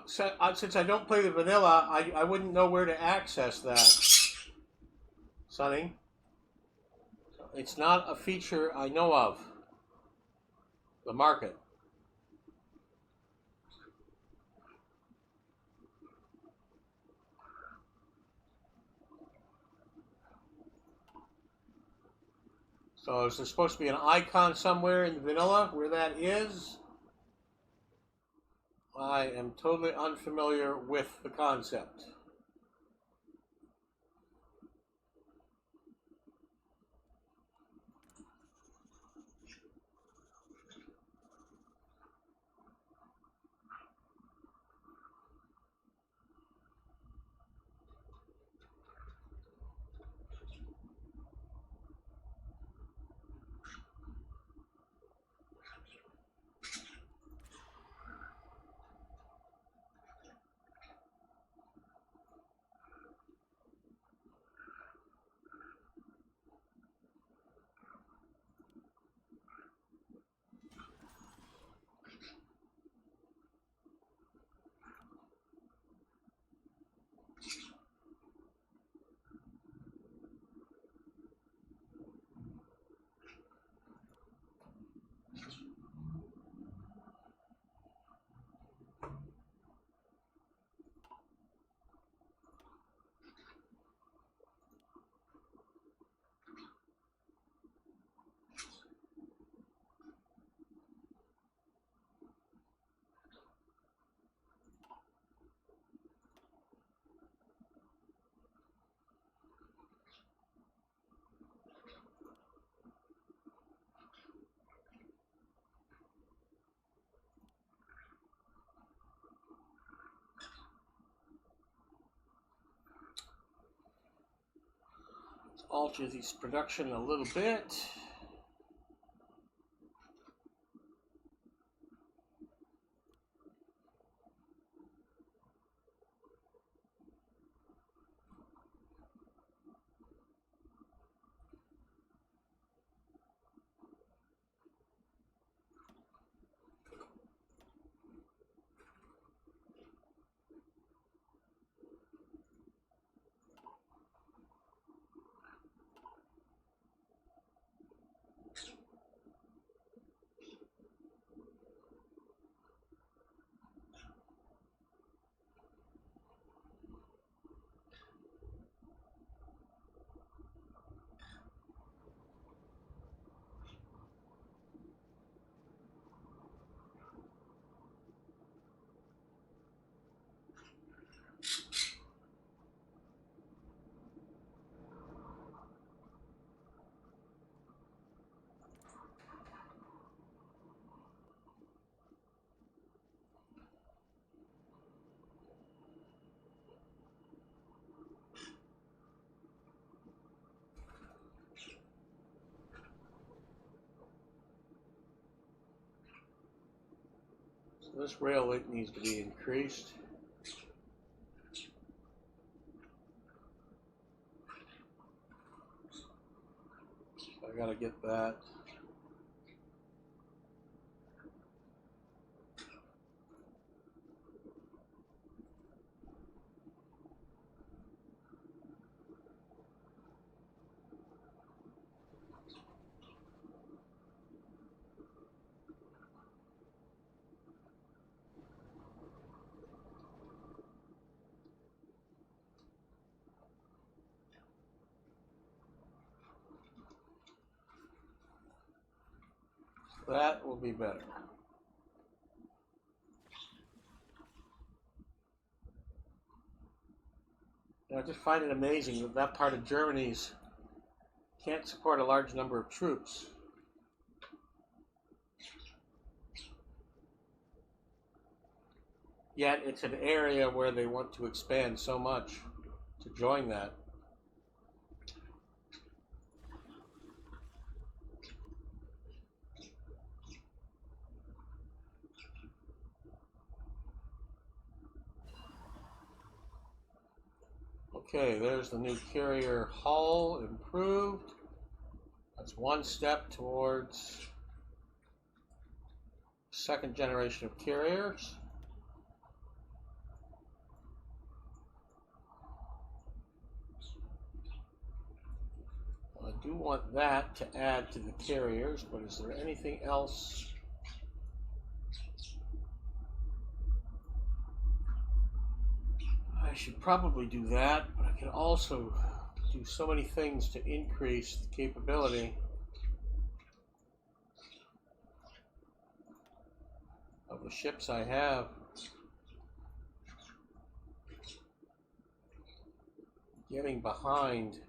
Since I don't play the vanilla, I wouldn't know where to access that, Sonny. It's not a feature I know of. The market. So is there supposed to be an icon somewhere in the vanilla where that is? I am totally unfamiliar with the concept. Let's alter this production a little bit. So this rail length needs to be increased. So I gotta get that. That will be better. I just find it amazing that that part of Germany's can't support a large number of troops. Yet it's an area where they want to expand so much to join that. Okay, there's the new carrier hull improved. That's one step towards second generation of carriers. do want that to add to the carriers, but is there anything else? I should probably do that, but I can also do so many things to increase the capability of the ships I have. Getting behind.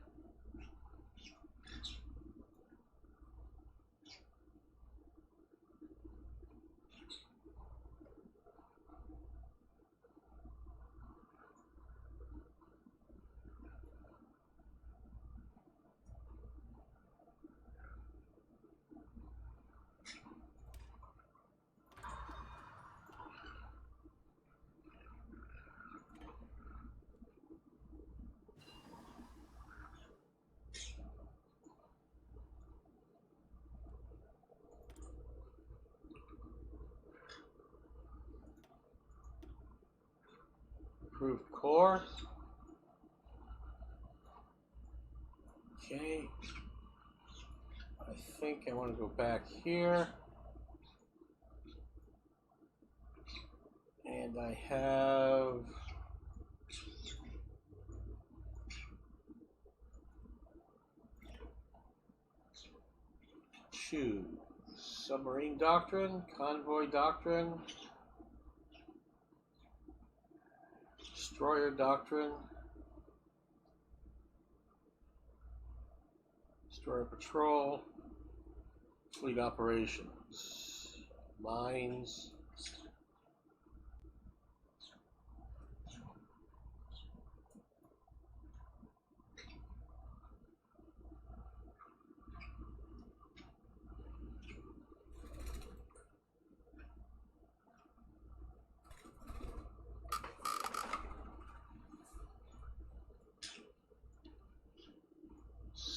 Improved core. Okay. I think I want to go back here. And I have choose submarine doctrine, convoy doctrine, destroyer doctrine, destroyer patrol, fleet operations, mines.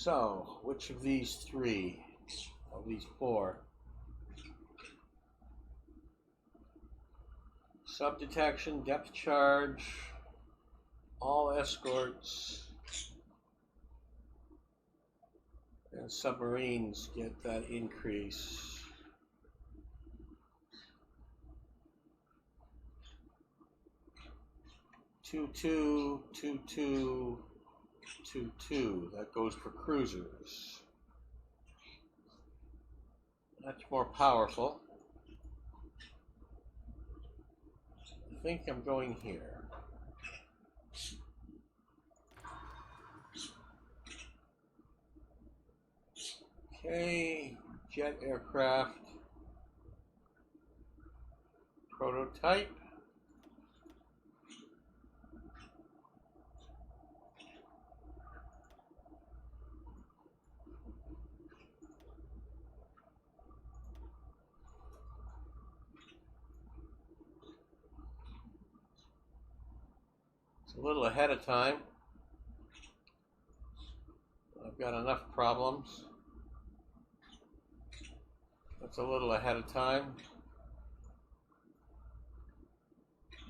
So, which of these three, of these four? Subdetection, depth charge, all escorts, and submarines get that increase. Two, 2, that goes for cruisers. That's more powerful. I think I'm going here. Okay, jet aircraft. Prototype. A little ahead of time. I've got enough problems. That's a little ahead of time.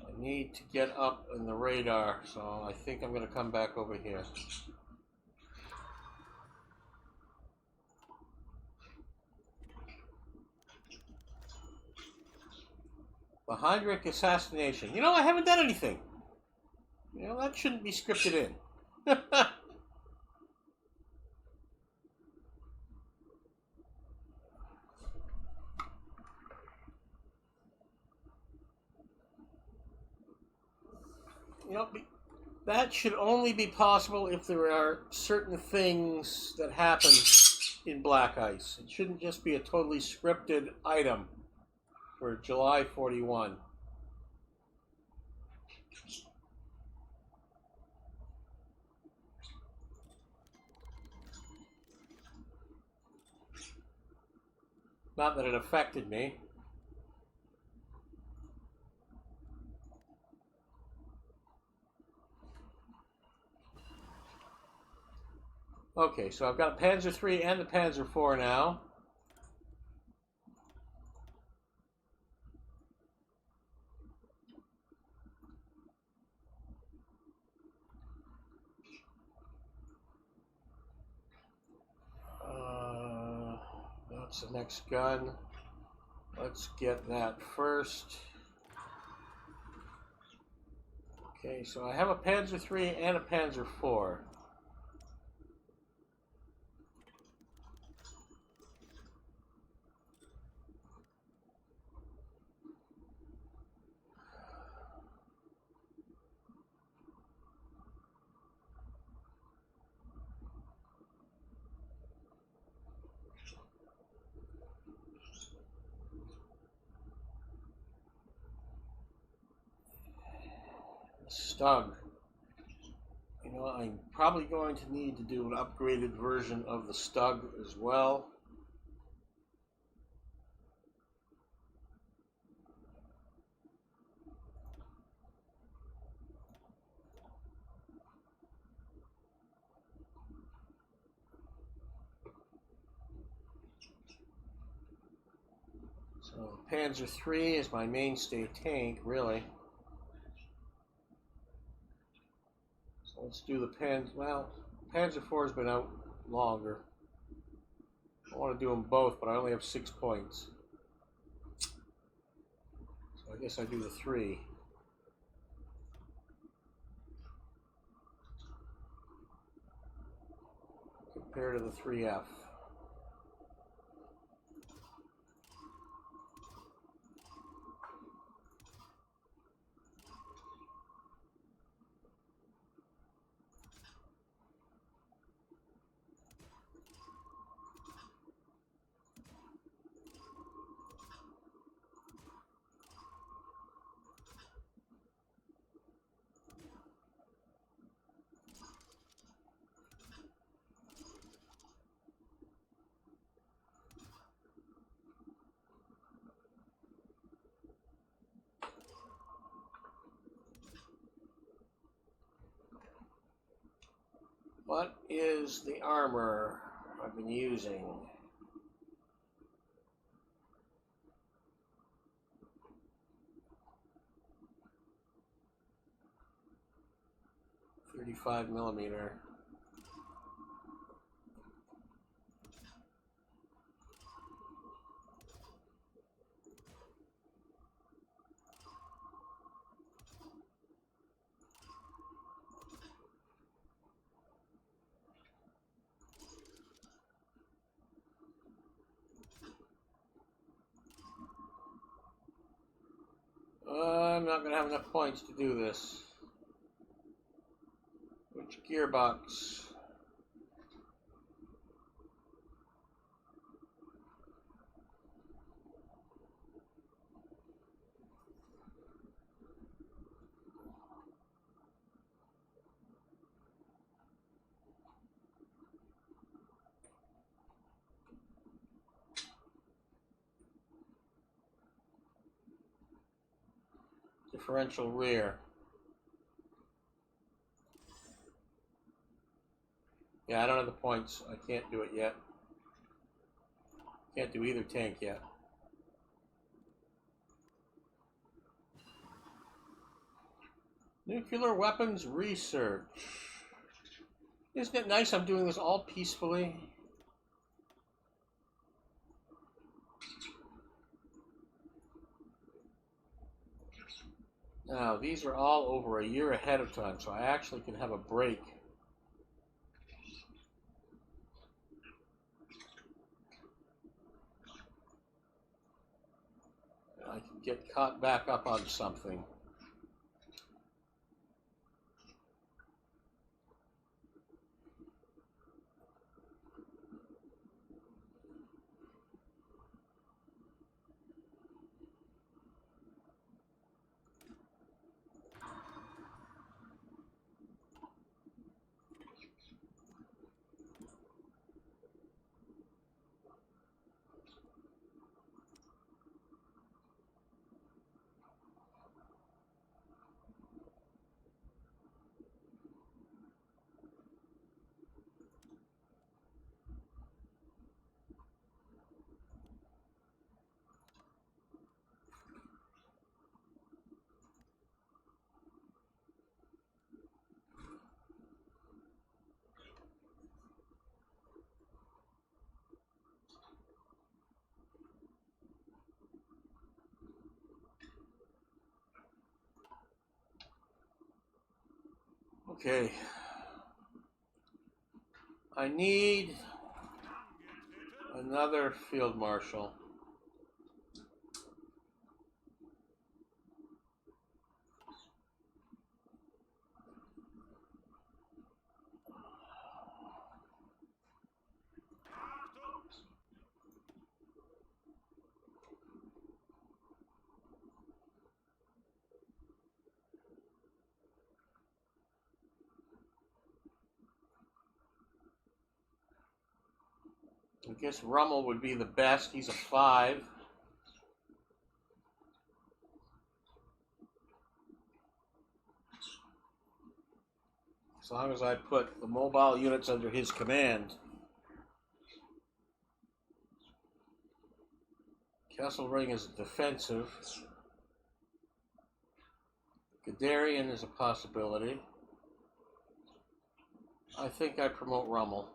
I need to get up in the radar, so I think I'm going to come back over here. The Heinrich assassination. You know, I haven't done anything. You know, that shouldn't be scripted in. You know, that should only be possible if there are certain things that happen in Black Ice. It shouldn't just be a totally scripted item for July 41. Not that it affected me. Okay, so I've got a Panzer III and the Panzer IV now. What's the next gun? Let's get that first. Okay, so I have a Panzer III and a Panzer IV. Stug. You know, I'm probably going to need to do an upgraded version of the Stug as well. So Panzer III is my mainstay tank, really. So let's do the Panzer IV has been out longer. I want to do them both, but I only have 6 points. So I guess I do the 3. Compared to the 3F. What is the armor I've been using? .35 millimeter. I'm not going to have enough points to do this. Which gearbox? Differential rear. Yeah, I don't have the points. I can't do it yet. Can't do either tank yet. Nuclear weapons research. Isn't it nice I'm doing this all peacefully? Now, these are all over a year ahead of time, so I actually can have a break. I can get caught back up on something. Okay. I need another field marshal. I guess Rummel would be the best. He's a 5. As long as I put the mobile units under his command. Kesselring is defensive. Guderian is a possibility. I think I promote Rummel.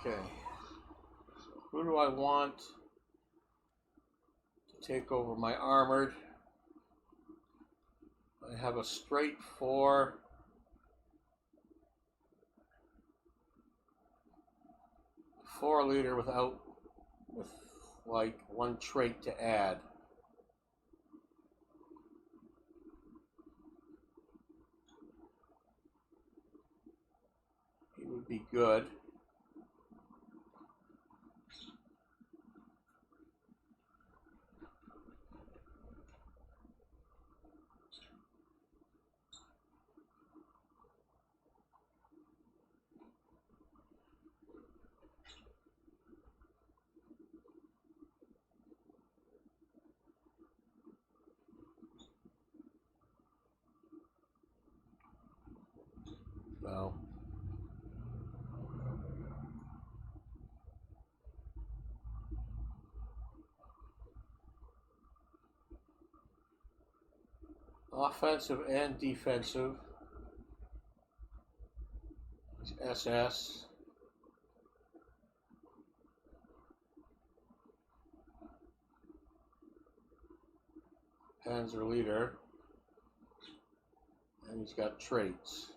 Okay. So who do I want to take over my armored? I have a straight 4. Leader with like 1 trait to add. He would be good. No. Offensive and defensive. SS. Panzer leader. And he's got traits.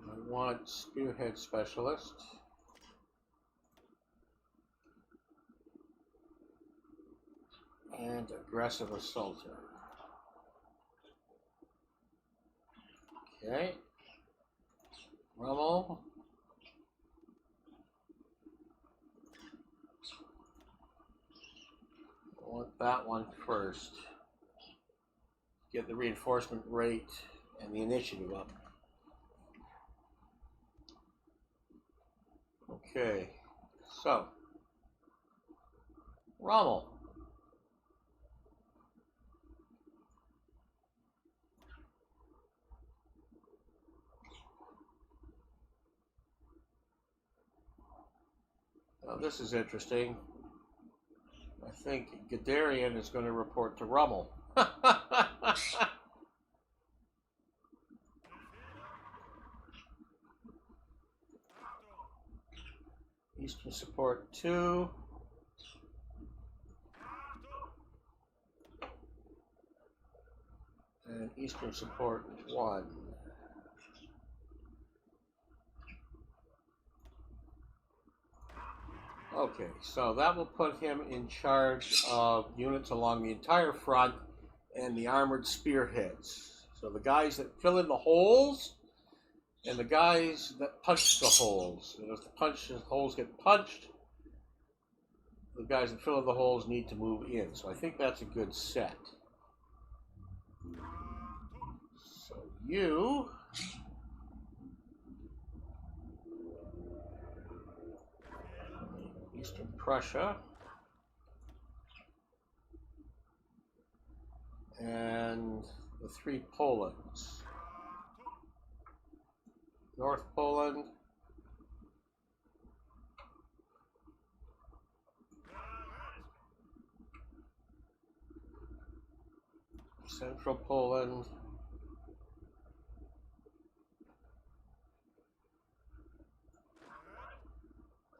I want spearhead specialist. And aggressive assaulter. Okay. Rummel. I want that one first. Get the reinforcement rate and the initiative up. Okay. So. Rummel. Now this is interesting. I think Guderian is going to report to Rummel. Eastern support 2. And Eastern support 1. Okay, so that will put him in charge of units along the entire front and the armored spearheads. So the guys that fill in the holes and the guys that punch the holes. And if the holes get punched, the guys that fill in the holes need to move in. So I think that's a good set. So you... Eastern Prussia, and the 3 Polands. North Poland, Central Poland,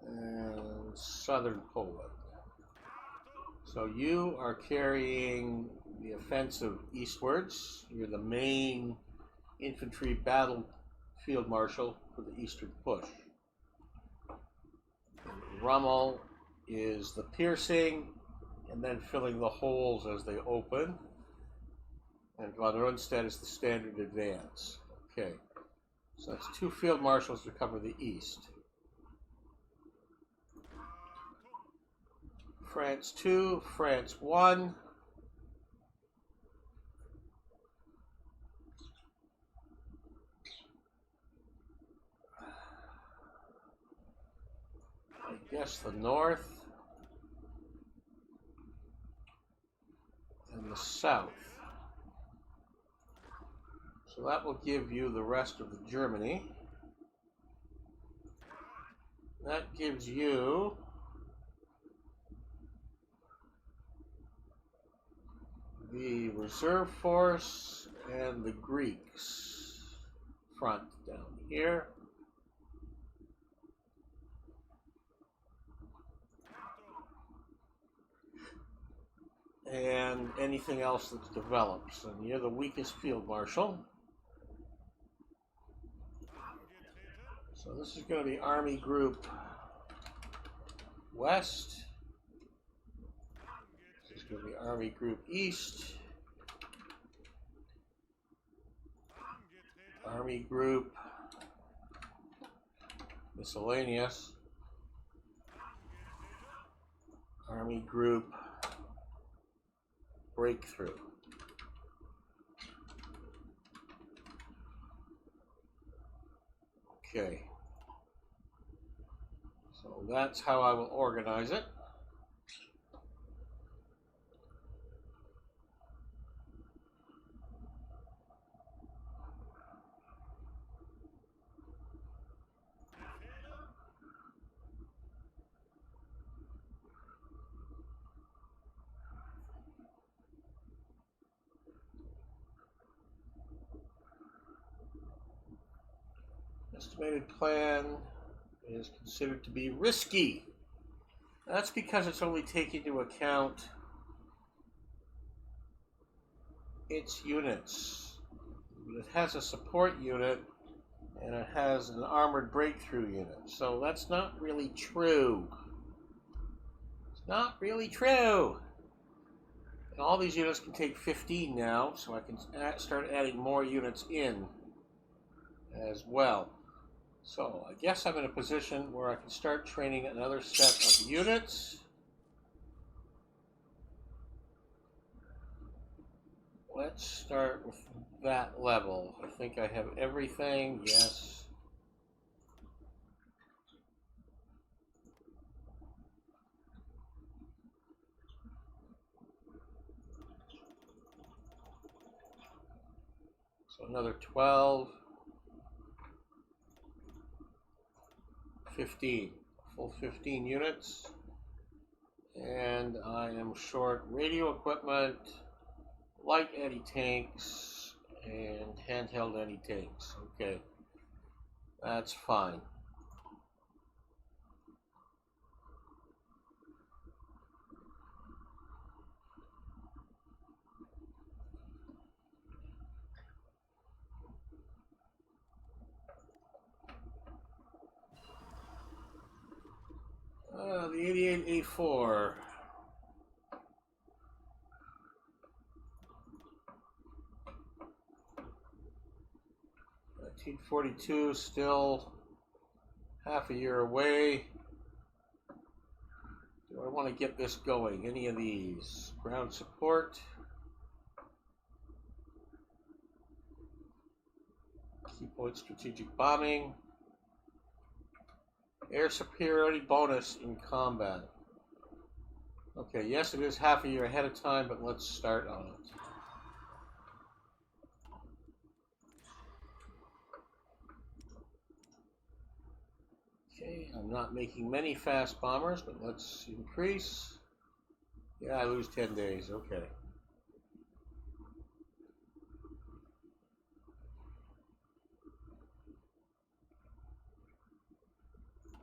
and southern Poland. So you are carrying the offensive eastwards. You're the main infantry battlefield marshal for the eastern push. And Rommel is the piercing and then filling the holes as they open. And von Rundstedt is the standard advance. Okay, so that's 2 field marshals to cover the east. France 2, France 1. I guess the north and the south. So that will give you the rest of the Germany. That gives you the reserve force and the Greeks front down here. And anything else that develops. And you're the weakest field marshal. So this is going to be Army Group West. This is going to be Army Group East. Army Group Miscellaneous. Army Group Breakthrough. Okay. So that's how I will organize it. Estimated plan is considered to be risky. That's because it's only taking into account its units. It has a support unit and it has an armored breakthrough unit. So that's not really true. It's not really true. And all these units can take 15 now, so I can start adding more units in as well. So I guess I'm in a position where I can start training another set of units. Let's start with that level. I think I have everything. Yes. So another 12. 15, full 15 units, and I am short radio equipment, light anti-tanks, and handheld anti-tanks. Okay, that's fine. The 88A4. T-42 still half a year away. Do I want to get this going? Any of these? Ground support. Key point strategic bombing. Air superiority bonus in combat. Okay, yes, it is half a year ahead of time, but let's start on it. Okay, I'm not making many fast bombers, but let's increase. Yeah, I lose 10 days. Okay.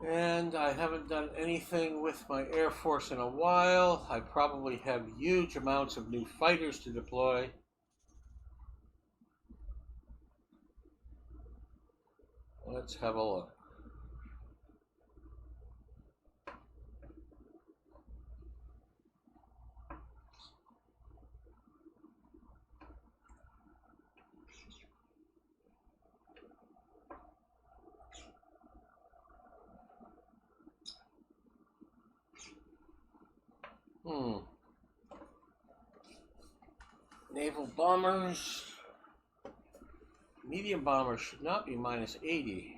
And I haven't done anything with my Air Force in a while. I probably have huge amounts of new fighters to deploy. Let's have a look. Naval bombers. Medium bombers should not be minus 80.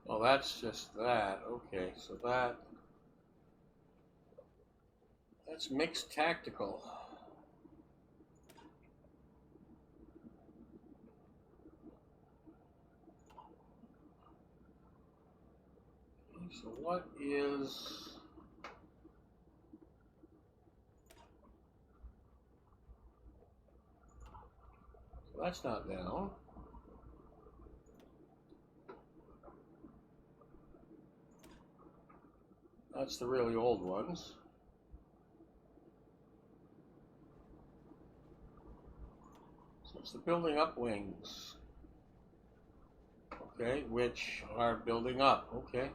Oh, that's just that. Okay, so that's mixed tactical. So what is... So that's not down. That's the really old ones. So it's the building up wings. Okay, which are building up. Okay.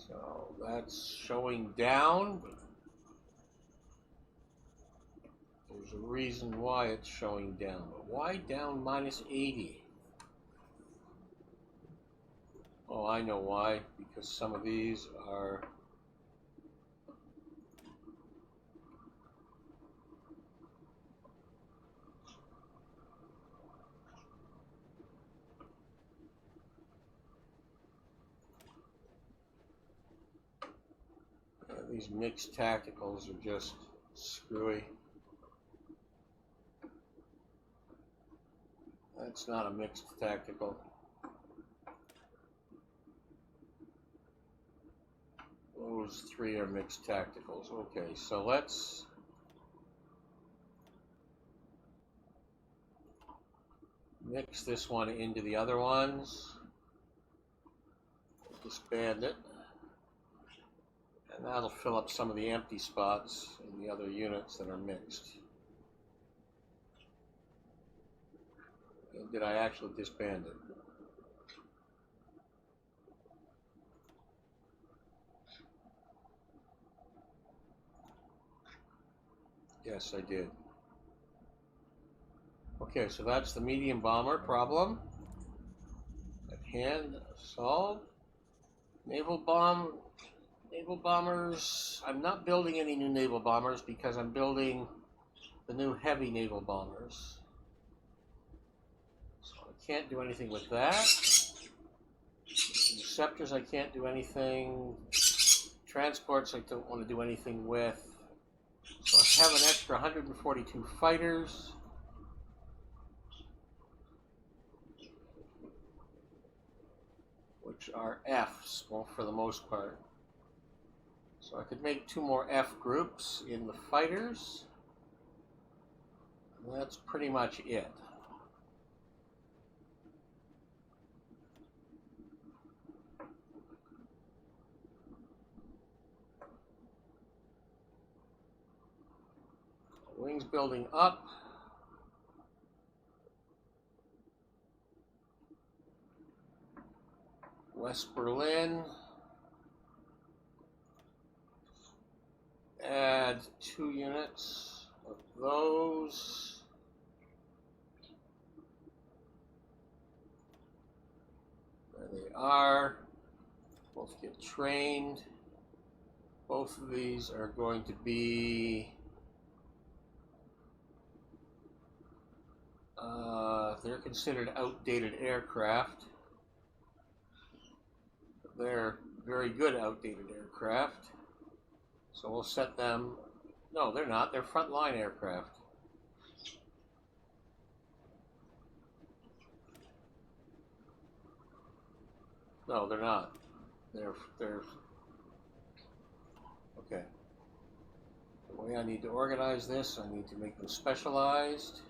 So that's showing down. There's a reason why it's showing down. But why down minus 80? Oh, I know why. Because some of these are... these mixed tacticals are just screwy. That's not a mixed tactical. Those three are mixed tacticals. Okay, so let's mix this one into the other ones. Disband it. And that'll fill up some of the empty spots in the other units that are mixed. And did I actually disband it? Yes, I did. Okay, so that's the medium bomber problem. At hand solved. Naval bombers. I'm not building any new naval bombers because I'm building the new heavy naval bombers. So I can't do anything with that. Interceptors, I can't do anything. Transports, I don't want to do anything with. So I have an extra 142 fighters. Which are Fs, well, for the most part. So I could make 2 more F groups in the fighters. And that's pretty much it. Wings building up. West Berlin. Add 2 units of those. There they are. Both get trained. Both of these are going to be they're considered outdated aircraft. They're very good outdated aircraft. So we'll set them, no, they're not, they're frontline aircraft. No, they're not. They're okay. The way I need to organize this, I need to make them specialized.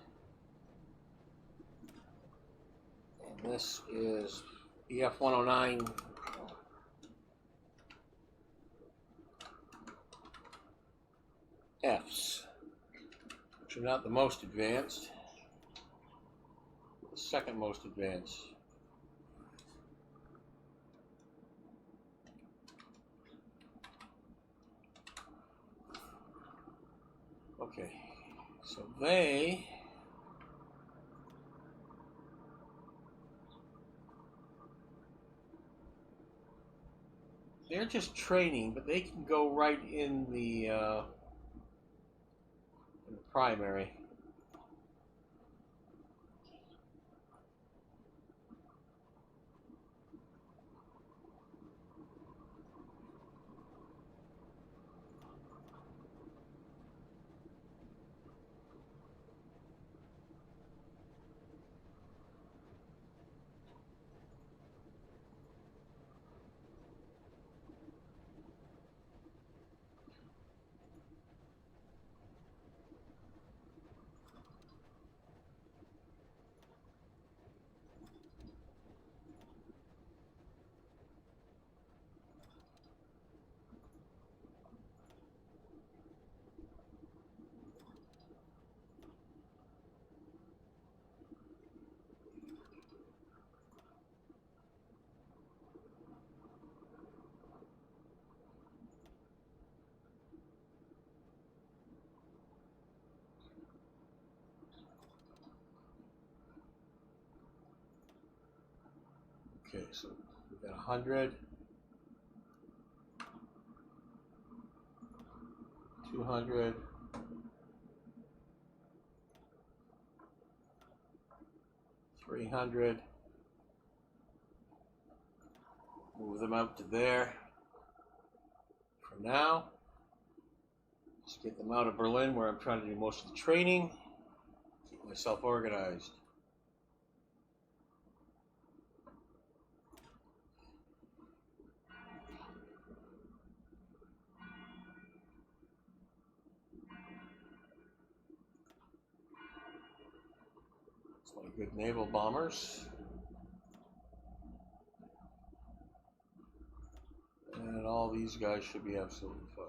And this is EF 109 Fs, which are not the most advanced, the second most advanced. Okay, so they're just training, but they can go right in the primary. Okay, so we've got 100, 200, 300. Move them out to there for now. Just get them out of Berlin where I'm trying to do most of the training. Keep myself organized. It's like good naval bombers. And all these guys should be absolutely fine.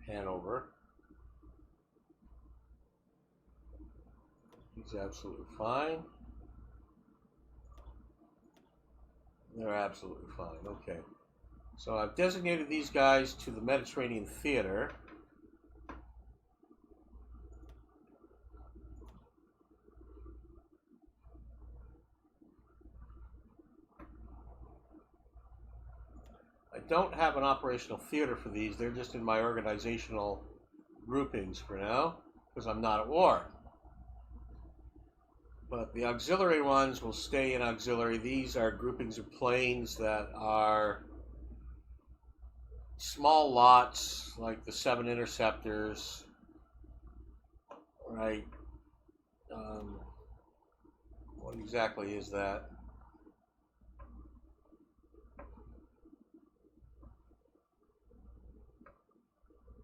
Hanover. He's absolutely fine. They're absolutely fine. Okay. So I've designated these guys to the Mediterranean Theater. I don't have an operational theater for these. They're just in my organizational groupings for now, because I'm not at war. But the auxiliary ones will stay in auxiliary. These are groupings of planes that are small lots, like the 7 interceptors, right? What exactly is that?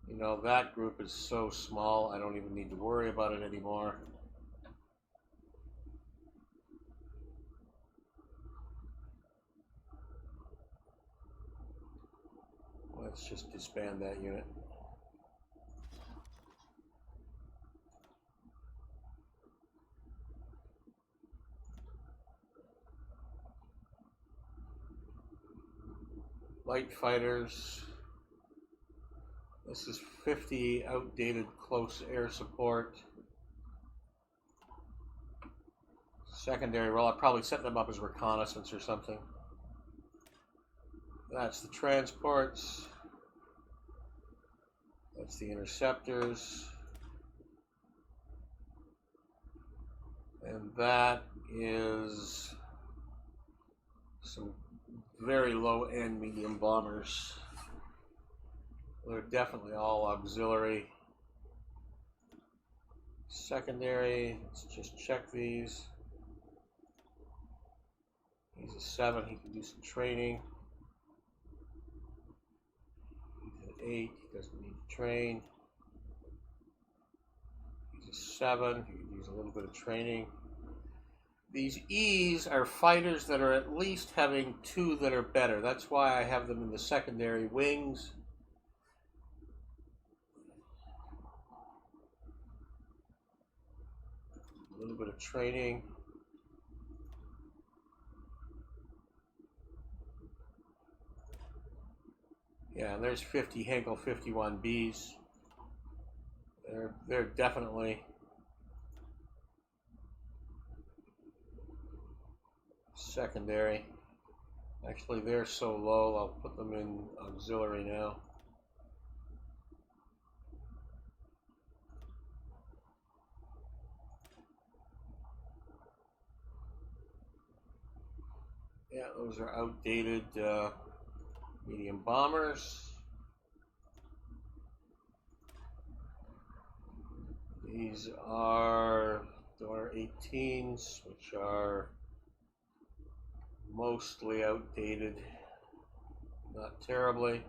You know, that group is so small, I don't even need to worry about it anymore. Let's just disband that unit. light fighters. This is 50 outdated close air support. Secondary role, I'd probably set them up as reconnaissance or something. That's the transports. That's the interceptors. And that is some very low-end medium bombers. They're definitely all auxiliary. Secondary, let's just check these. He's a 7, he can do some training. He's an 8, he doesn't need to train. He's a 7, he can use a little bit of training. These E's are fighters that are at least having 2 that are better. That's why I have them in the secondary wings. A little bit of training. Yeah, and there's 50 Henkel 51Bs. They're definitely secondary. Actually, they're so low, I'll put them in auxiliary now. Yeah, those are outdated medium bombers. These are Donner 18s, which are mostly outdated, not terribly,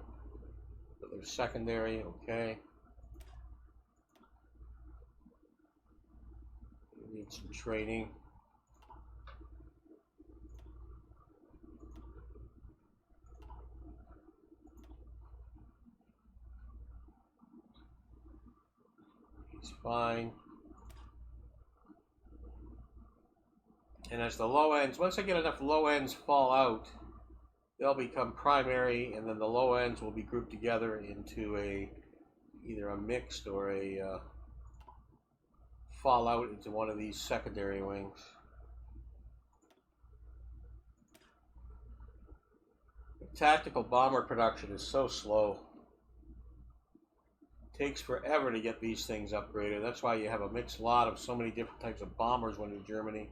but they're secondary, okay. You need some training. He's fine. And as the low ends, once I get enough low ends fall out, they'll become primary, and then the low ends will be grouped together into either a mixed or a fall out into one of these secondary wings. The tactical bomber production is so slow. It takes forever to get these things upgraded. That's why you have a mixed lot of so many different types of bombers when you're Germany.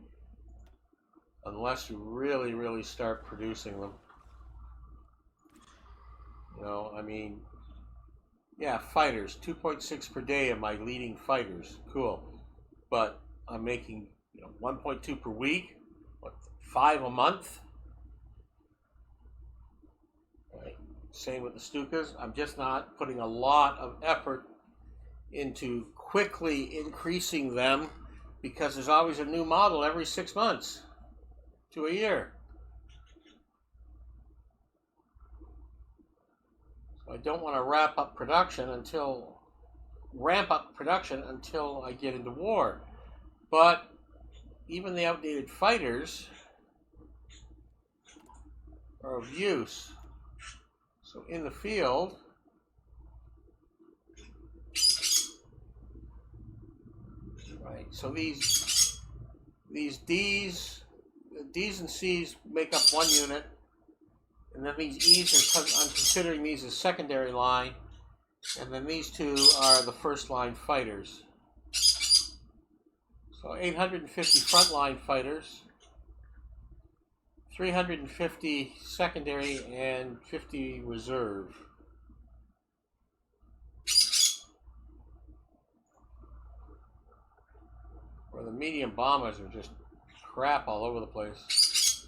Unless you really, really start producing them. You know, I mean, yeah, fighters, 2.6 per day of my leading fighters, cool. But I'm making, 1.2 per week, 5 a month. Right. Same with the Stukas. I'm just not putting a lot of effort into quickly increasing them because there's always a new model every 6 months to a year. So I don't want to ramp up production until I get into war. But even the outdated fighters are of use. So in the field, right, so these D's and C's make up one unit, and then these E's I'm considering these as secondary line, and then these two are the first line fighters. So 850 frontline fighters, 350 secondary, and 50 reserve. Where the medium bombers are just crap all over the place.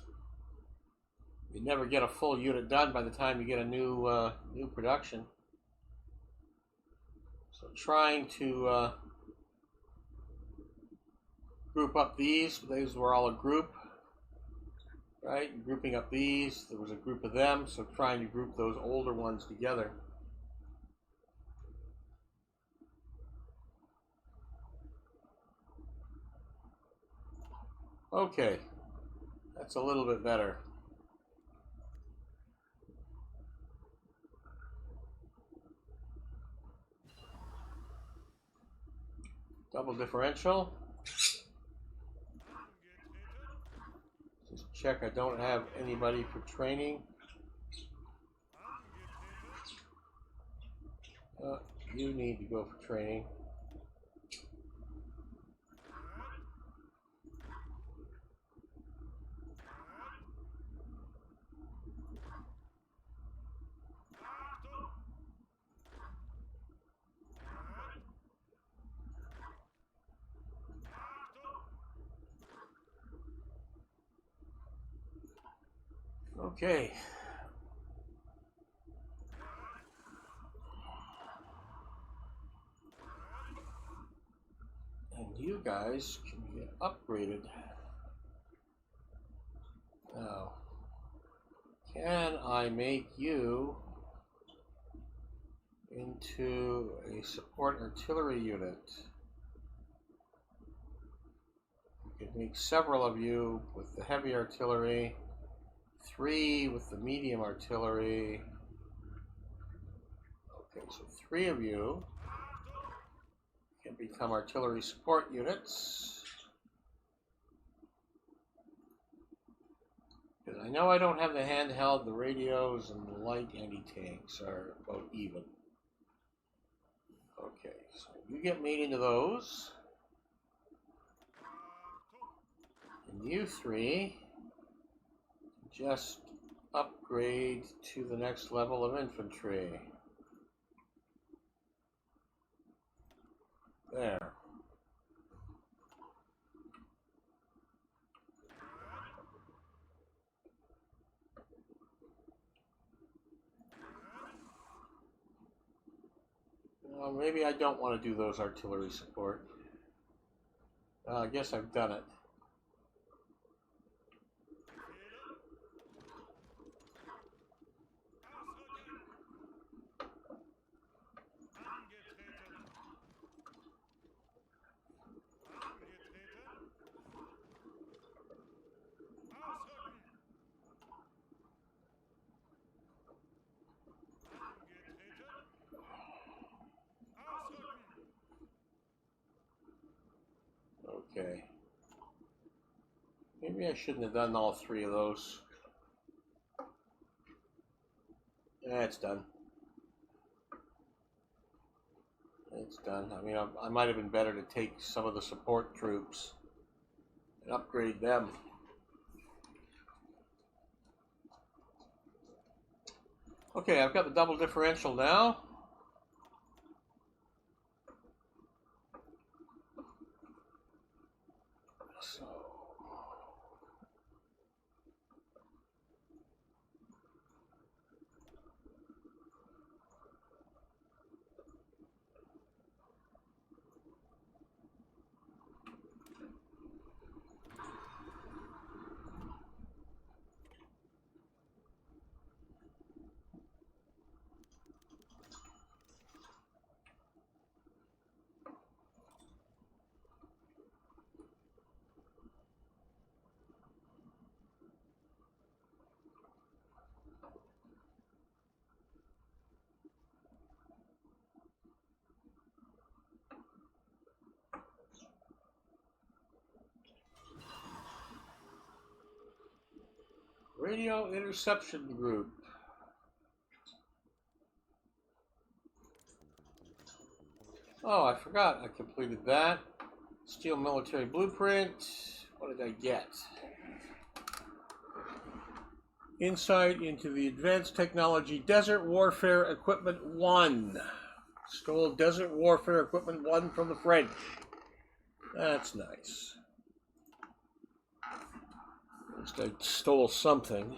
You never get a full unit done by the time you get a new production. So trying to group up these were all a group, right? Grouping up these, there was a group of them, so trying to group those older ones together. Okay, that's a little bit better. Double differential. Just check I don't have anybody for training. You need to go for training. Okay. And you guys can get upgraded. Now, can I make you into a support artillery unit? You could make several of you with the heavy artillery, 3 with the medium artillery. Okay, so 3 of you can become artillery support units. Because I know I don't have the handheld, the radios, and the light anti-tanks are about even. Okay, so you get made into those. And you 3 just upgrade to the next level of infantry. There. Well, maybe I don't want to do those artillery support. I guess I've done it. Okay. Maybe I shouldn't have done all 3 of those. It's done. It's done. I mean, I might have been better to take some of the support troops and upgrade them. Okay, I've got the double differential now. So radio interception group. Oh, I forgot I completed that. Steel military blueprint. What did I get? Insight into the advanced technology Desert Warfare Equipment 1. Stole Desert Warfare Equipment 1 from the French. That's nice. At least I stole something.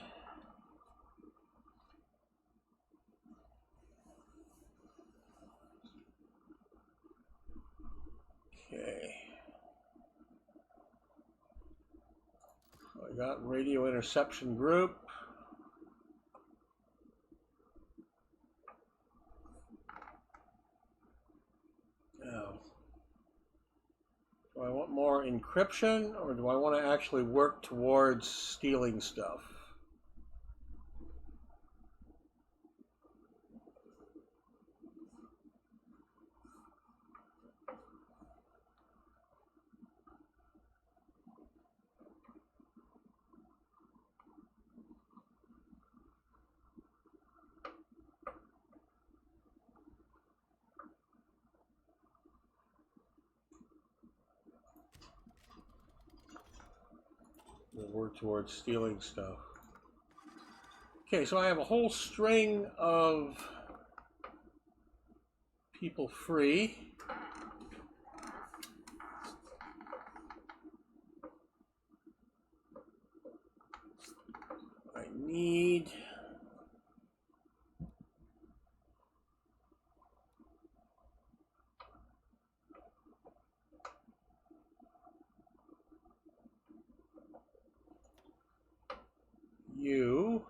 Okay. I got radio interception group. Now, do I want more encryption, or do I want to actually work towards stealing stuff? We'll work towards stealing stuff. Okay, so I have a whole string of people free. I need you.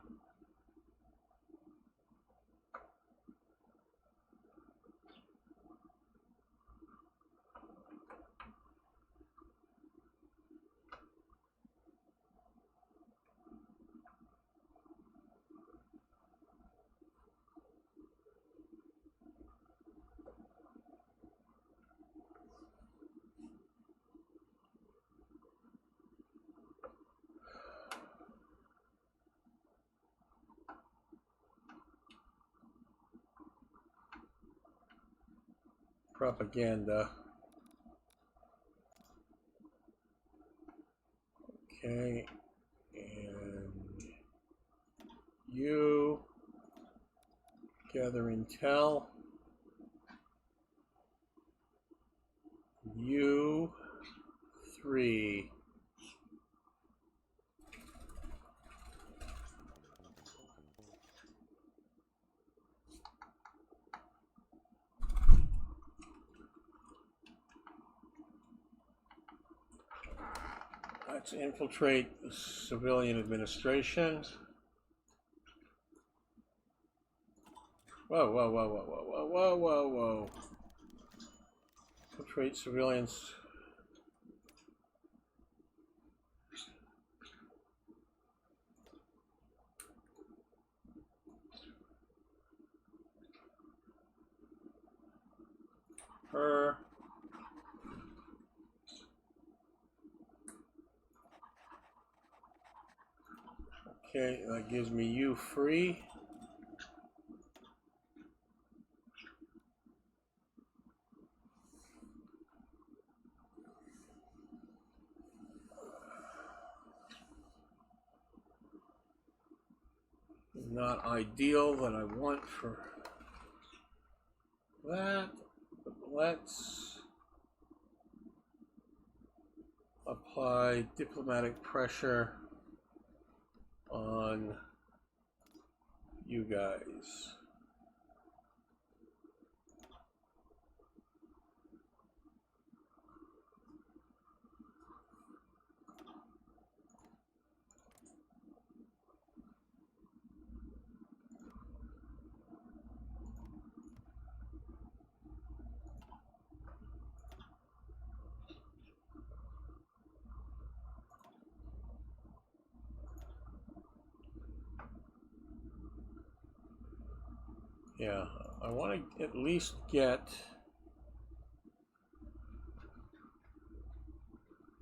Propaganda. Okay, and you gather intel. You 3. Let's infiltrate the civilian administration. Whoa, whoa, whoa, whoa, whoa, whoa, whoa, whoa. Infiltrate civilians. Her. Okay, that gives me you free. Not ideal that I want for that, but let's apply diplomatic pressure on you guys. Yeah, I want to at least get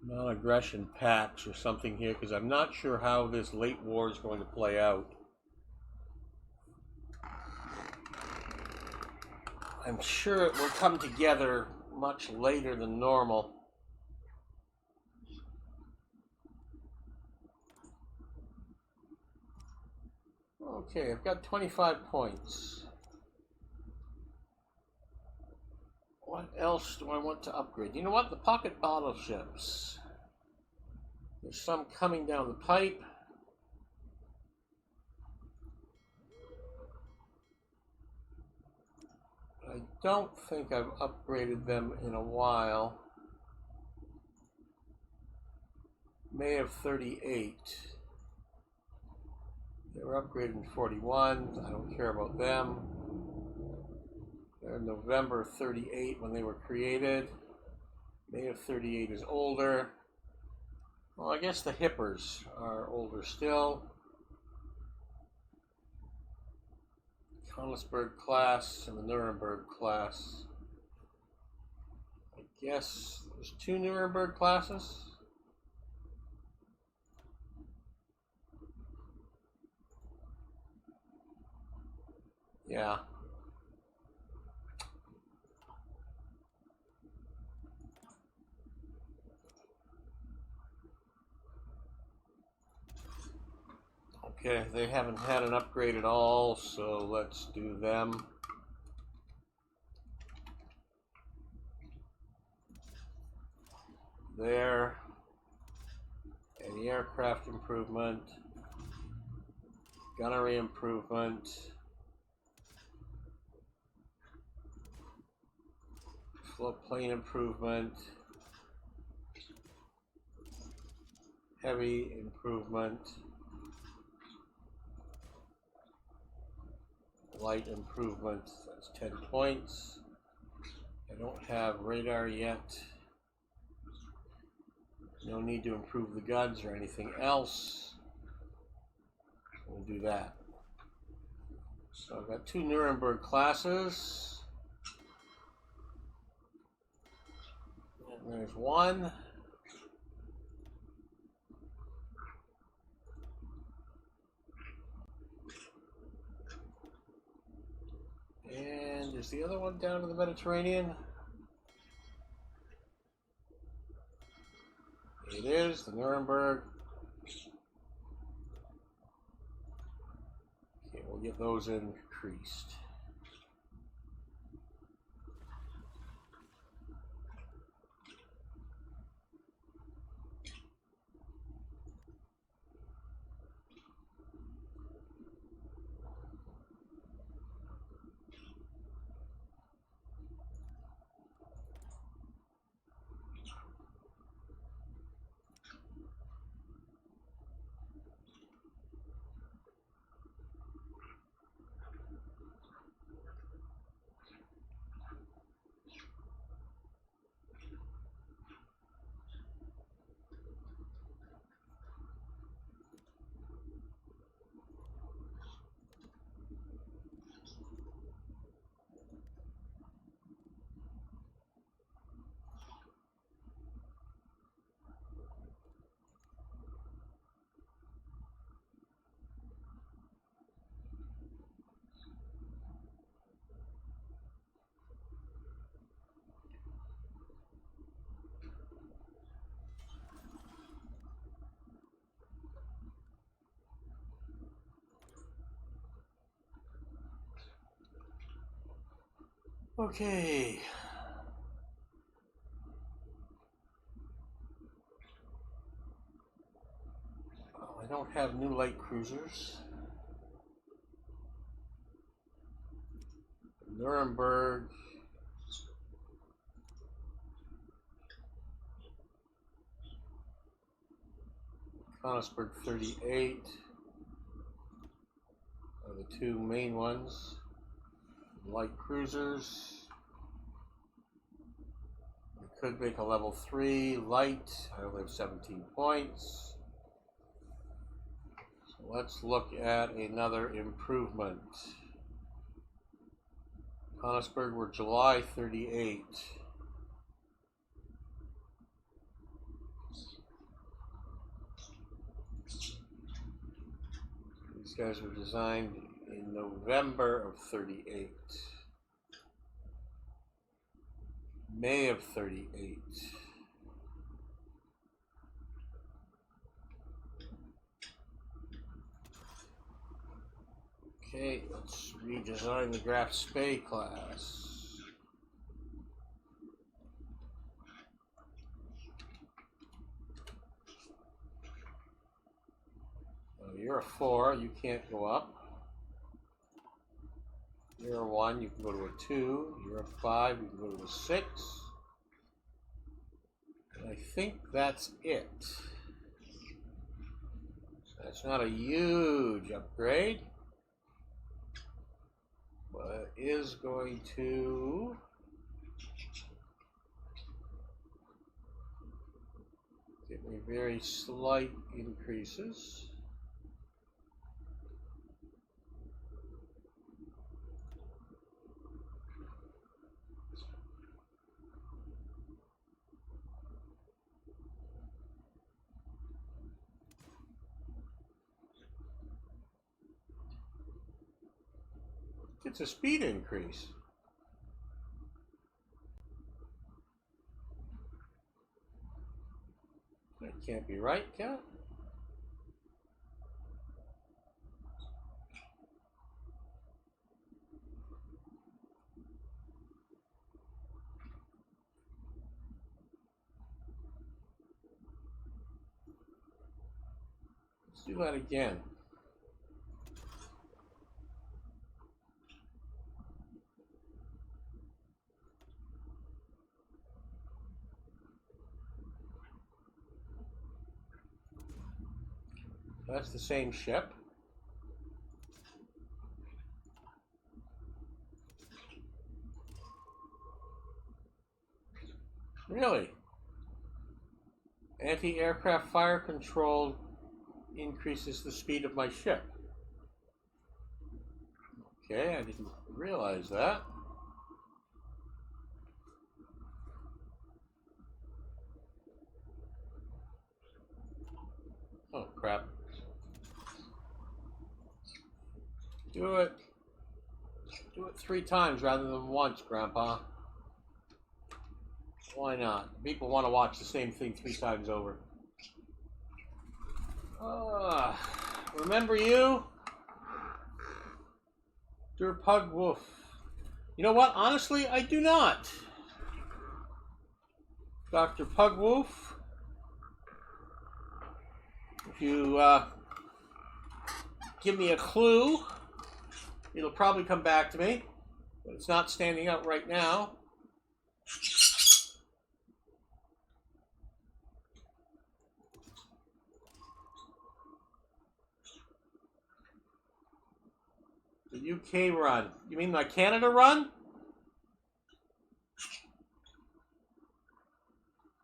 non-aggression pacts or something here, because I'm not sure how this late war is going to play out. I'm sure it will come together much later than normal. Okay, I've got 25 points. What else do I want to upgrade? You know what? The pocket battleships. There's some coming down the pipe. I don't think I've upgraded them in a while. May of 38. They were upgraded in 41. I don't care about them. They're November 38 when they were created. May of 38 is older. Well, I guess the Hippers are older still. Konigsberg class and the Nuremberg class. I guess there's 2 Nuremberg classes. Yeah. Okay, they haven't had an upgrade at all, so let's do them. There. Any aircraft improvement. Gunnery improvement. Floatplane improvement. Heavy improvement. Light improvement. That's 10 points. I don't have radar yet. No need to improve the guns or anything else. We'll do that. So I've got 2 Nuremberg classes. And there's one. And is the other one down to the Mediterranean? It is, the Nuremberg. Okay, we'll get those increased. Okay. Well, I don't have new light cruisers. Nuremberg. Königsberg 38 are the 2 main ones. Light cruisers. I could make a level 3 light. I only have 17 points. So let's look at another improvement. Königsberg were July 38. These guys were designed in November of 38. May of 38. Okay, let's redesign the Graf Spee class. You're a 4, you can't go up. You're a 1, you can go to a 2. You're a 5, you can go to a 6. And I think that's it. That's not a huge upgrade, but it is going to give me very slight increases. It's a speed increase. That can't be right, can it? do that again. That's the same ship. Really? Anti-aircraft fire control increases the speed of my ship. Okay, I didn't realize that. Oh, crap. Do it 3 times rather than once, Grandpa. Why not? People want to watch the same thing 3 times over. Remember you? Der Pug Wolf. You know what? Honestly, I do not. Dr. Pug Wolf. If you give me a clue, it'll probably come back to me. But it's not standing out right now. The UK run. You mean my Canada run?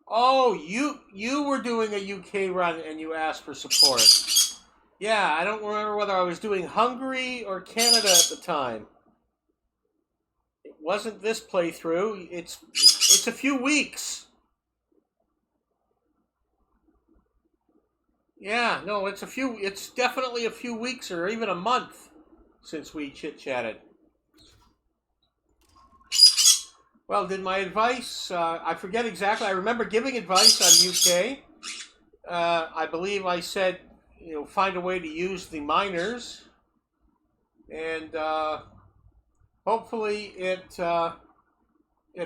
Oh, you were doing a UK run and you asked for support. Yeah, I don't remember whether I was doing Hungary or Canada at the time. It wasn't this playthrough. It's a few weeks. Yeah, no, it's definitely a few weeks or even a month since we chit-chatted. Well, did my advice, I forget exactly, I remember giving advice on UK. I believe I said, find a way to use the miners. And hopefully it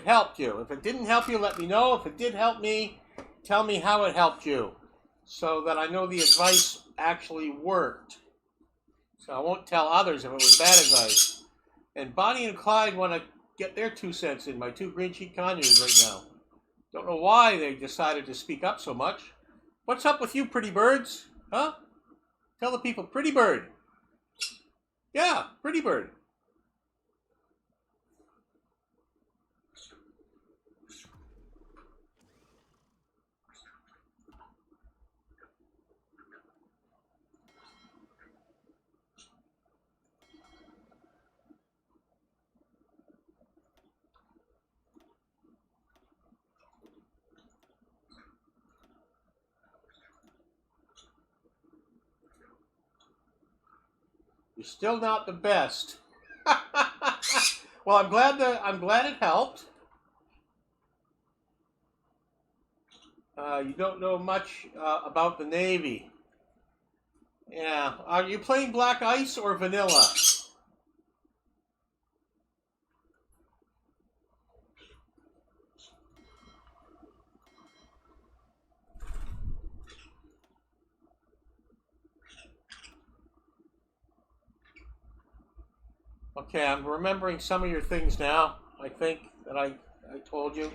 helped you. If it didn't help you, let me know. If it did help me, tell me how it helped you so that I know the advice actually worked. So I won't tell others if it was bad advice. And Bonnie and Clyde want to get their 2 cents in, my 2 green cheek conures right now. Don't know why they decided to speak up so much. What's up with you, pretty birds? Huh? Tell the people, pretty bird. Yeah, pretty bird. You're still not the best. Well, I'm glad it helped. You don't know much about the Navy. Yeah. Are you playing Black Ice or Vanilla? Okay, I'm remembering some of your things now, I think, that I told you.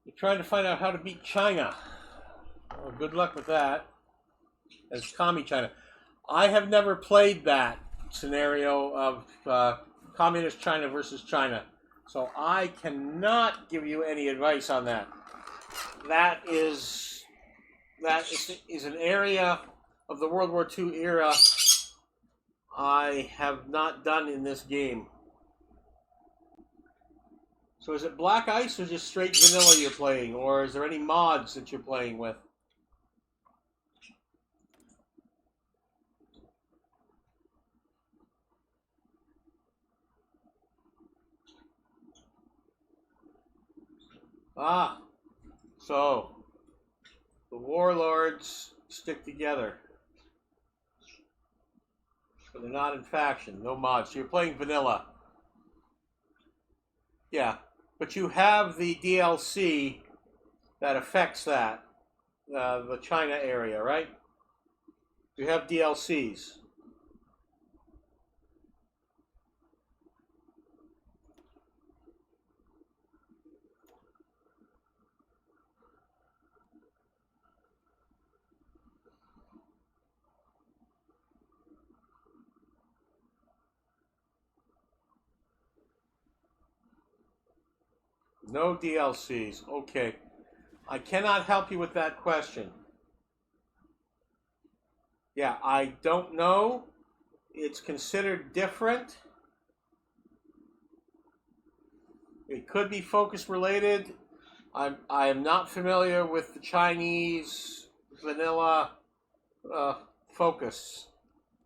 You're trying to find out how to beat China. Well, good luck with that. As Commie China. I have never played that scenario of Communist China versus China. So I cannot give you any advice on that. That is an area of the World War II era I have not done in this game. So is it Black Ice or just straight vanilla you're playing, or is there any mods that you're playing with? Ah, so the warlords stick together. So they're not in faction, no mods. So you're playing vanilla. Yeah, but you have the DLC that affects that, the China area, right? You have DLCs. No DLCs. Okay. I cannot help you with that question. Yeah, I don't know. It's considered different. It could be focus related. I am not familiar with the Chinese vanilla focus.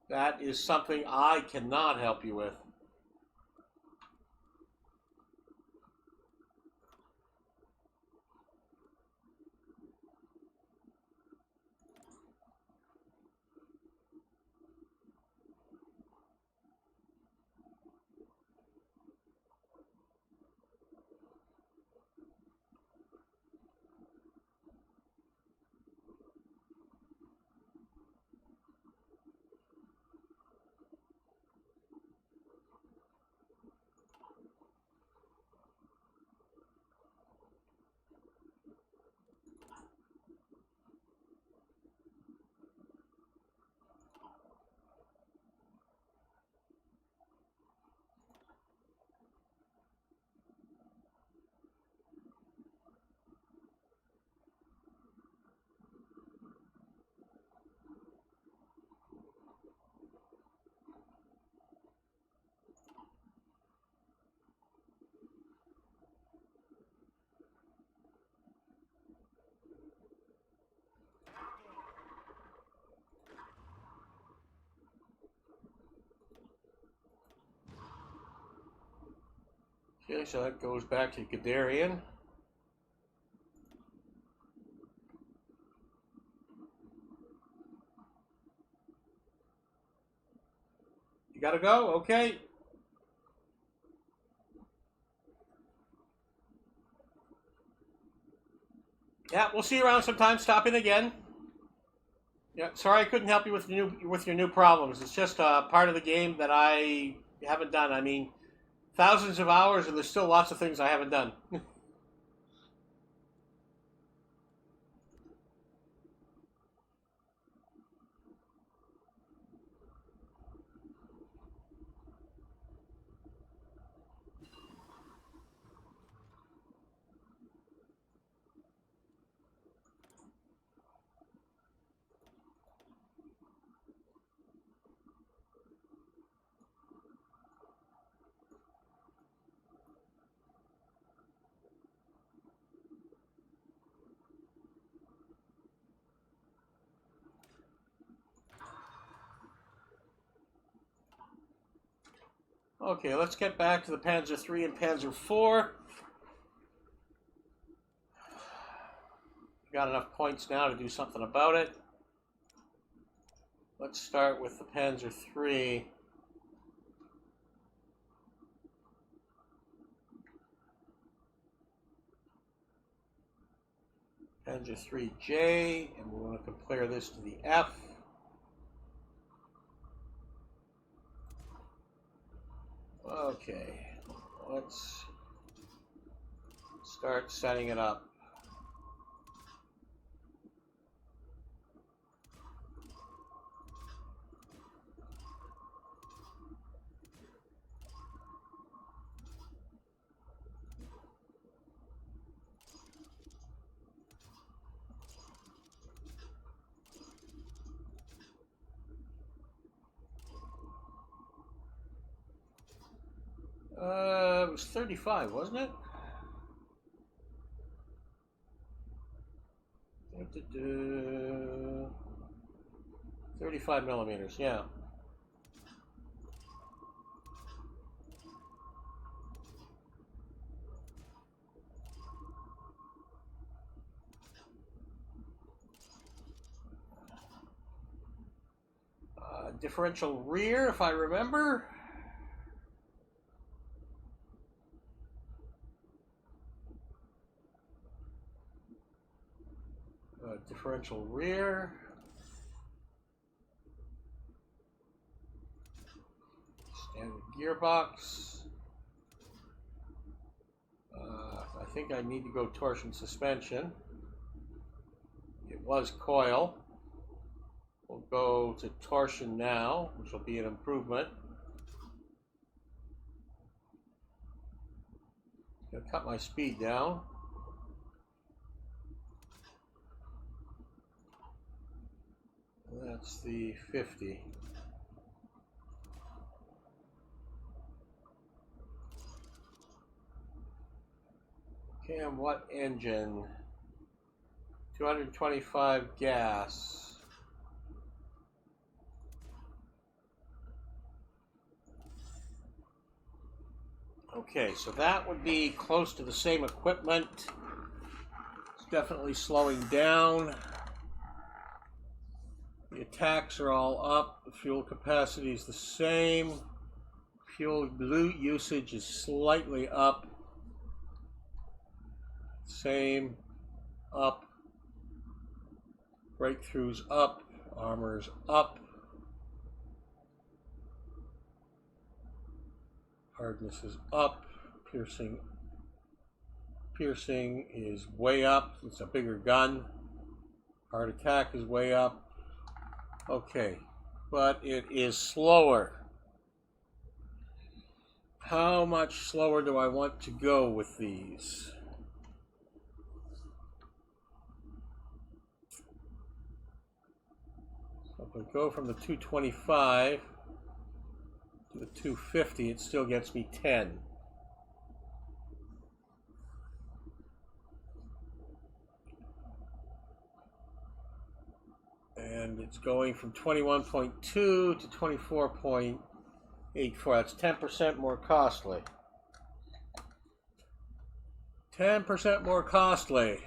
That is something I cannot help you with. Okay, so that goes back to Guderian. You gotta go? Okay. Yeah, we'll see you around sometime. Stop in again. Yeah, sorry I couldn't help you with your new problems. It's just part of the game that I haven't done. I mean, thousands of hours, and there's still lots of things I haven't done. Okay, let's get back to the Panzer III and Panzer IV. Got enough points now to do something about it. Let's start with the Panzer III. Panzer IIIJ, and we want to compare this to the F. Okay, let's start setting it up. It was 35, wasn't it? 35 millimeters, yeah. Differential rear, if I remember. differential rear. Standard gearbox. I think I need to go torsion suspension. It was coil. We'll go to torsion now, which will be an improvement. I'm going to cut my speed down. That's the 50. Cam, what engine? 225 gas. Okay, so that would be close to the same equipment. It's definitely slowing down. The attacks are all up. The fuel capacity is the same. Fuel usage is slightly up. Same, up. Breakthroughs up. Armor's up. Hardness is up. Piercing is way up. It's a bigger gun. Hard attack is way up. Okay, but it is slower. How much slower do I want to go with these? So if I go from the 225 to the 250, it still gets me 10. And it's going from 21.2 to 24.84. That's 10% more costly. 10% more costly.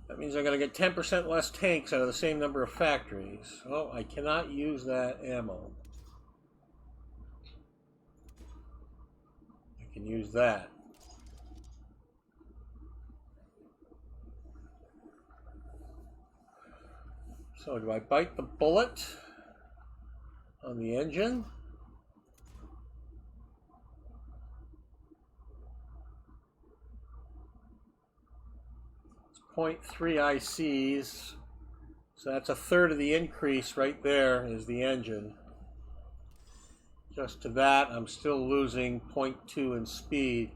That means I gotta get 10% less tanks out of the same number of factories. Oh, I cannot use that ammo. I can use that. So do I bite the bullet on the engine? It's 0.3 ICs. So that's a third of the increase right there is the engine. Just to that, I'm still losing 0.2 in speed.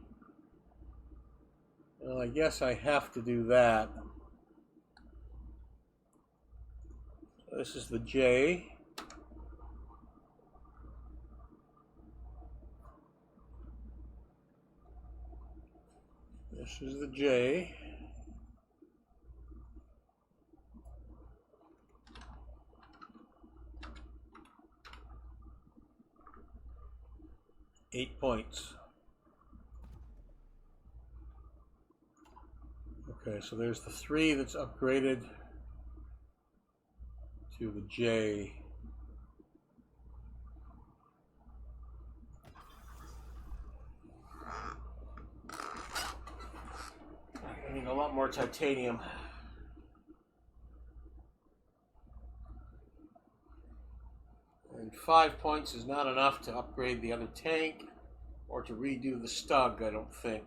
Well, I guess I have to do that. This is the J. This is the J. Eight points. Okay, so there's the 3 that's upgraded to the J. I need a lot more titanium. And 5 points is not enough to upgrade the other tank or to redo the Stug, I don't think.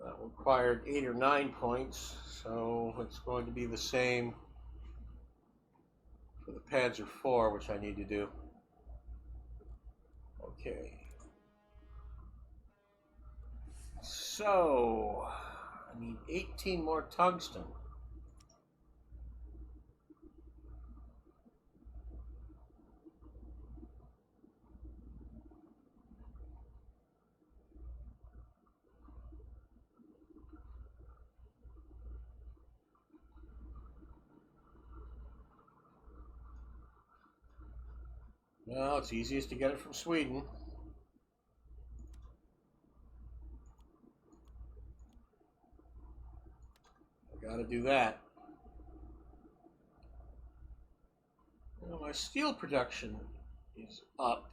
That required 8 or 9 points, so it's going to be the same for the pads are 4, which I need to do. Okay. So, I need 18 more tungsten. Well, it's easiest to get it from Sweden. I gotta do that. Well, my steel production is up.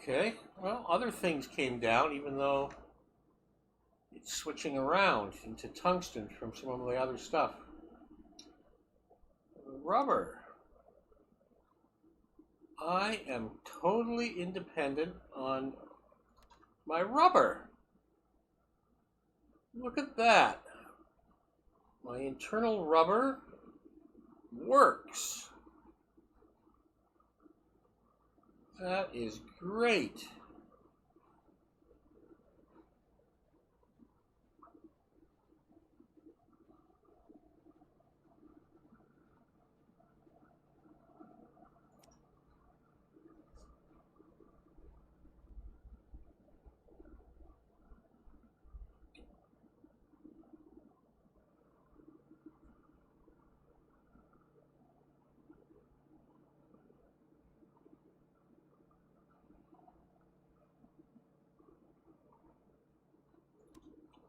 Okay, well, other things came down, even though it's switching around into tungsten from some of the other stuff. Rubber. I am totally independent on my rubber. Look at that. My internal rubber works. That is great.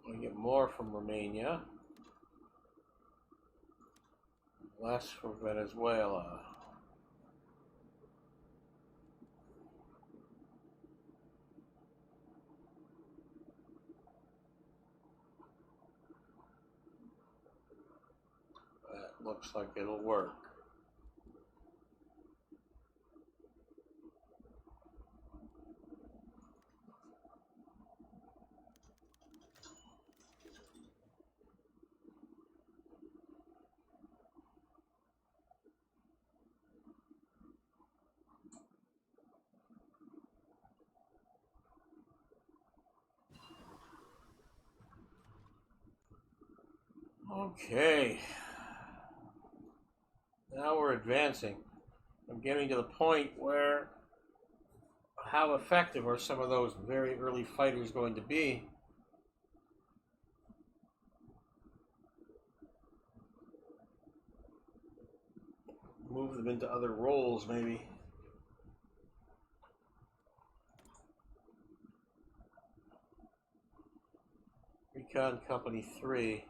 I get more from Romania, less from Venezuela. That looks like it'll work. Okay, now we're advancing. I'm getting to the point where how effective are some of those very early fighters going to be? Move them into other roles, maybe. Recon Company 3.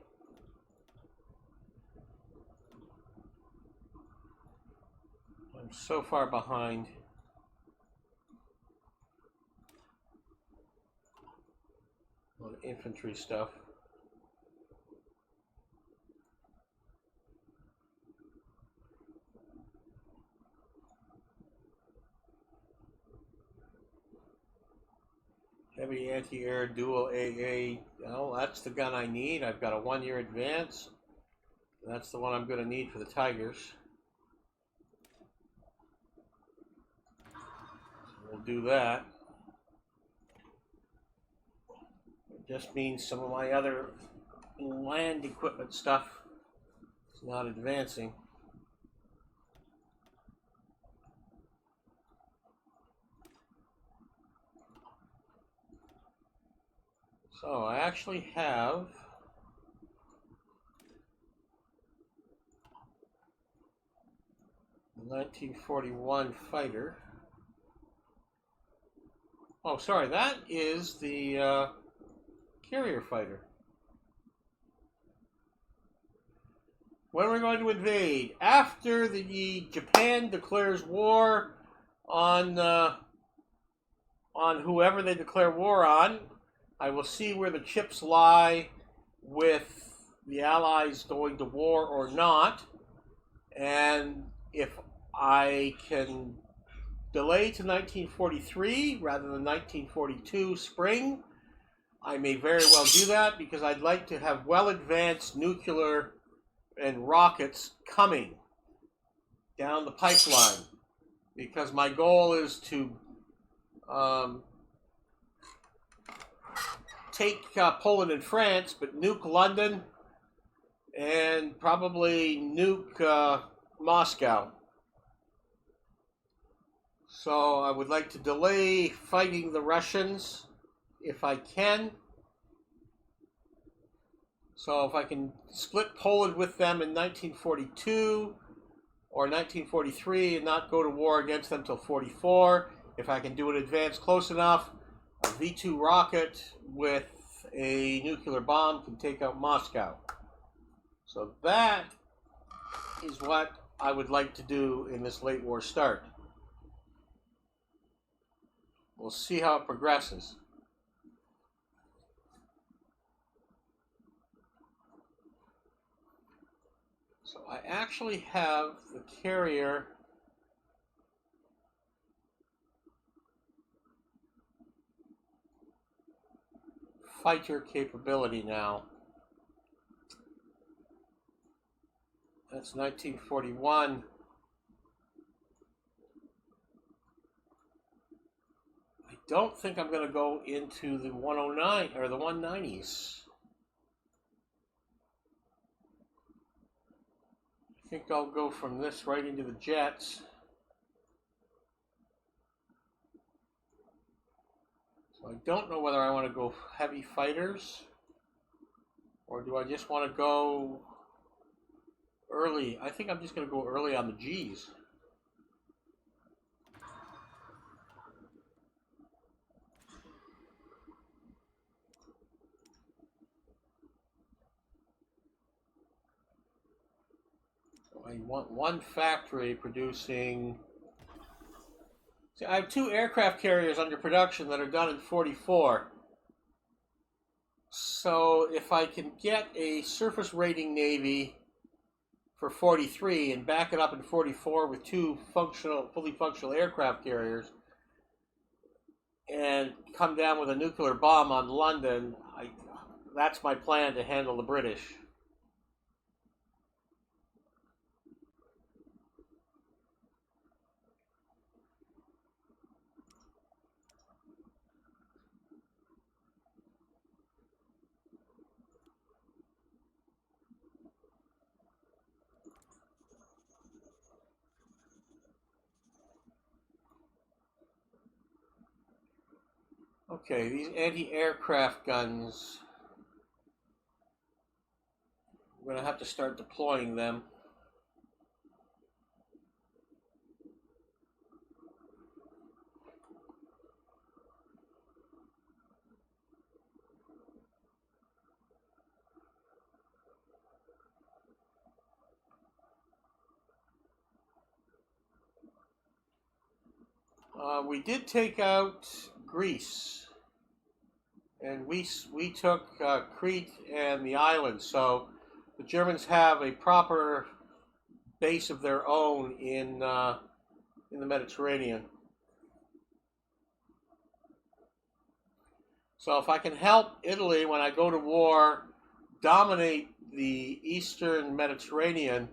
I'm so far behind. On infantry stuff. Heavy anti-air dual AA. Well, that's the gun I need. I've got a 1-year advance. That's the one I'm going to need for the Tigers. We'll do that. It just means some of my other land equipment stuff is not advancing. So I actually have the 1941 fighter. Oh, sorry, that is the carrier fighter. When are we going to invade? After the Japan declares war on whoever they declare war on, I will see where the chips lie with the Allies going to war or not, and if I can delay to 1943 rather than 1942 spring, I may very well do that because I'd like to have well-advanced nuclear and rockets coming down the pipeline, because my goal is to take Poland and France, but nuke London and probably nuke Moscow. So I would like to delay fighting the Russians if I can. So if I can split Poland with them in 1942 or 1943 and not go to war against them till 44, if I can do an advance close enough, a V-2 rocket with a nuclear bomb can take out Moscow. So that is what I would like to do in this late war start. we'll see how it progresses. So I actually have the carrier fighter capability now. That's 1941. I don't think I'm going to go into the 109 or the 190s. I think I'll go from this right into the jets. So I don't know whether I want to go heavy fighters or do I just want to go early. I think I'm just going to go early on the G's. So I want one factory producing. See, I have 2 aircraft carriers under production that are done in 44. So if I can get a surface rating Navy for 43 and back it up in 44 with 2 fully functional aircraft carriers and come down with a nuclear bomb on London, that's my plan to handle the British. Okay, these anti-aircraft guns, I'm going to have to start deploying them. We did take out Greece, and we took Crete and the islands. So the Germans have a proper base of their own in the Mediterranean. So if I can help Italy when I go to war dominate the Eastern Mediterranean,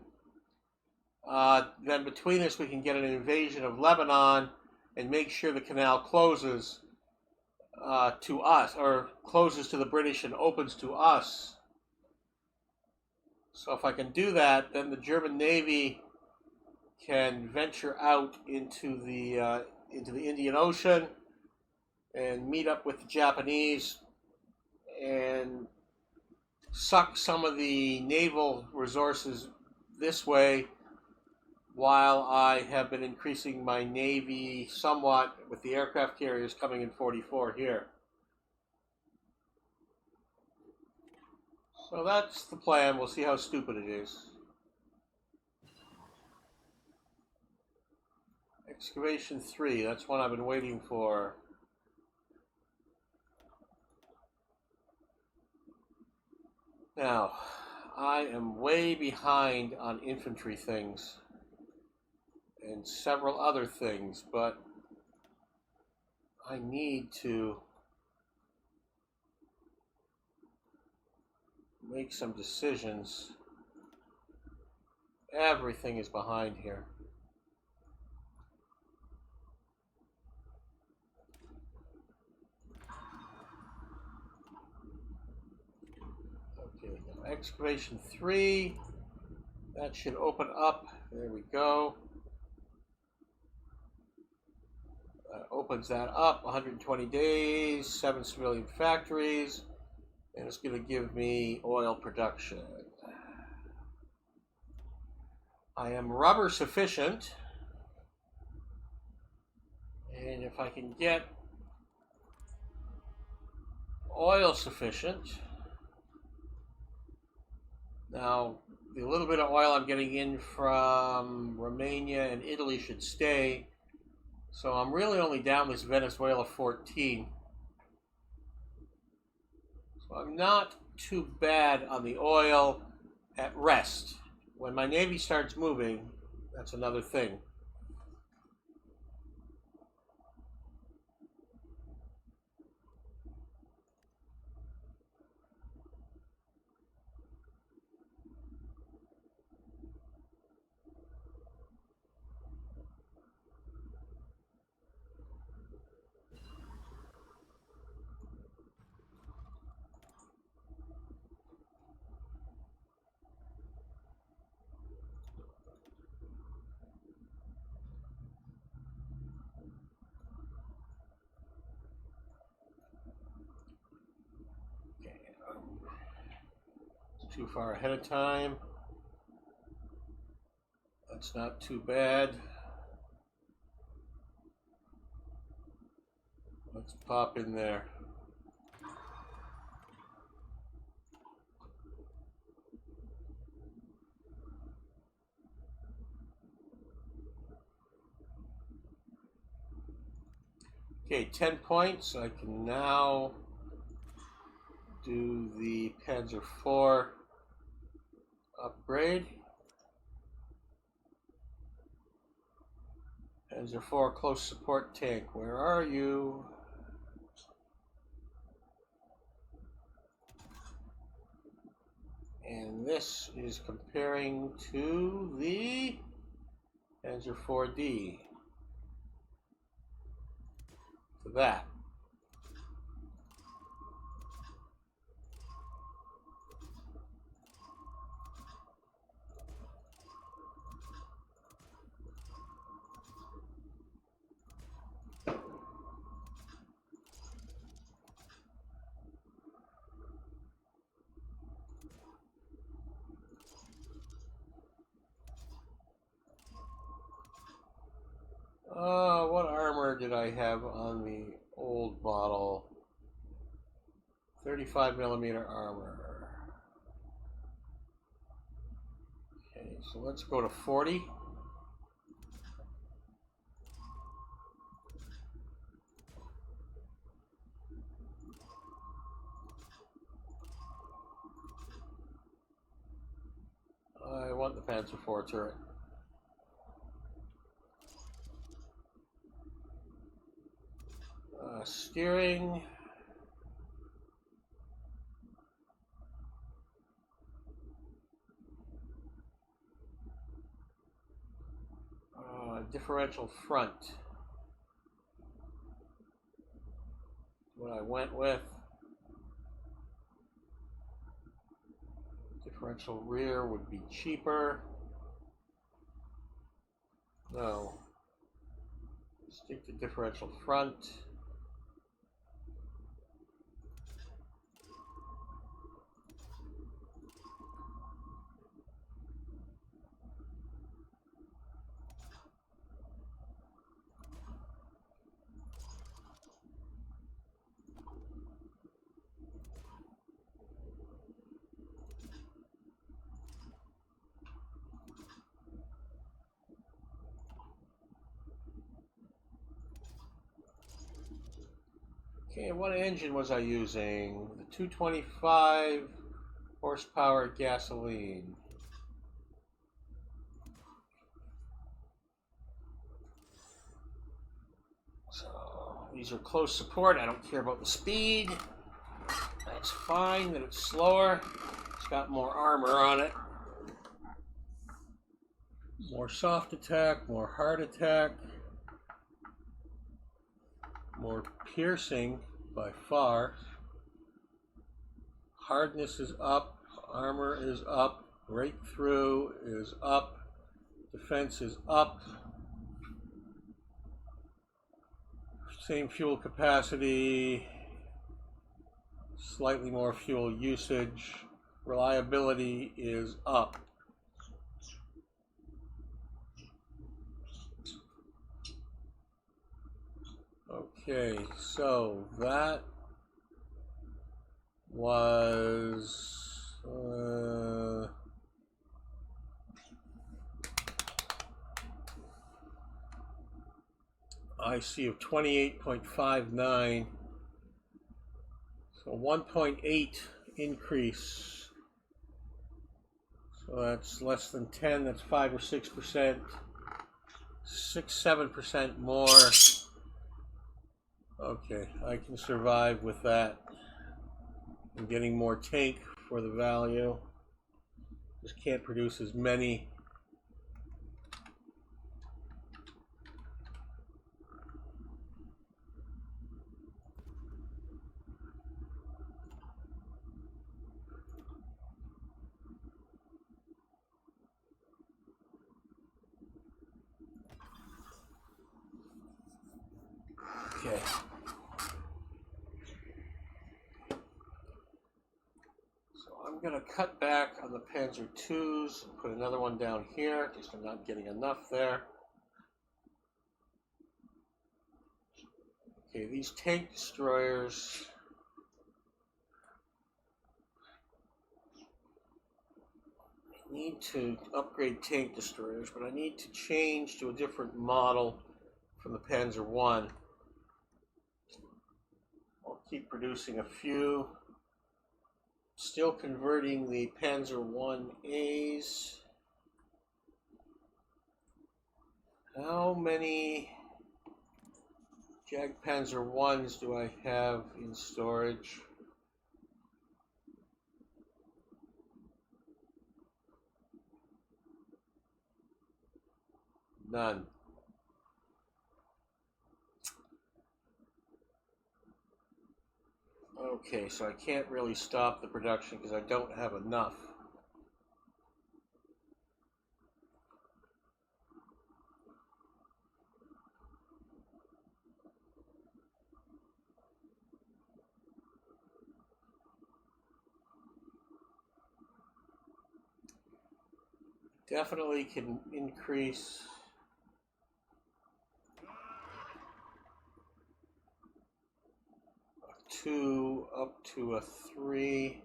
then between us we can get an invasion of Lebanon and make sure the canal closes to us, or closes to the British and opens to us. So if I can do that, then the German Navy can venture out into the Indian Ocean and meet up with the Japanese and suck some of the naval resources this way, while I have been increasing my Navy somewhat with the aircraft carriers coming in 44 here. So that's the plan. We'll see how stupid it is. Excavation 3, that's one I've been waiting for. Now, I am way behind on infantry things and several other things, but I need to make some decisions. Everything is behind here. Okay, now excavation 3, that should open up. There we go. Opens that up, 120 days, 7 civilian factories, and it's going to give me oil production. I am rubber sufficient, and if I can get oil sufficient, now the little bit of oil I'm getting in from Romania and Italy should stay. So I'm really only down this Venezuela 14. So I'm not too bad on the oil at rest. When my Navy starts moving, that's another thing. Too far ahead of time. That's not too bad. Let's pop in there. Okay, 10 points. I can now do the Panzer IV upgrade. Panzer IV close support tank. Where are you? And this is comparing to the Panzer IV-D. To that. What armor did I have on the old model? 35mm armor. Okay, so let's go to 40. I want the Panzer IV turret. Steering. Differential front. What I went with. Differential rear would be cheaper. No. Stick to differential front. Okay, what engine was I using? The 225 horsepower gasoline. So these are close support. I don't care about the speed. That's fine that it's slower. It's got more armor on it. More soft attack, more hard attack. More piercing by far. Hardness is up, armor is up, breakthrough is up, defense is up. Same fuel capacity, slightly more fuel usage. Reliability is up. Okay, so that was IC of 28.59. So 1.8 increase. So that's less than 10, that's 5 or 6%. 6-7% more. Okay, I can survive with that. I'm getting more tank for the value. Just can't produce as many. Okay. So I'm going to cut back on the Panzer IIs and put another one down here. Just I'm not getting enough there. Okay, these tank destroyers. I need to upgrade tank destroyers, but I need to change to a different model from the Panzer I. I'll keep producing a few. Still converting the Panzer I's. How many Panzer I's do I have in storage? None. Okay, so I can't really stop the production because I don't have enough. Definitely can increase. A 2 up to a 3.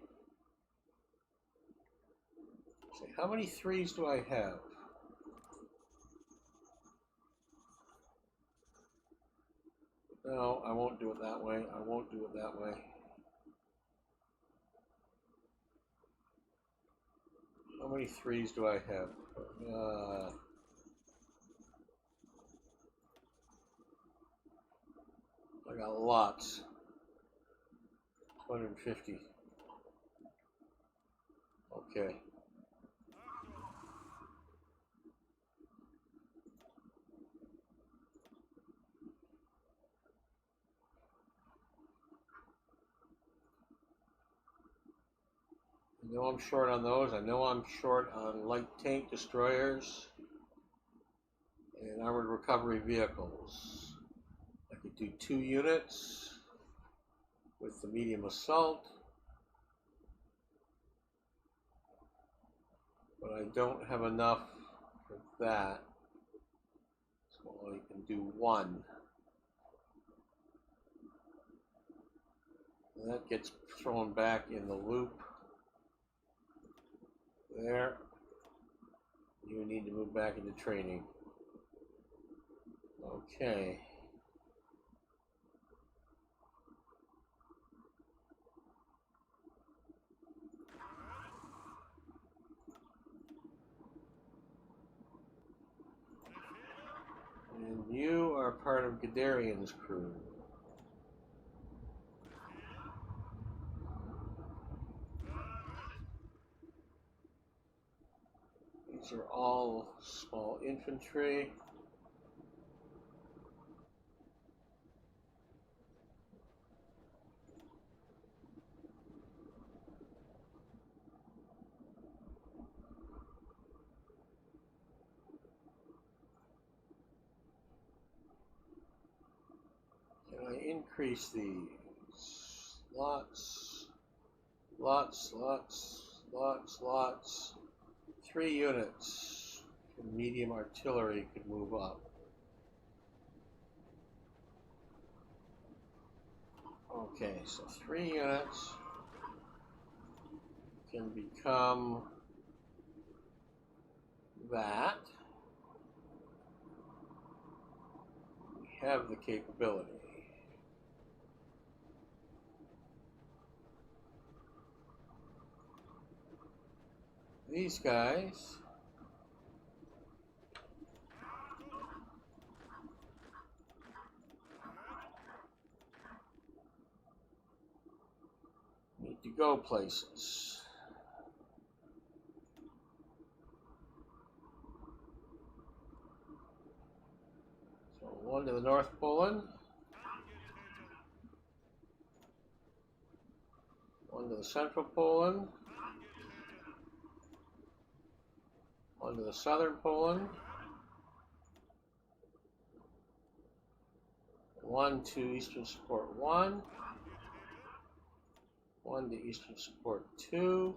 So how many 3s do I have? No, I won't do it that way. I won't do it that way. How many 3s do I have? I got lots. 250. Okay. I know I'm short on those. I know I'm short on light tank destroyers and armored recovery vehicles. I could do 2 units with the medium assault, but I don't have enough for that, so I can do 1. And that gets thrown back in the loop. There. You need to move back into training. Okay. And you are part of Guderian's crew. These are all small infantry. Can I increase these? Lots, lots, lots, lots, lots. 3 units from medium artillery could move up. Okay, so 3 units can become that. have the capability. These guys need to go places. So one to the North Poland, one to the Central Poland, one to the Southern Poland, one to Eastern Support 1, one to Eastern Support 2,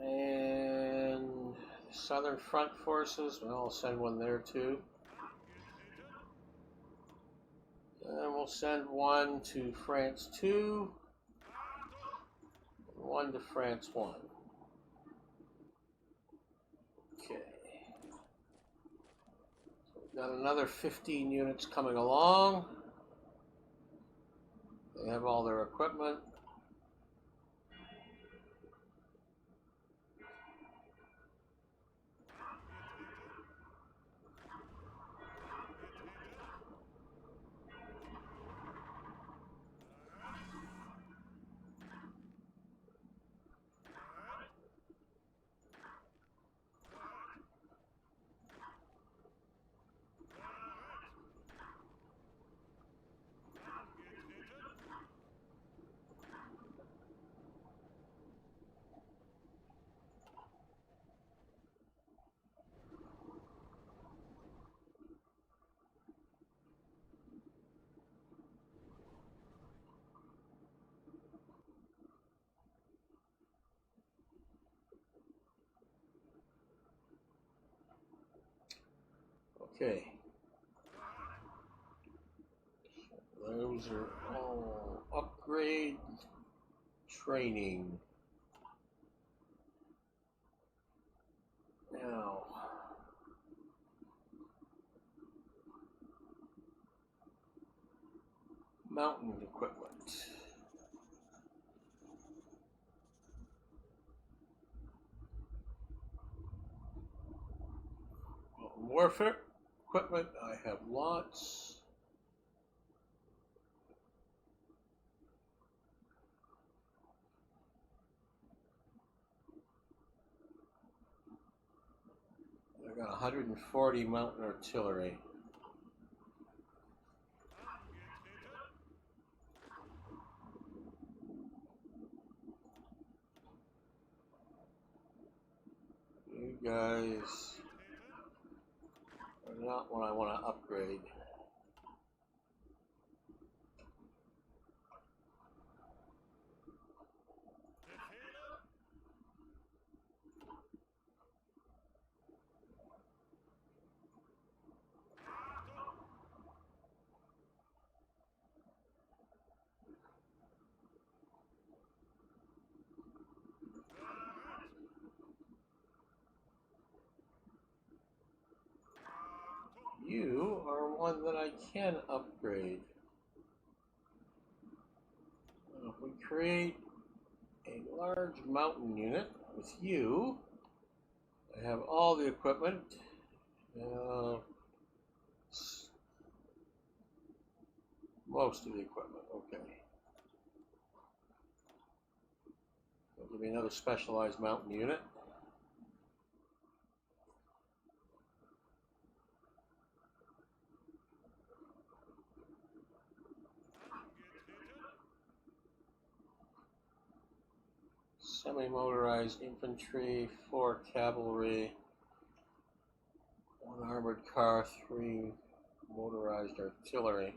and Southern Front Forces, well, I'll send one there too. And we'll send one to France 2, one to France 1. Okay. So we've got another 15 units coming along. They have all their equipment. Okay. Those are all upgrade training. Now, mountain equipment. Warfare equipment, I have lots. I got 140 mountain artillery. You guys are not what I want to upgrade. You are one that I can upgrade. If we create a large mountain unit with you, I have all the equipment. Most of the equipment, okay. So give me another specialized mountain unit. Semi-motorized infantry, 4 cavalry, 1 armored car, 3 motorized artillery.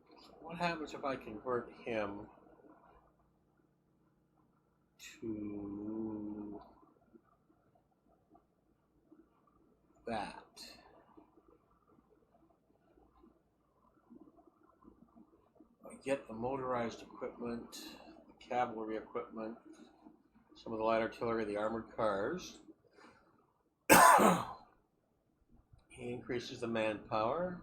So what happens if I convert him to that. I get the motorized equipment, the cavalry equipment, some of the light artillery, the armored cars. He increases the manpower.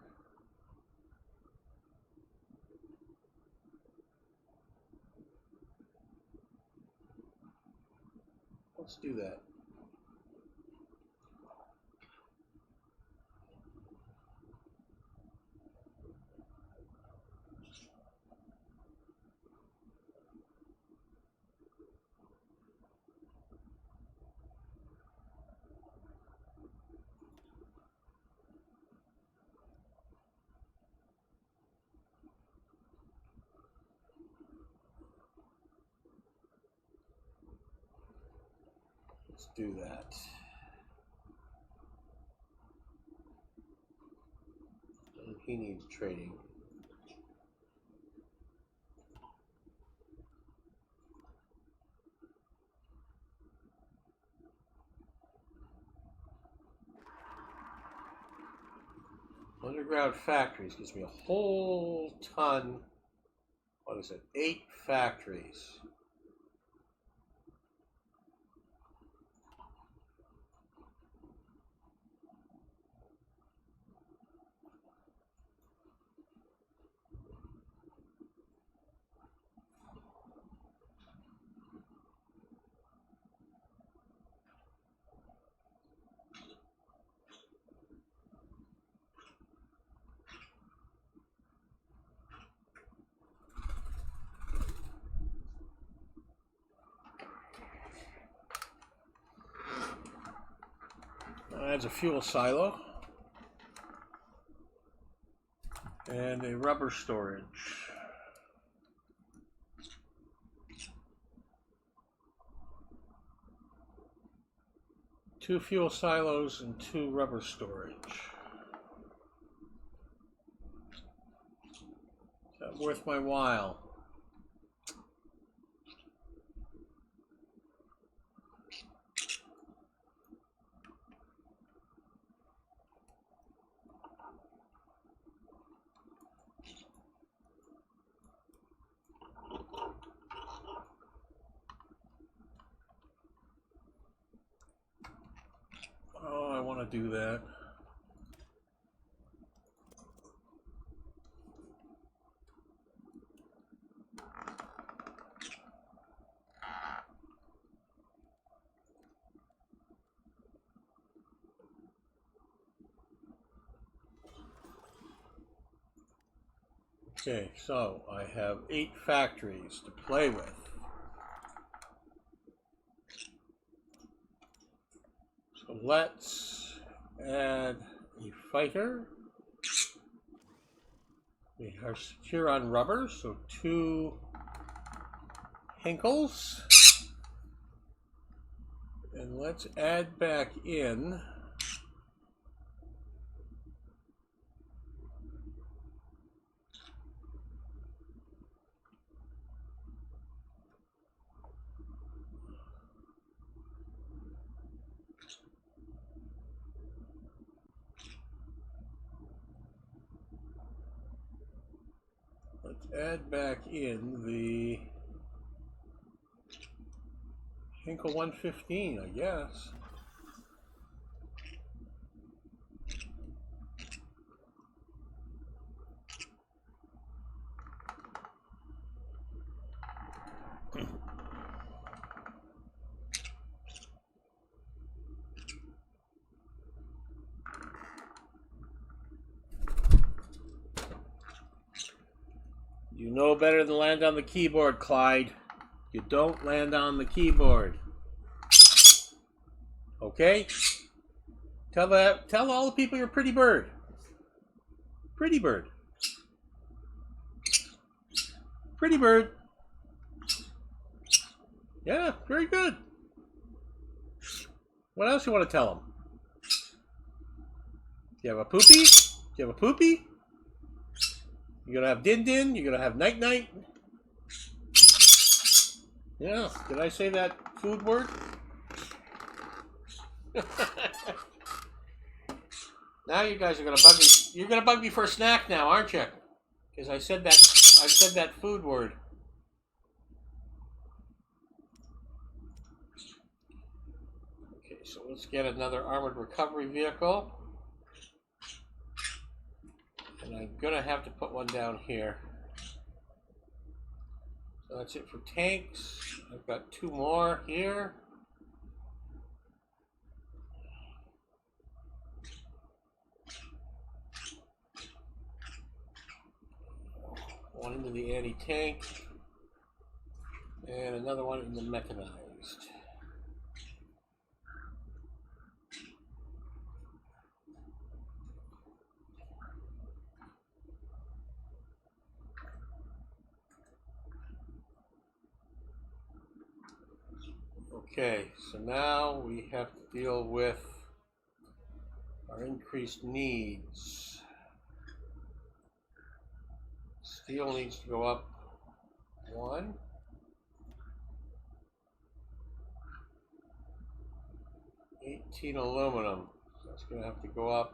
Let's do that. Let's do that. And he needs trading. Underground factories gives me a whole ton. What is it? 8 factories. Adds a fuel silo and a rubber storage. Two fuel silos and 2 rubber storage. Is that worth my while? Oh, I want to do that. Okay, so I have 8 factories to play with. So let's add a fighter. We are secure on rubber, so 2 Hinkles. And let's add back in the Hinkle 115, I guess. You know better than land on the keyboard, Clyde. You don't land on the keyboard. Okay? Tell all the people you're a pretty bird. Pretty bird. Pretty bird. Yeah, very good. What else you want to tell them? You have a poopy? You have a poopy? You're gonna have din din. You're gonna have night night. Yeah, did I say that food word? Now you guys are gonna bug me. You're gonna bug me for a snack now, aren't you? Because I said that. I said that food word. Okay, so let's get another armored recovery vehicle, and I'm gonna have to put one down here. So that's it for tanks. I've got two more here. One into the anti-tank, and another one in the mechanized. Okay, so now we have to deal with our increased needs. Steel needs to go up one. $18 aluminum. So it's going to have to go up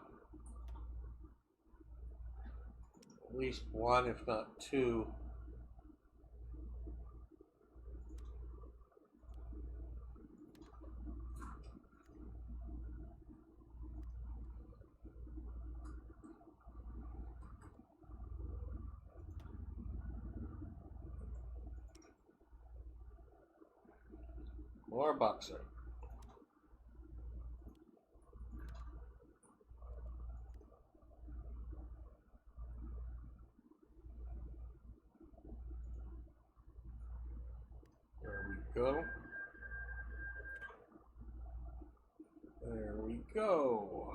at least one, if not two. More bauxite. There we go. There we go.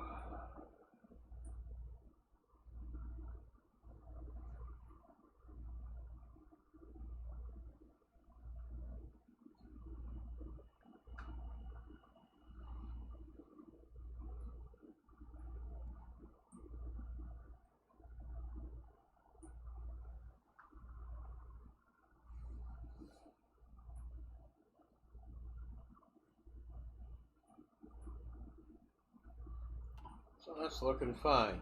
So that's looking fine.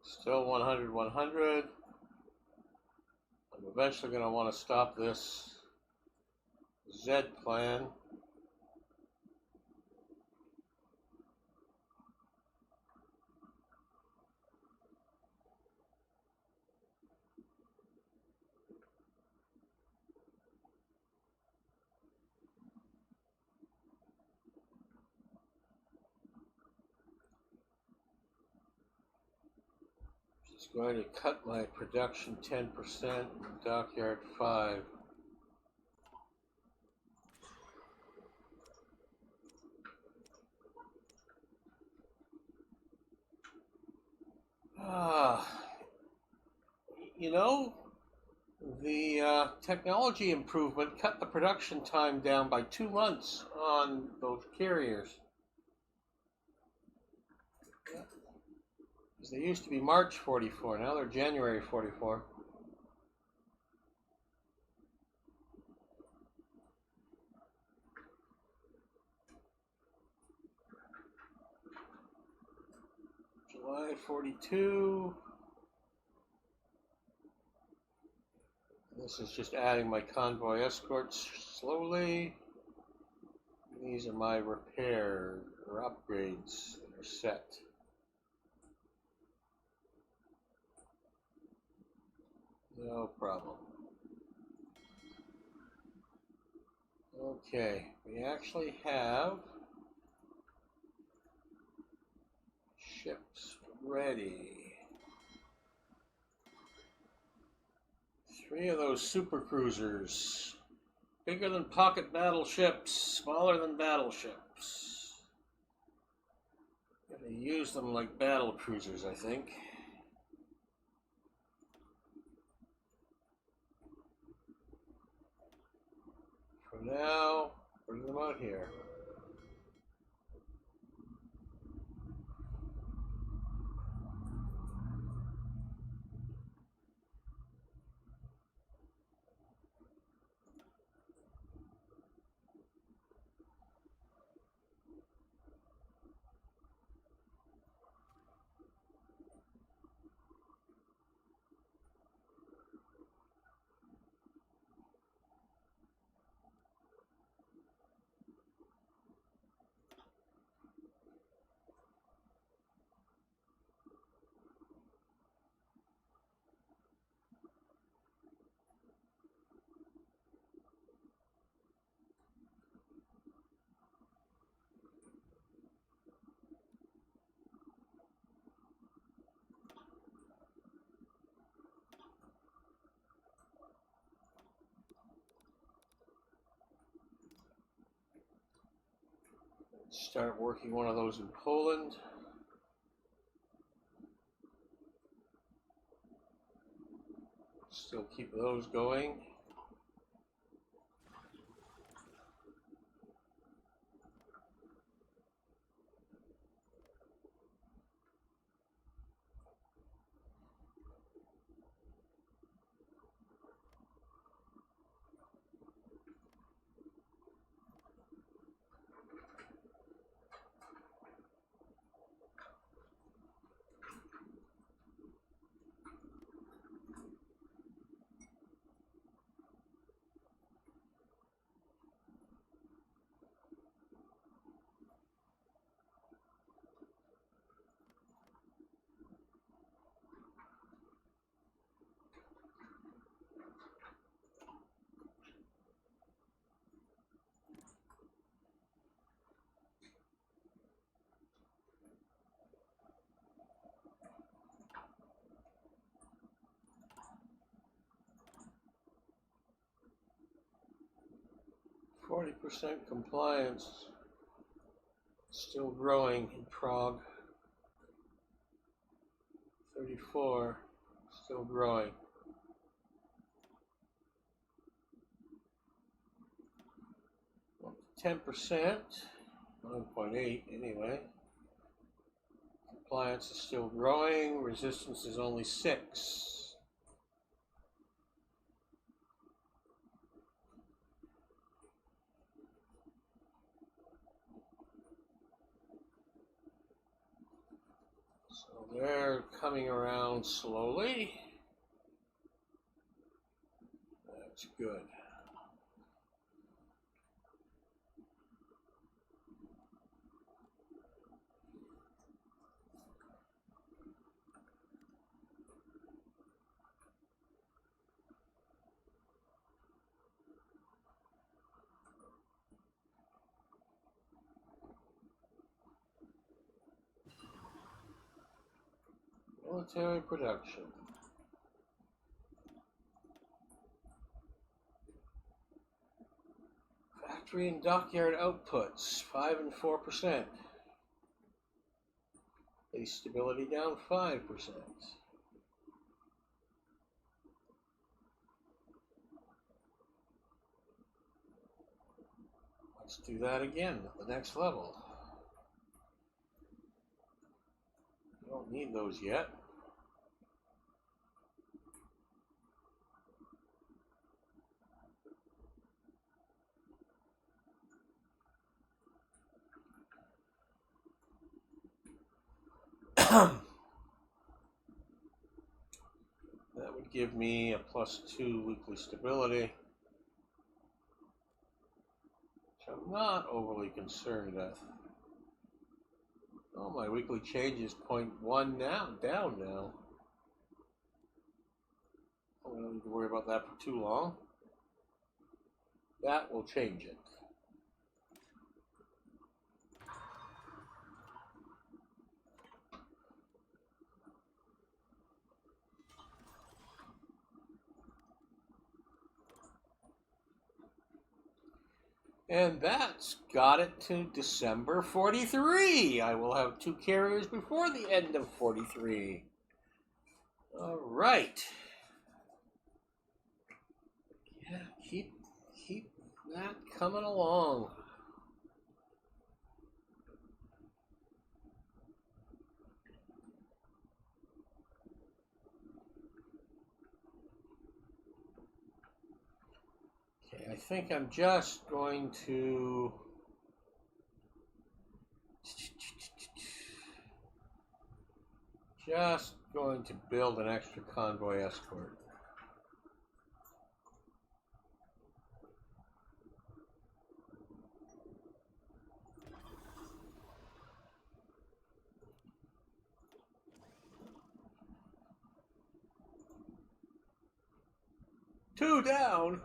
Still 100, 100. I'm eventually going to want to stop this Z plan. It's going to cut my production 10%, dockyard 5. You know, the technology improvement cut the production time down by 2 months on those carriers. Because they used to be March 44, now they're January 44. July 42. This is just adding my convoy escorts slowly. These are my repair or upgrades that are set. No problem. Okay, we actually have ships ready. 3 of those super cruisers. Bigger than pocket battleships, smaller than battleships. They use them like battle cruisers, I think. For now, bring them out here. Start working one of those in Poland. Still keep those going. %40 compliance. Still growing in Prague. 34, still growing. Well, 10%, 9.8 anyway. Compliance is still growing. Resistance is only 6. So they're coming around slowly. That's good. Military production. Factory and dockyard outputs, 5 and 4%. Base stability down 5%. Let's do that again at the next level. We don't need those yet. That would give me a +2 weekly stability, which I'm not overly concerned with. Oh, my weekly change is 0.1 now, down now. I don't need to worry about that for too long. That will change it. And that's got it to December 43. I will have 2 carriers before the end of 43. All right. Yeah, keep that coming along. Okay, I think I'm just going to build an extra convoy escort. Two down.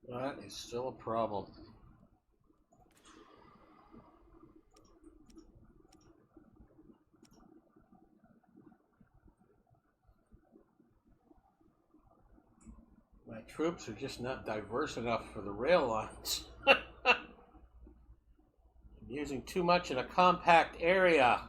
That is still a problem. My troops are just not diverse enough for the rail lines. I'm using too much in a compact area.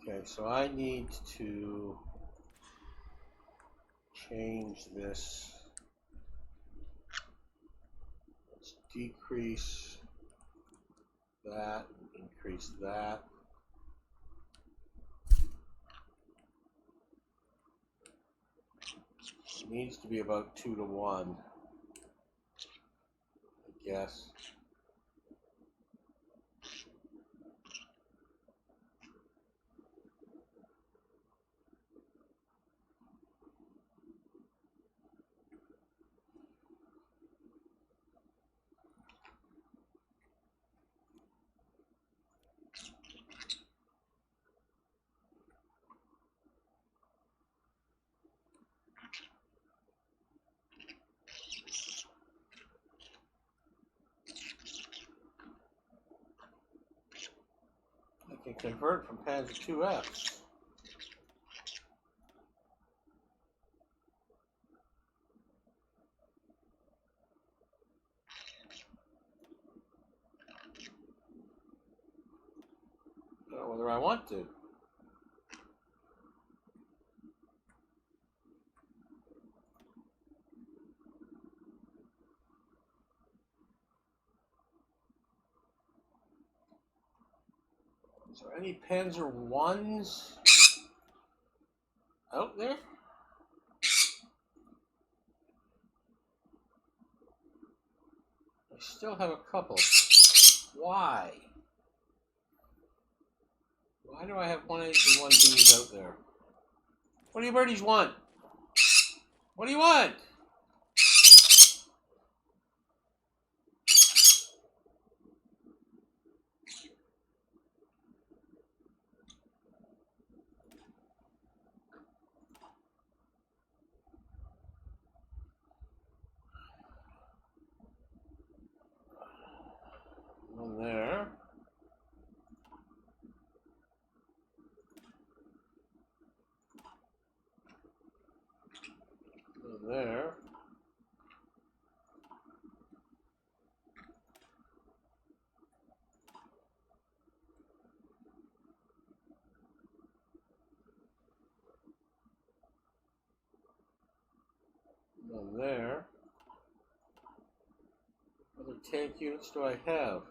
Okay, so I need to change this. Let's decrease that, increase that. Needs to be about 2 to 1, I guess. I can convert from panzer 2Fs. I don't know whether I want to. Is there any Panzer 1s out there? I still have a couple. Why? Why do I have 1As and 1Bs out there? What do you birdies want? What do you want? One there. One there. One there. What other tank units do I have?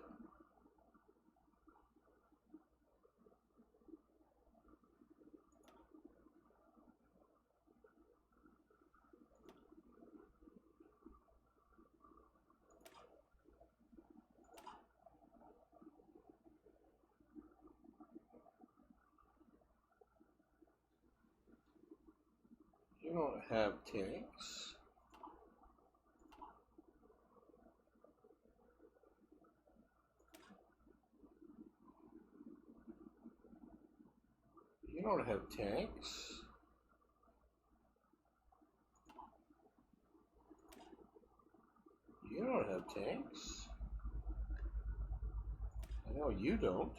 You don't have tanks. You don't have tanks. You don't have tanks. I know you don't.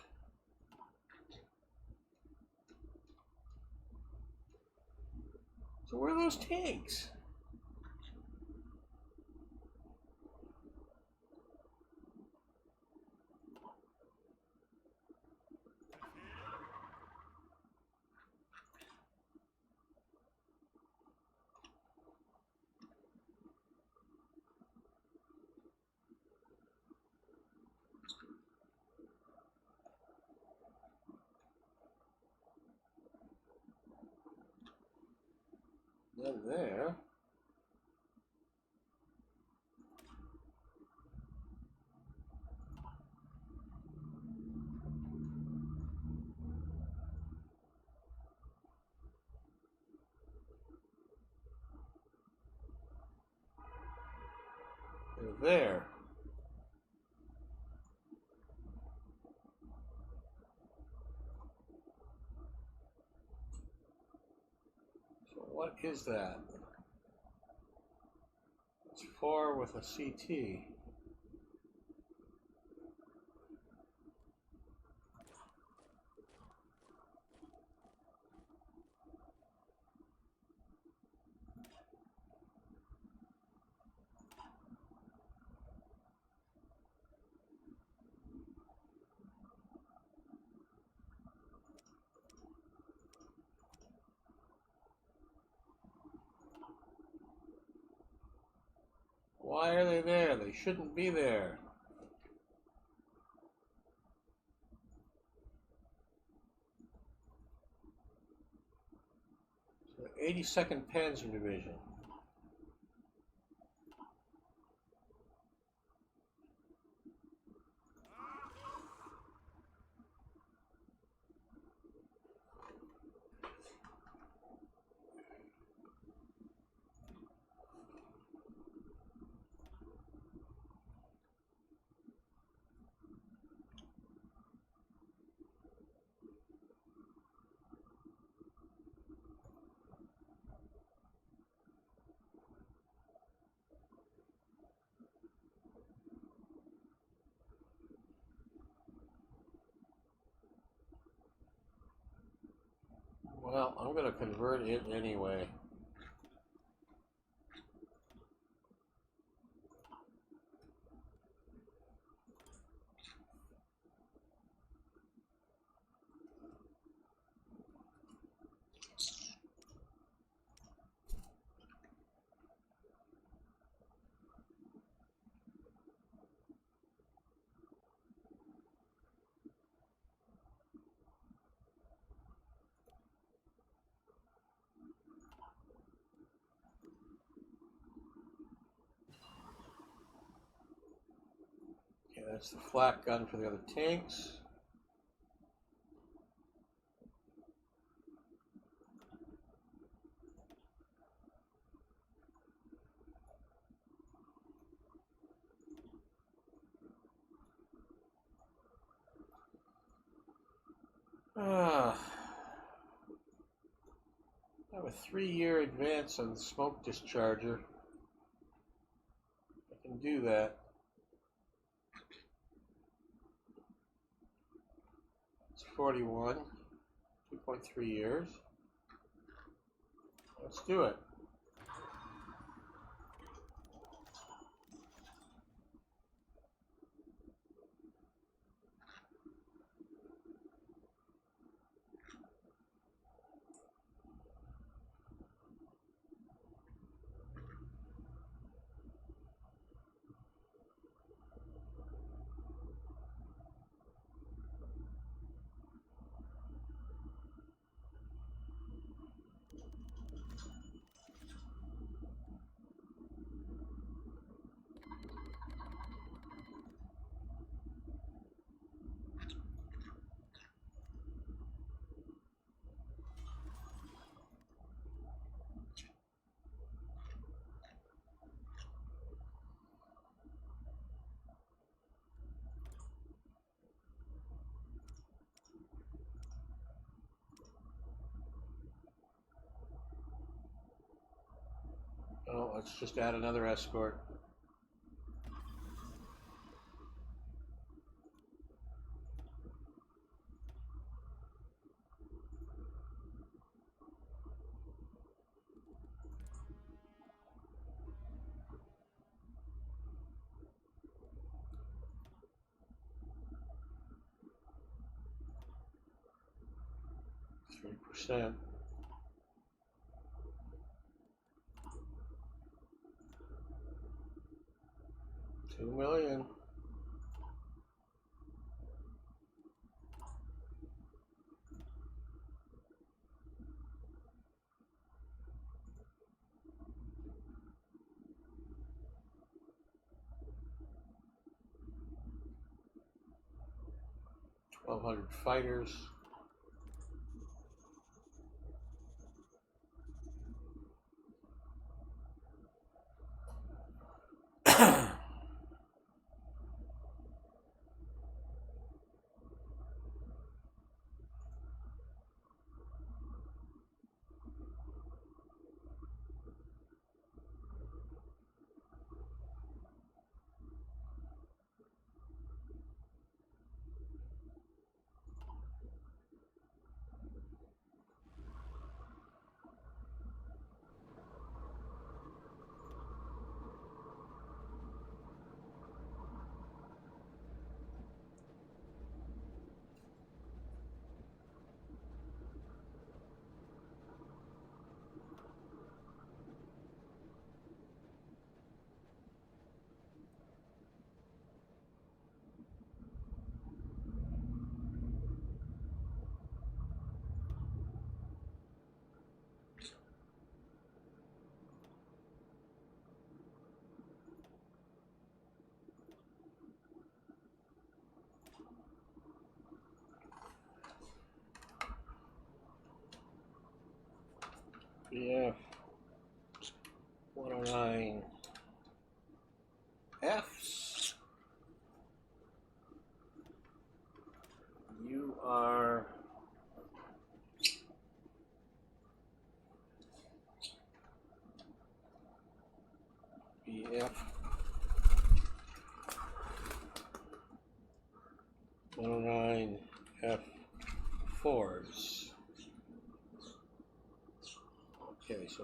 So where are those tanks? None there. They're there. So what is that? It's 4 with a CT. Why are they there? They shouldn't be there. So 82nd Panzer Division. Well, I'm going to convert it anyway. Okay, that's the flak gun for the other tanks. I have a 3-year advance on the smoke discharger. I can do that. It's 41, 2.3 years. Let's do it. Oh, let's just add another escort. %. 2 million. $1,200 fighters. BF 109 Fs. You are BF 109 F4s.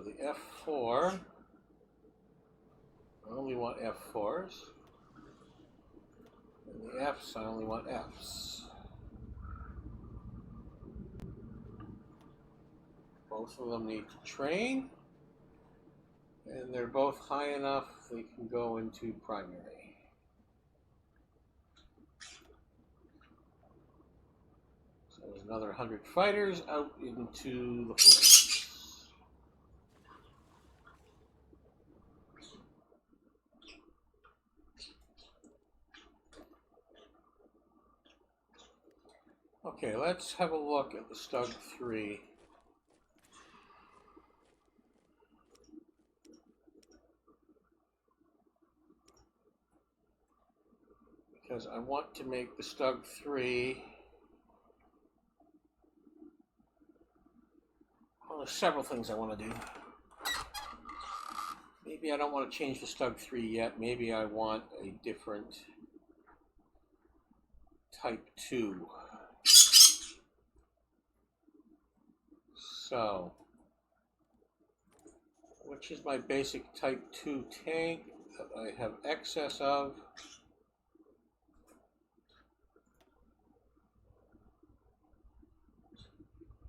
So the F4, I only want F4s. And the Fs, I only want Fs. Both of them need to train. And they're both high enough they can go into primary. So there's another 100 fighters out into the forest. Okay, let's have a look at the Stug 3. Because I want to make the Stug 3. Well, there's several things I want to do. Maybe I don't want to change the Stug 3 yet. Maybe I want a different Type 2. So, which is my basic Type 2 tank that I have excess of?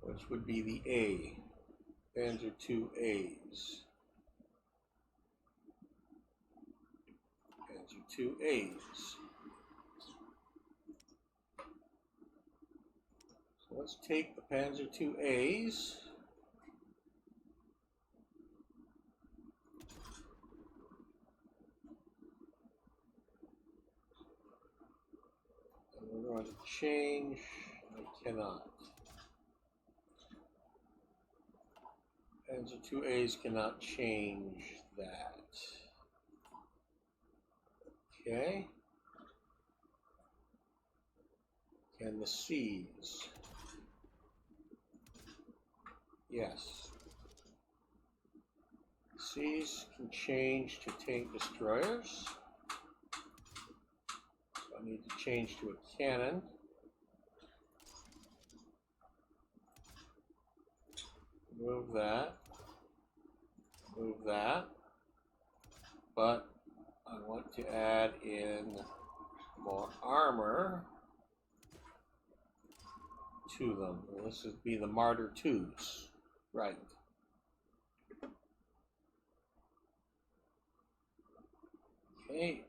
Which would be the A, Panzer II-As. Panzer II-As. So let's take the Panzer II-As. And we're going to change, I cannot. Panzer II-As cannot change that. Okay. Can the Cs? Yes. Cs can change to tank destroyers. So I need to change to a cannon. Move that. Move that. But I want to add in more armor to them. And this would be the Martyr 2s. Right. Okay.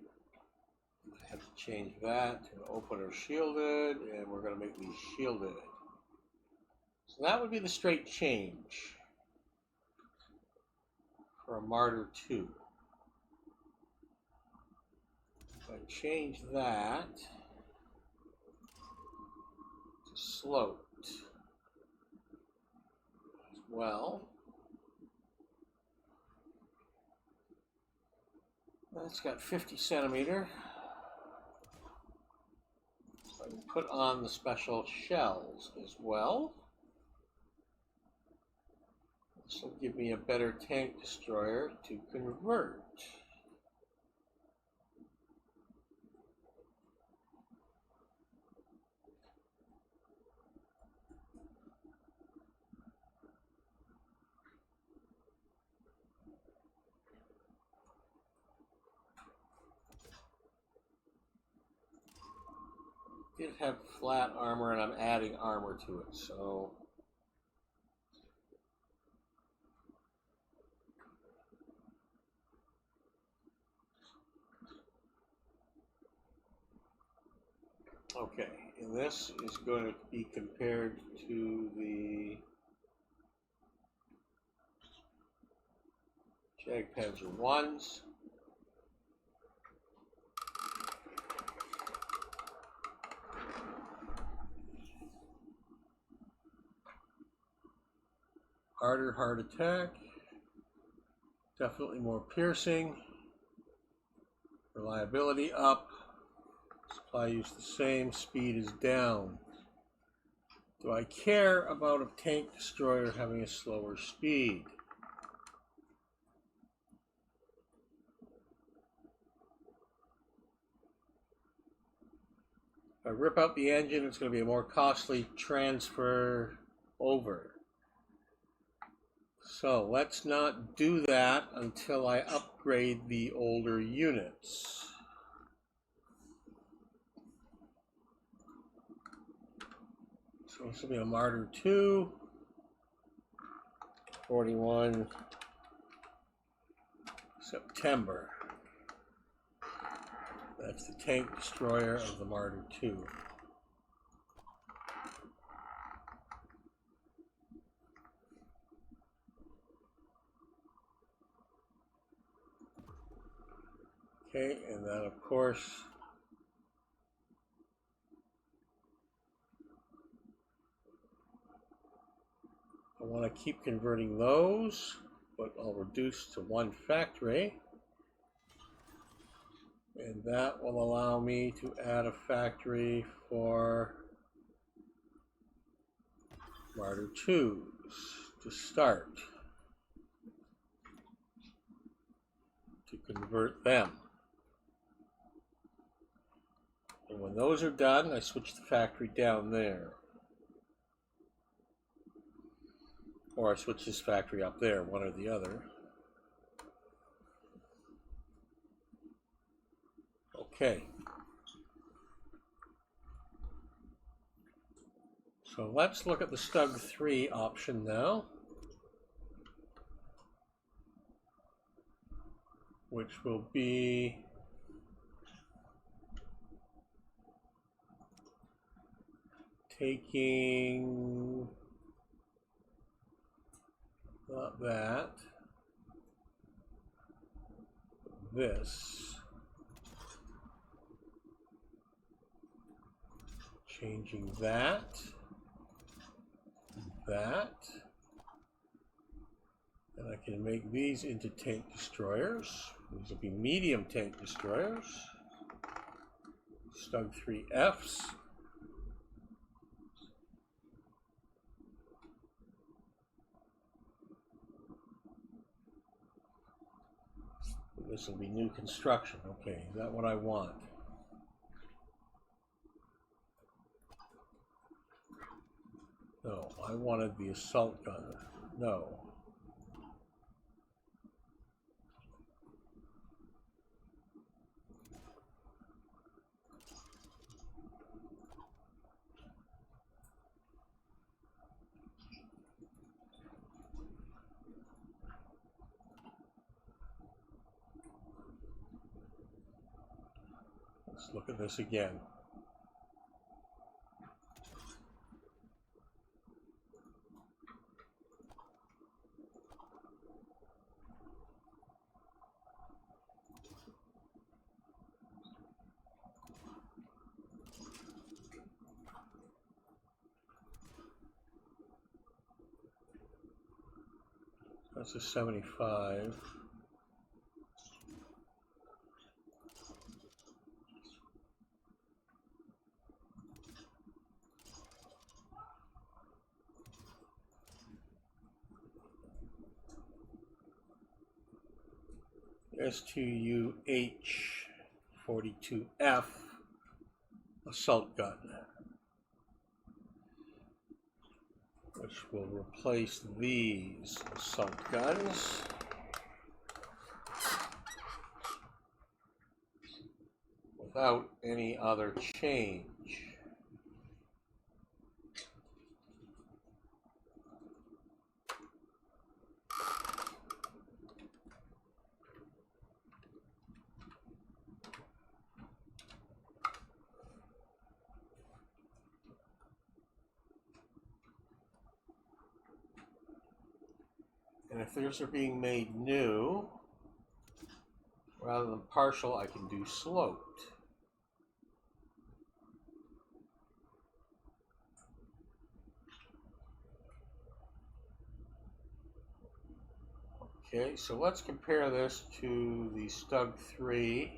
I have to change that to open or shielded, and we're going to make these shielded. So that would be the straight change for a Martyr 2. If I change that to sloped as well, that's got 50 centimeter. So I can put on the special shells as well. This will give me a better tank destroyer to convert. It did have flat armor, and I'm adding armor to it, so okay, and this is going to be compared to the Jagdpanzer 1s. Harder hard attack, definitely more piercing, reliability up, supply use the same, speed is down. Do I care about a tank destroyer having a slower speed? If I rip out the engine, it's going to be a more costly transfer over. So let's not do that until I upgrade the older units. So this will be a Martyr 2, 41 September. That's the tank destroyer of the Martyr 2. Okay, and then of course I want to keep converting those, but I'll reduce to one factory. And that will allow me to add a factory for Martyr 2s to start, to convert them. And when those are done, I switch the factory down there. Or I switch this factory up there, one or the other. Okay. So let's look at the Stug 3 option now, which will be taking not that, this, changing that, and I can make these into tank destroyers. These will be medium tank destroyers, Stug 3Fs. This will be new construction. Okay, is that what I want? No, I wanted the assault gun. No. Let's look at this again. That's a 75. S2UH42F assault gun, which will replace these assault guns. Without any other change. And if theirs are being made new, rather than partial, I can do sloped. Okay, so let's compare this to the Stug 3.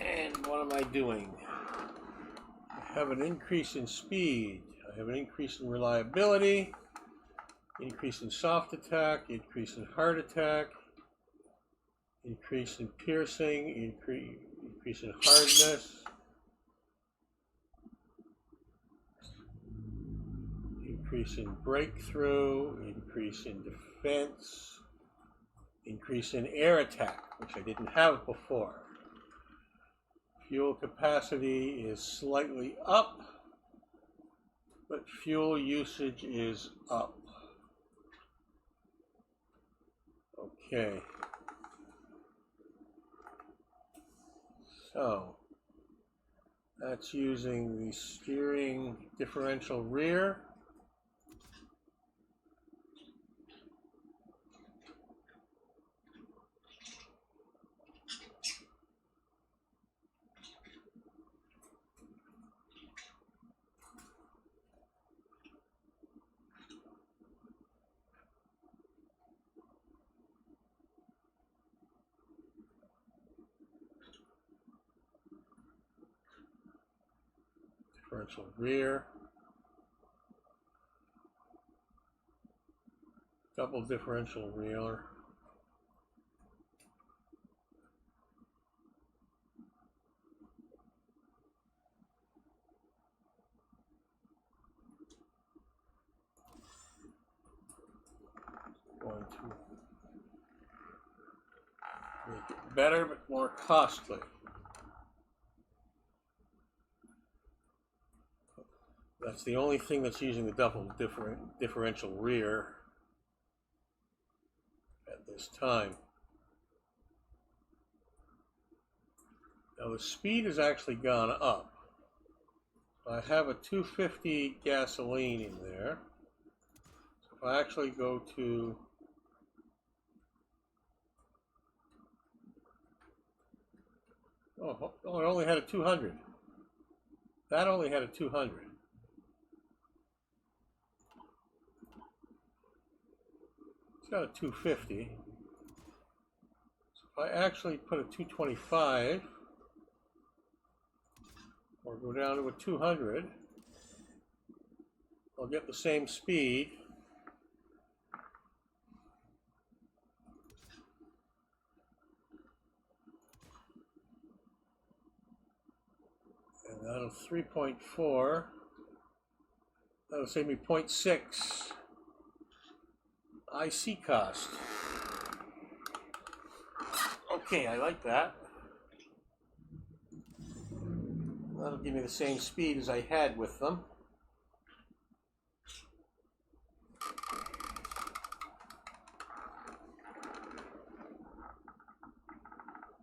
And what am I doing? I have an increase in speed. I have an increase in reliability, increase in soft attack, increase in hard attack, increase in piercing, increase in hardness. increase in breakthrough, increase in defense, increase in air attack, which I didn't have before. Fuel capacity is slightly up, but fuel usage is up. Okay. So, that's using the steering differential rear. Differential rear. Double differential rear. Going to make it better but more costly. That's the only thing that's using the double differential rear at this time. Now the speed has actually gone up. I have a 250 gasoline in there. So if I actually go to oh, it only had a 200. That only had a 200. It's got a 250. So if I actually put a 225 or go down to a 200, I'll get the same speed. And that'll 3.4. That'll save me 0.6 IC cost. Okay, I like that. That'll give me the same speed as I had with them.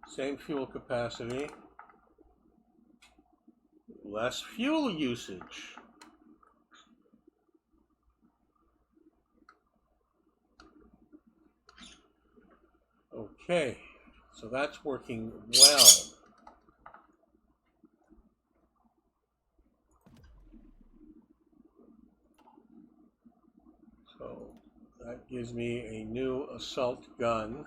Same fuel capacity. Less fuel usage. Okay, so that's working well. So that gives me a new assault gun.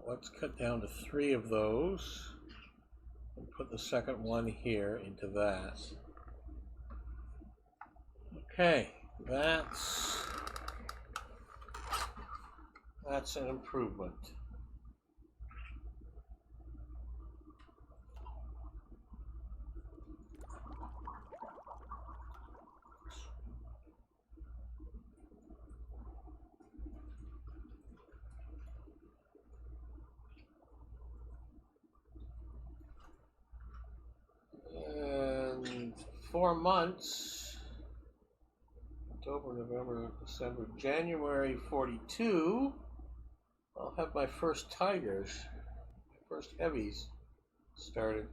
Let's cut down to 3 of those and put the second one here into that. Okay, that's an improvement. And 4 months, October, November, December, January 42, I'll have my first Tigers, my first heavies started.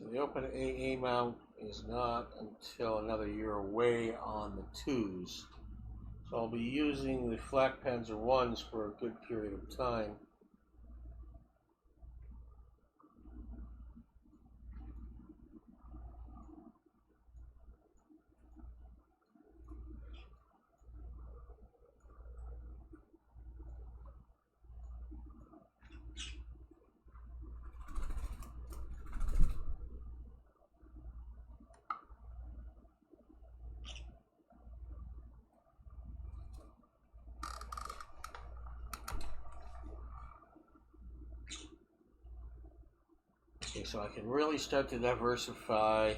So the open AA mount is not until another year away on the 2s. So I'll be using the Flak Panzer 1s for a good period of time. Okay, so I can really start to diversify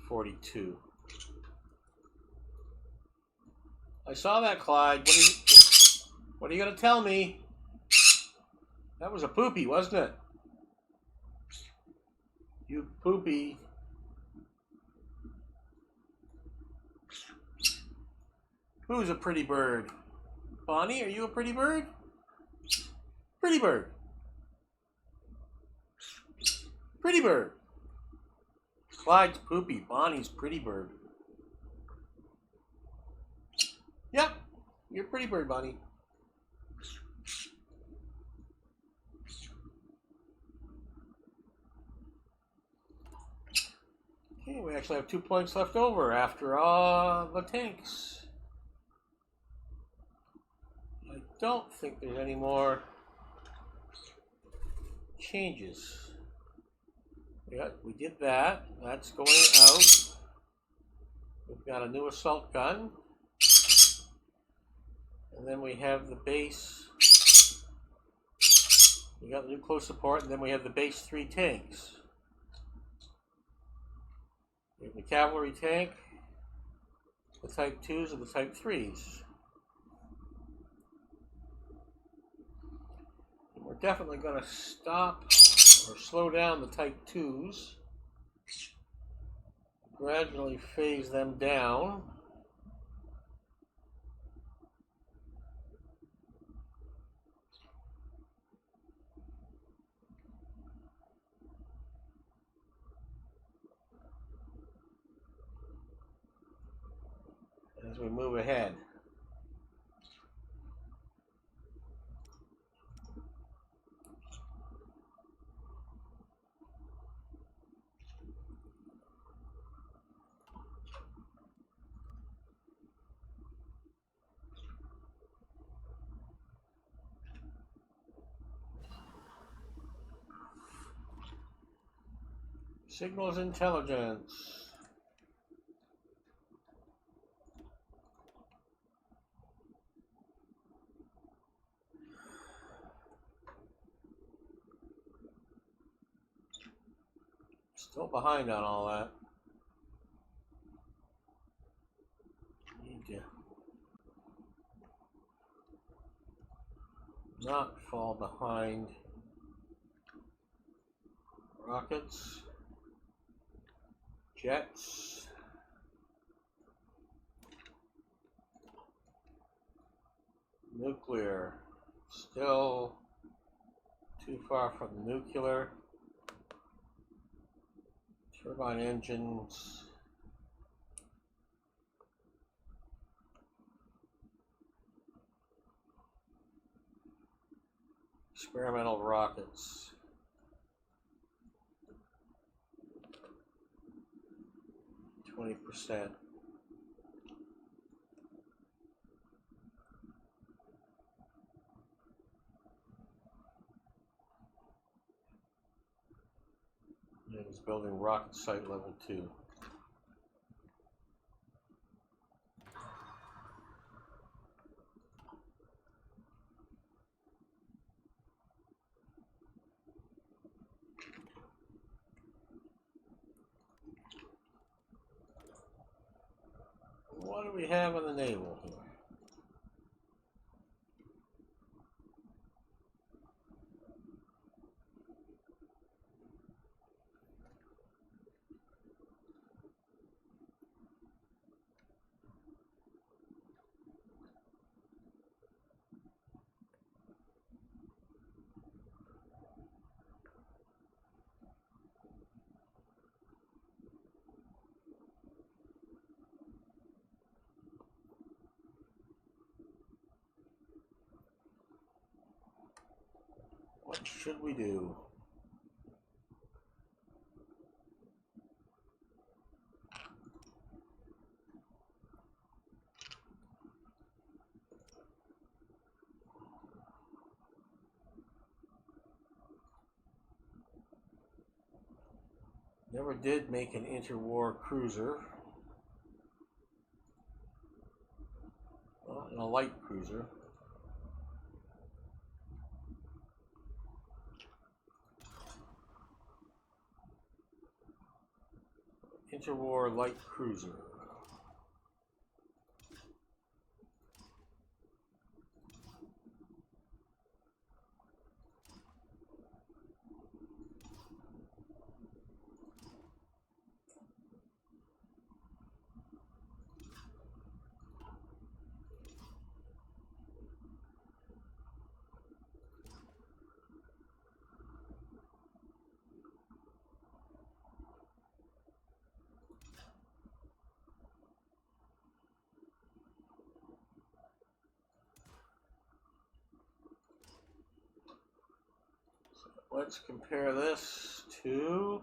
42. I saw that, Clyde. What are you going to tell me? That was a poopy, wasn't it? You poopy. Who's a pretty bird? Bonnie, are you a pretty bird? Pretty bird. Pretty bird. Clyde's poopy. Bonnie's pretty bird. Yep, you're a pretty bird, Bonnie. Okay, we actually have 2 points left over after all the tanks. I don't think there's any more changes. Yeah, we did that. That's going out. We've got a new assault gun. And then we have the base. We got the new close support, and then we have the base 3 tanks. We have the cavalry tank, the Type 2s, and the Type 3s. And we're definitely going to stop or slow down the Type 2s, gradually phase them down. As we move ahead. Signals intelligence. Still behind on all that. Need to not fall behind rockets, jets, nuclear. Still too far from nuclear. Turbine engines. Experimental rockets. %. It is building rocket site level 2. What do we have in the naval here? What should we do? Never did make an interwar cruiser. Well, and a light cruiser. Interwar light cruiser. Let's compare this to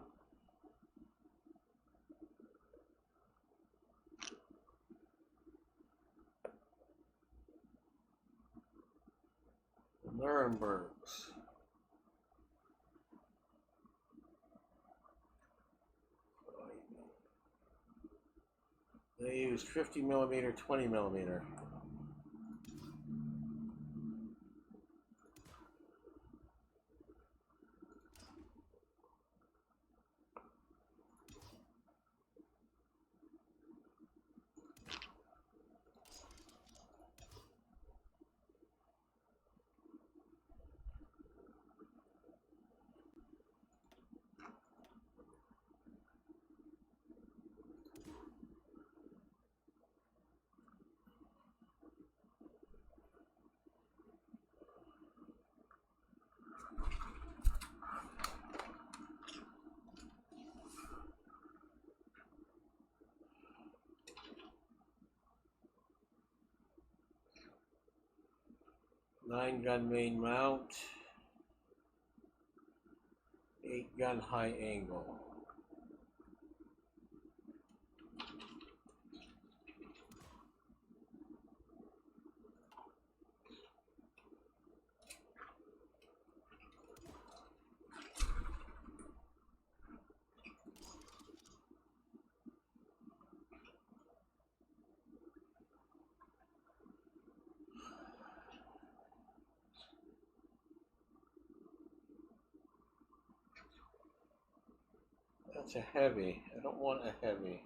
the Nurembergs. They used 50 millimeter, 20 millimeter. Nine-gun main mount, 8-gun high angle. That's a heavy. I don't want a heavy.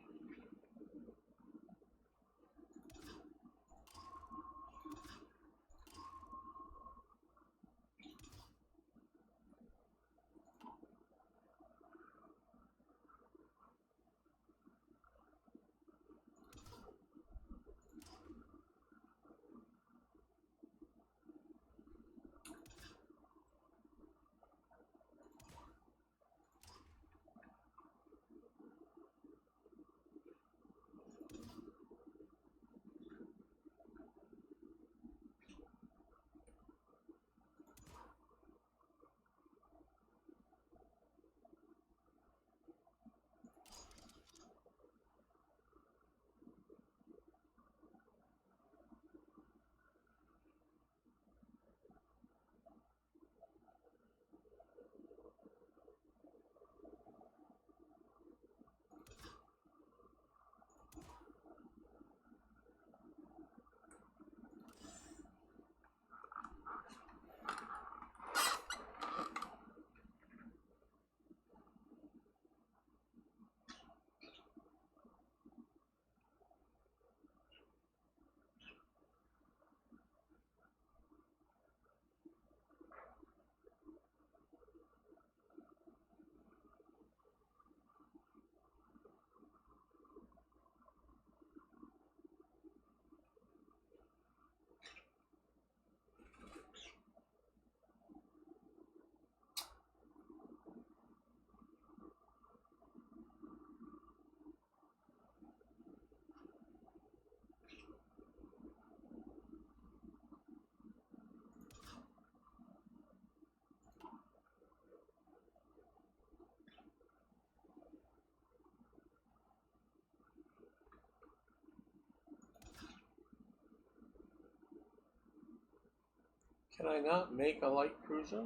Can I not make a light cruiser?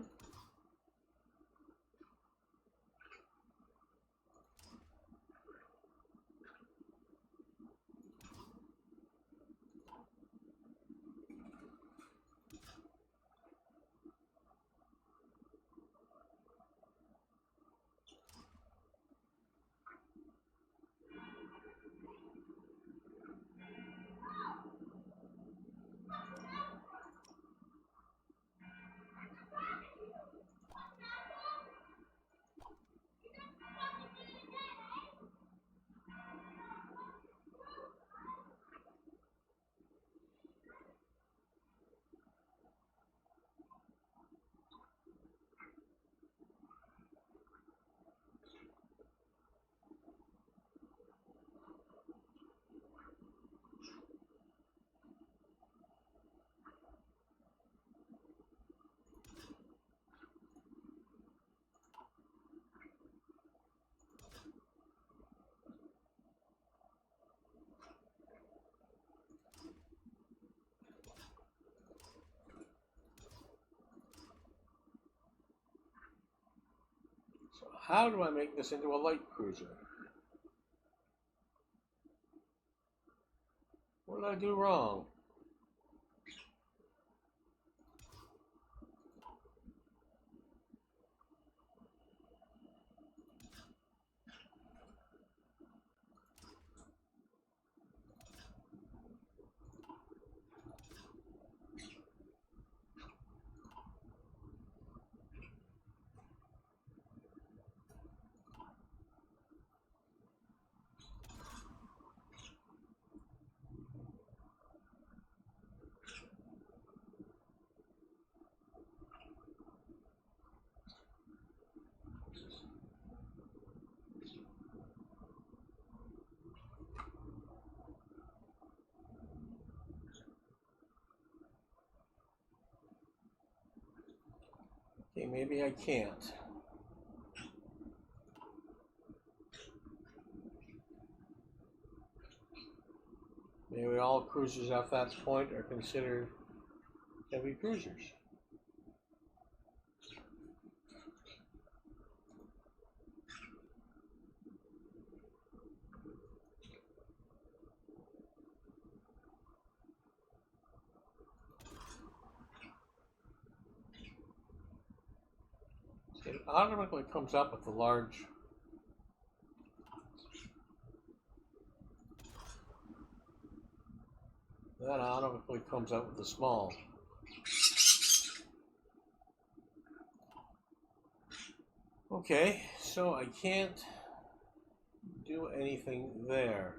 So how do I make this into a light cruiser? What did I do wrong? Okay, maybe I can't. Maybe all cruisers at that point are considered heavy cruisers. It automatically comes up with the large. That automatically comes up with the small. Okay, so I can't do anything there.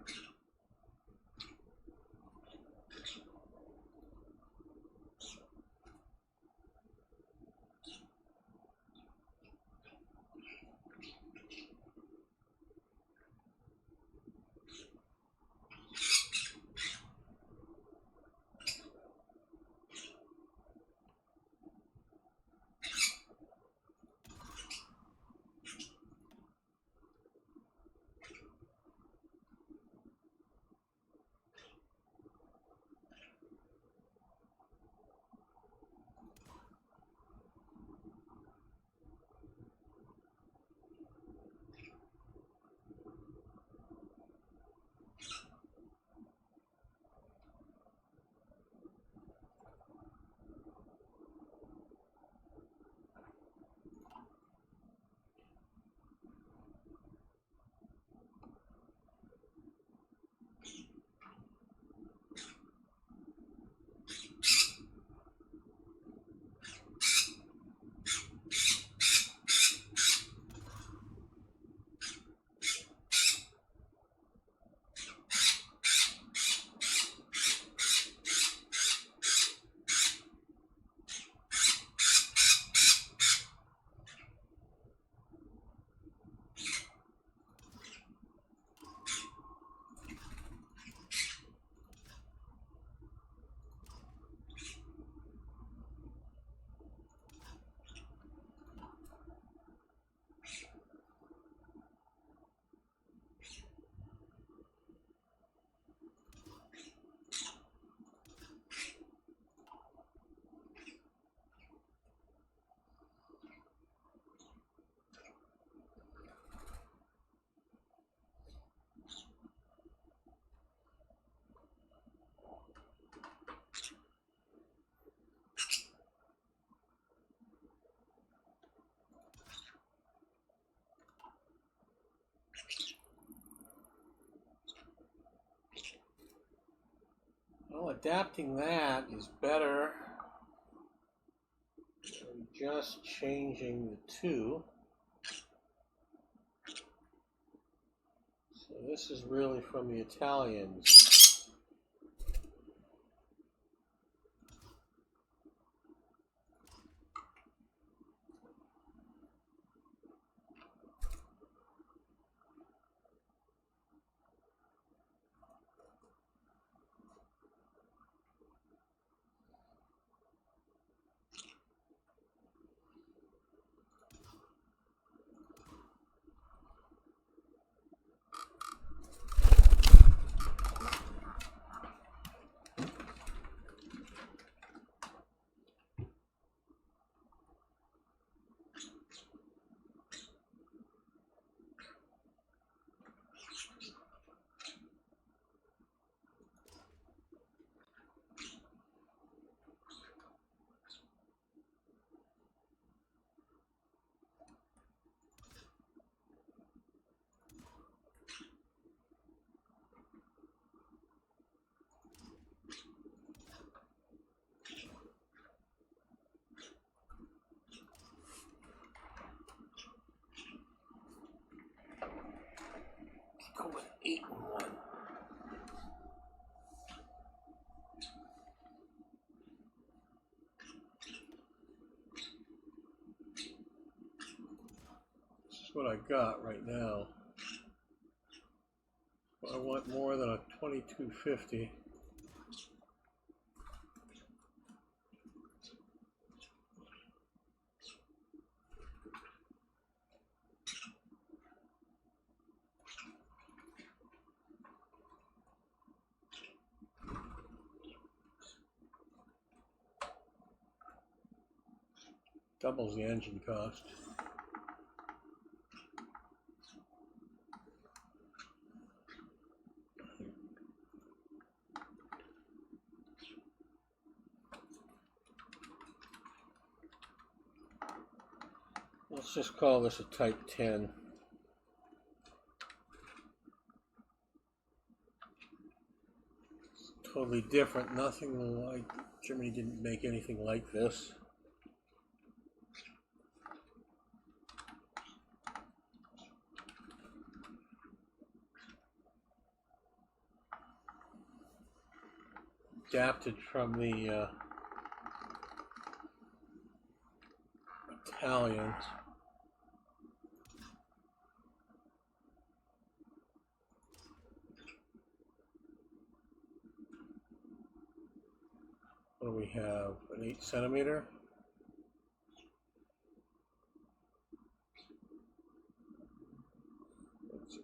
adapting that is better than just changing the two. So this is really from the Italians. Go with 8 and 1. This is what I got right now. I want more than a 2250. Doubles the engine cost. Let's just call this a Type 10. It's totally different. Nothing like Germany didn't make anything like this. Adapted from the Italians. What do we have? An 8 centimeter? Let's see.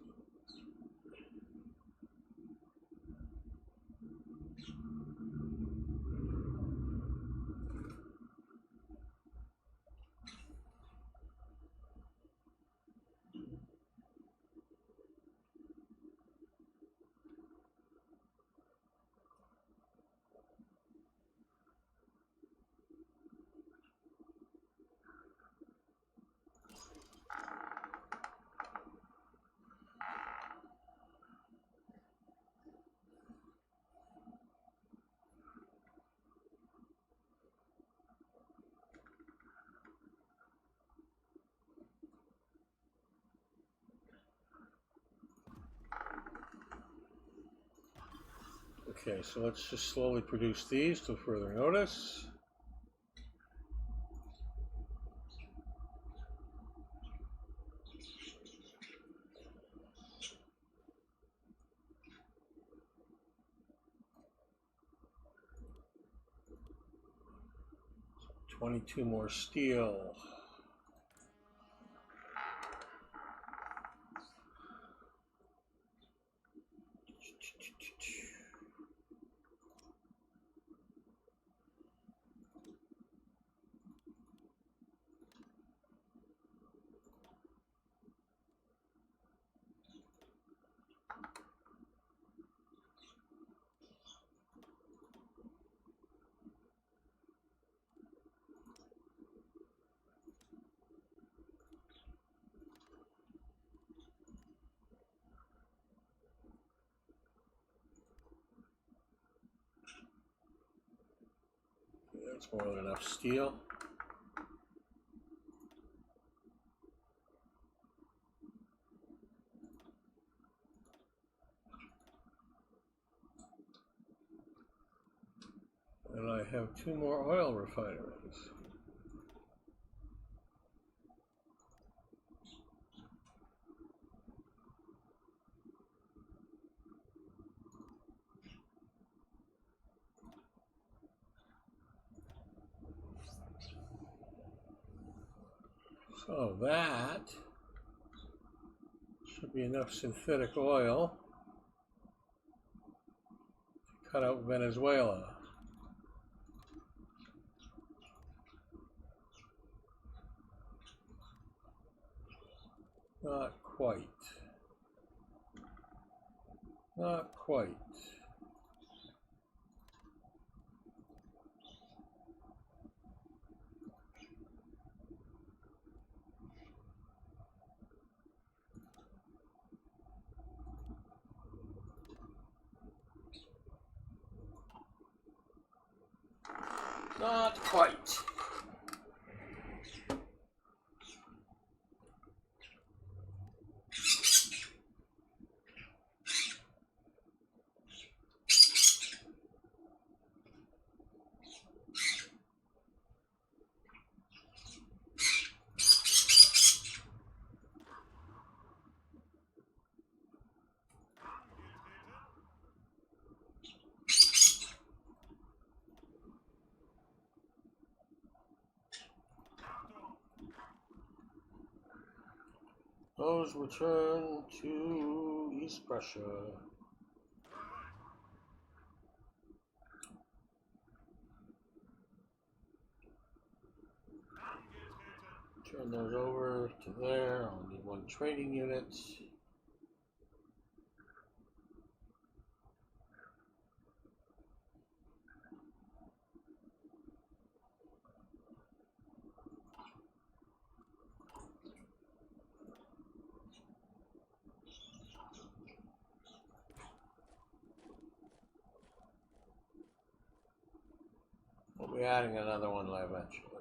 Okay, so let's just slowly produce these till further notice. So 22 more steel. That's more than enough steel. And I have 2 more oil refineries. So that should be enough synthetic oil to cut out Venezuela. Not quite. Not quite. Not quite. Those return to East Prussia. Turn those over to there. I'll need 1 trading unit. We'll be adding another one eventually.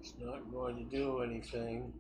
It's not going to do anything.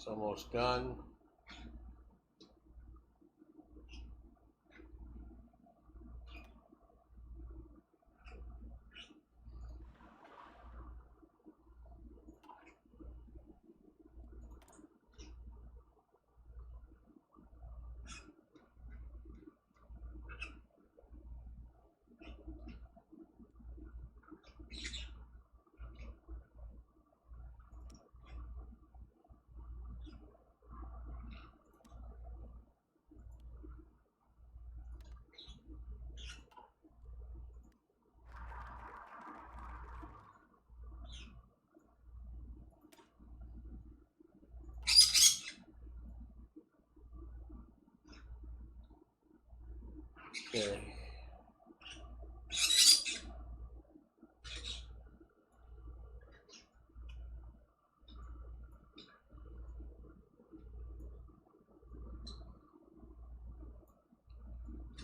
It's almost done. Okay.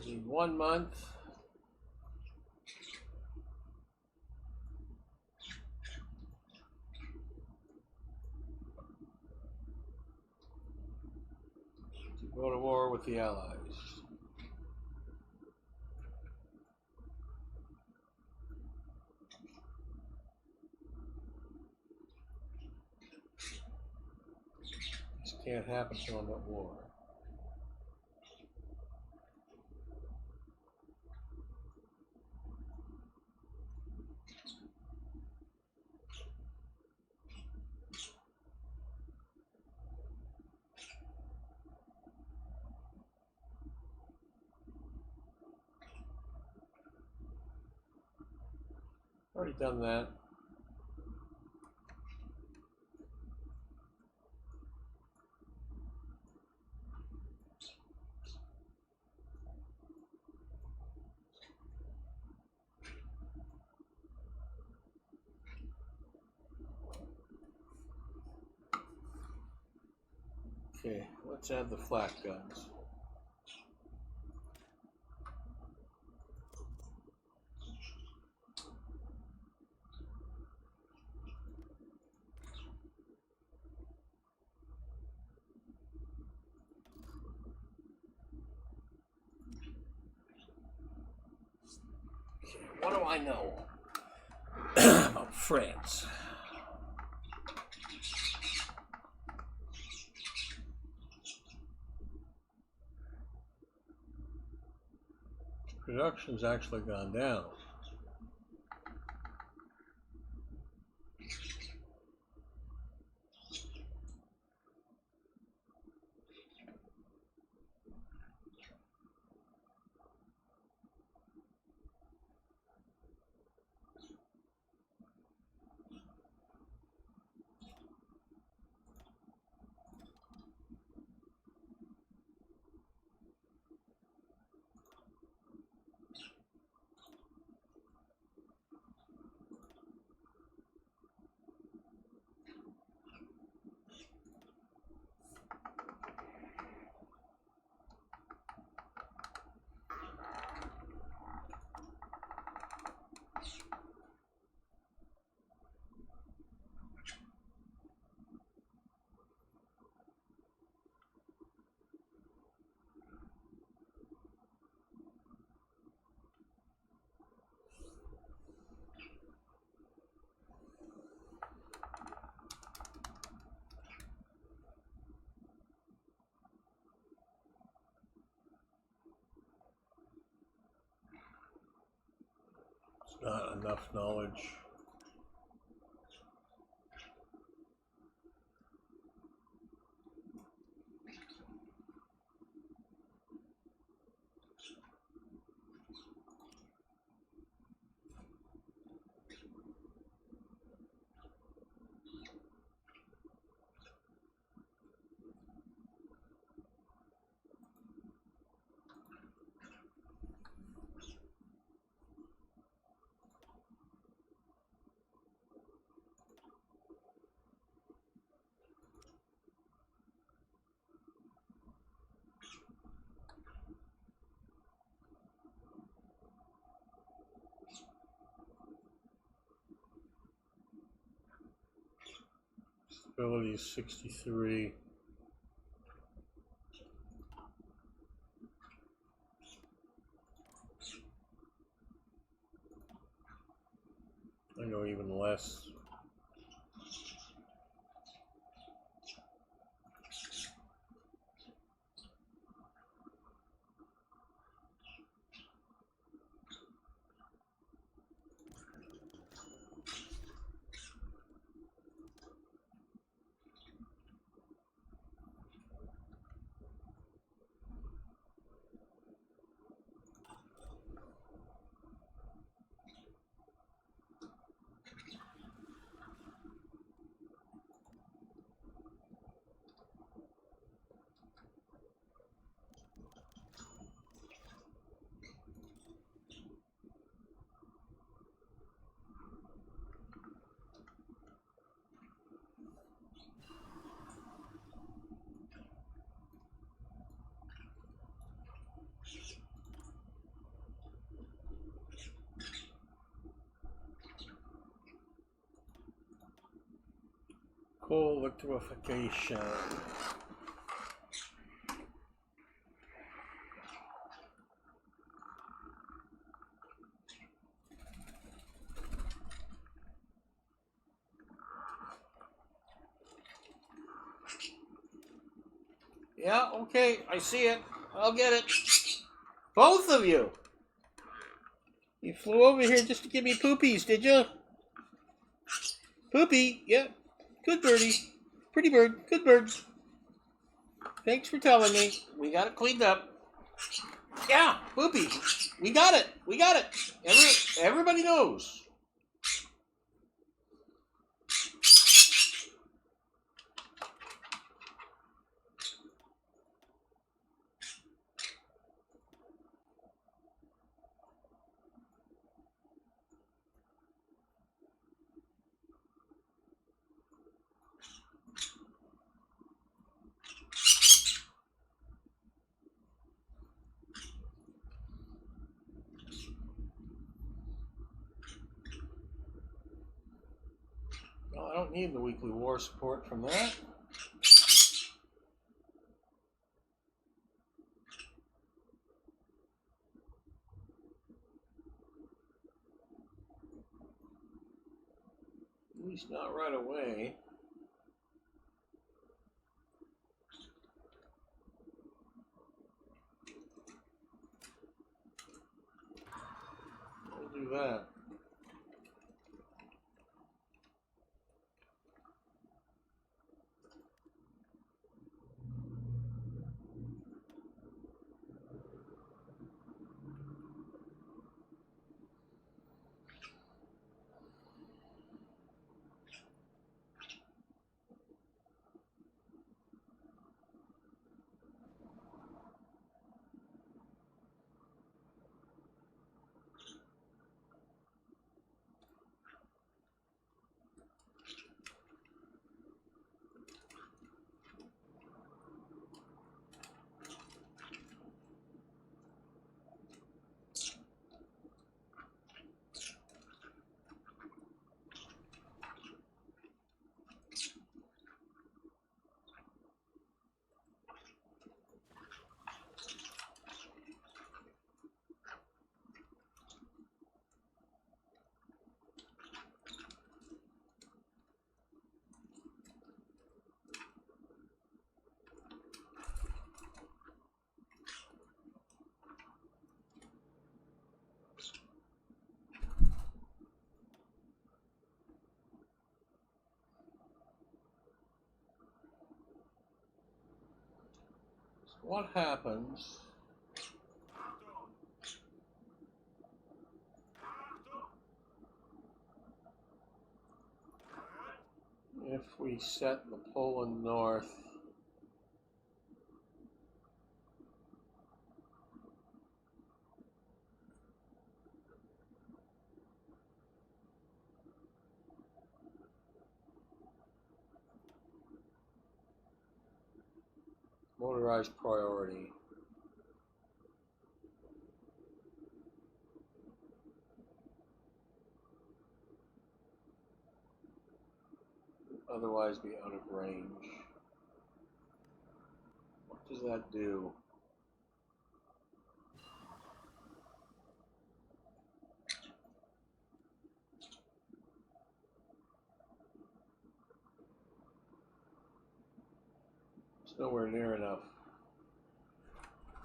Need 1 month. To go to war with the Allies. This can't happen till I'm at war. Already done that. Okay, let's add the flak guns. Okay, what do I know about France? Production's actually gone down. Not enough knowledge. Ability is 63. or even less. Coal liquefaction. Yeah, okay, I see it. I'll get it. Both of you. You flew over here just to give me poopies, did you? Poopy, yeah. Good birdie. Pretty bird. Good bird. Thanks for telling me. We got it cleaned up. Yeah, poopy. We got it. We got it. Everybody knows. Well, I don't need the weekly war support from that. At least not right away. We'll do that. What happens if we set the Poland North motorized priority? Otherwise be out of range. What does that do? It's nowhere near enough.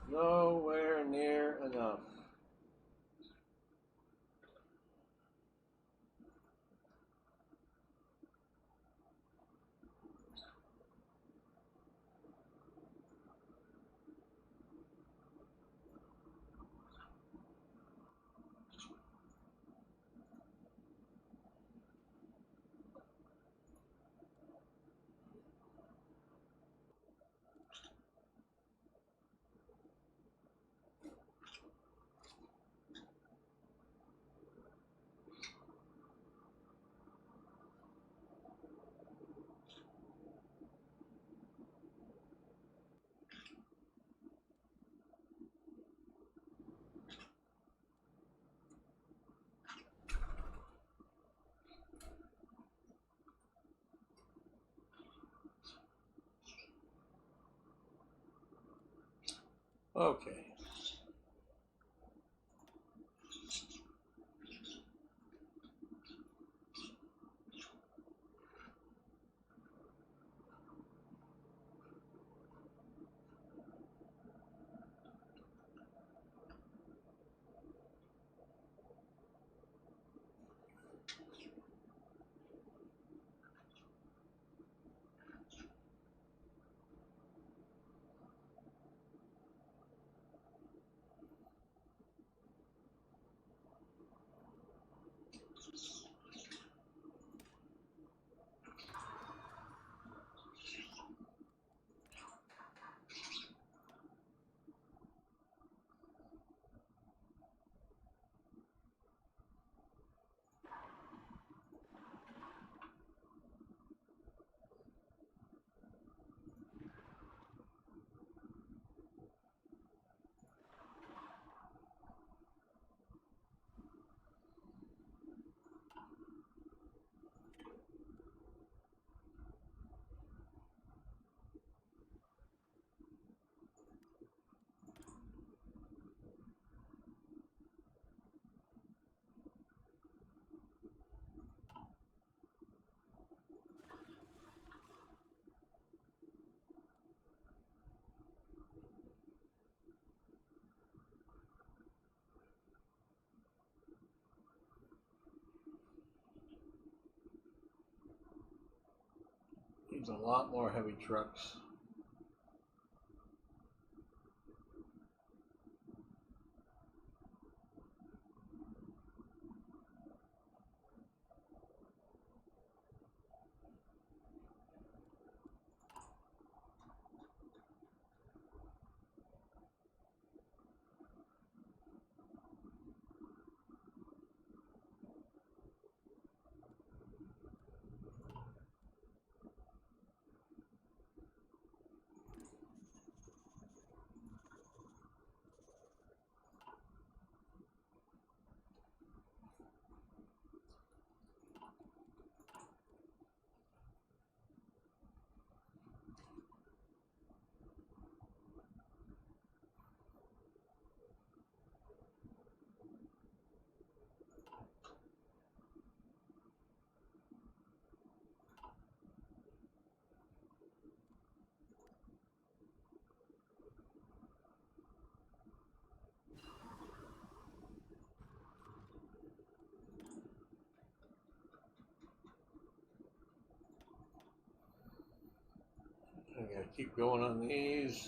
Nowhere near enough. Okay. Needs a lot more heavy trucks. I gotta keep going on these.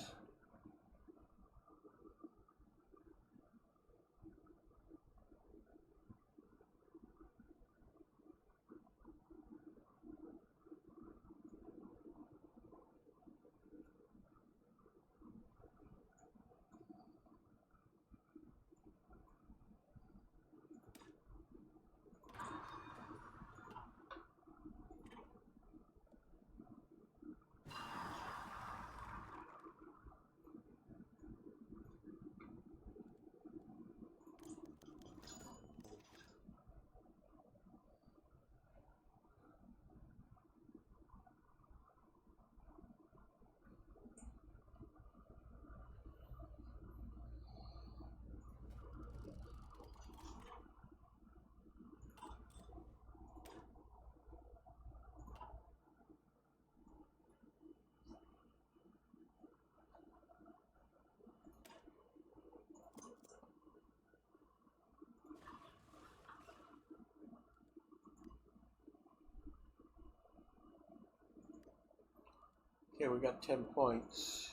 we got 10 points.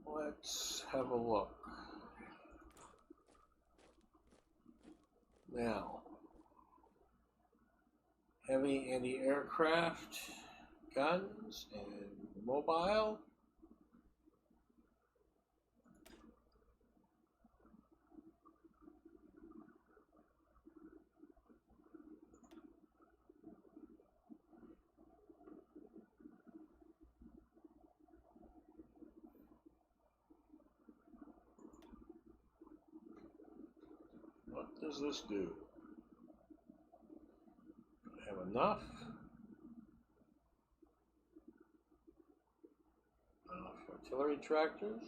Let's have a look. Now, heavy anti-aircraft, guns, and mobile. What does this do? Have enough? Artillery tractors.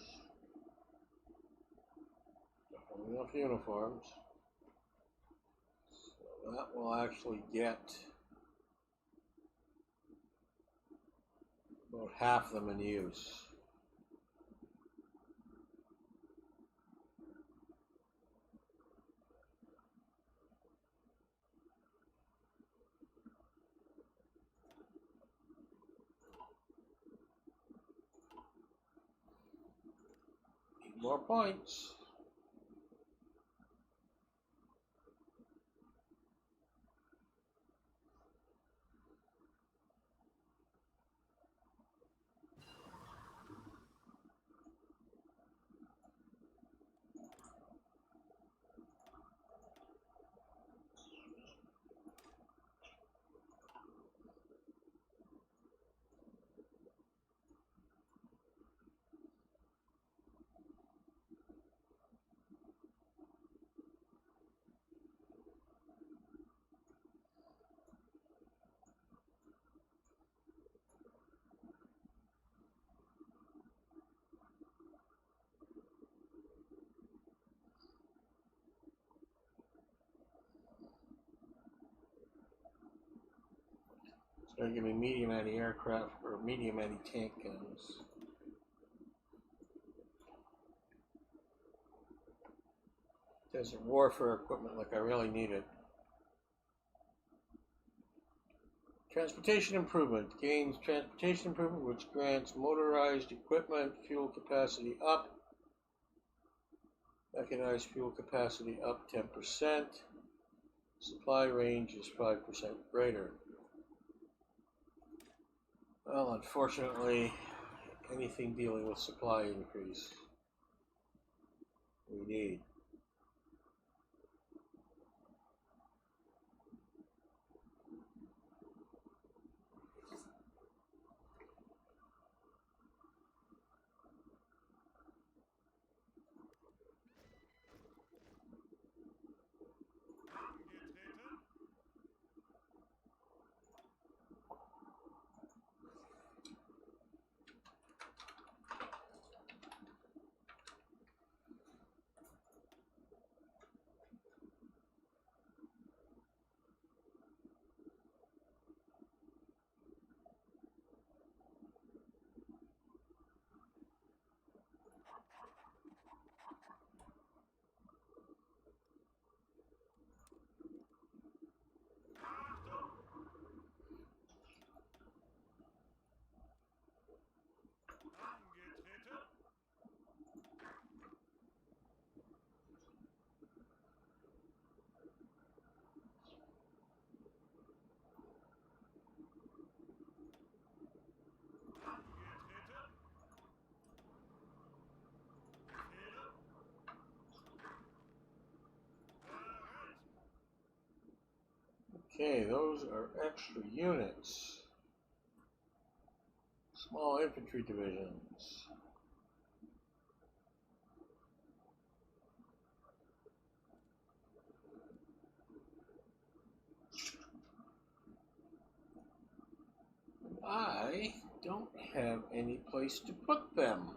Definitely enough uniforms. So that will actually get about half of them in use. More points. So give me medium anti-aircraft or medium anti-tank guns. Desert warfare equipment like I really need it. Transportation improvement. Gains transportation improvement, which grants motorized equipment fuel capacity up. Mechanized fuel capacity up 10%. Supply range is 5% greater. Well, unfortunately, anything dealing with supply increase we need. Okay, those are extra units. Small infantry divisions. I don't have any place to put them.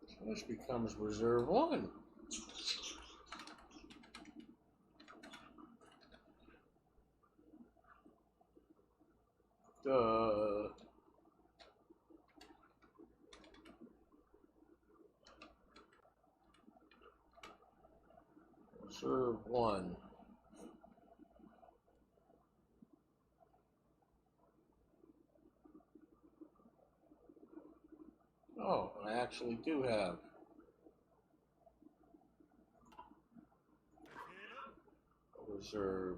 So this becomes Reserve 1. Duh. Reserve 1. Oh, I actually do have a reserve.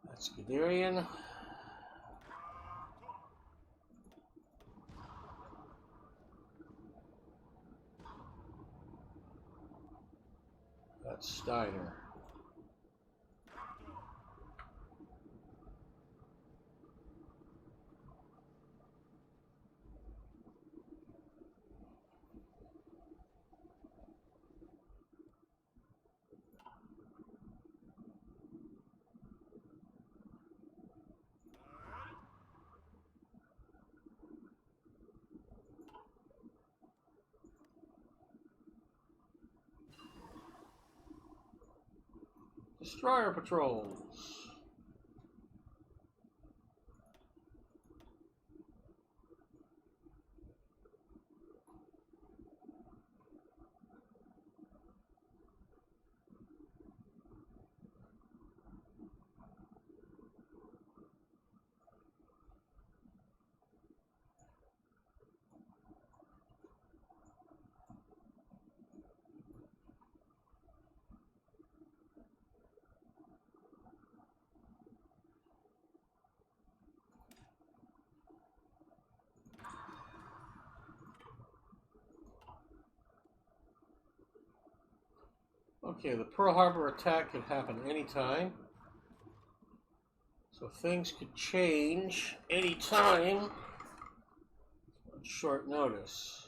That's Guderian. That's Steiner. Destroyer patrols. Okay, the Pearl Harbor attack could happen anytime. So things could change anytime on short notice.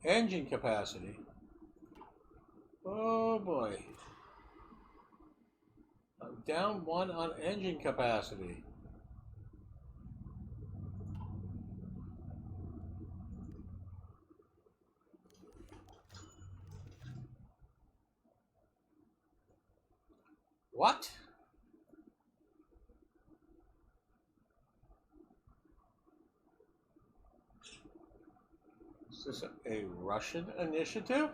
Engine capacity. Oh boy. I'm down 1 on engine capacity. What? Is this a Russian initiative?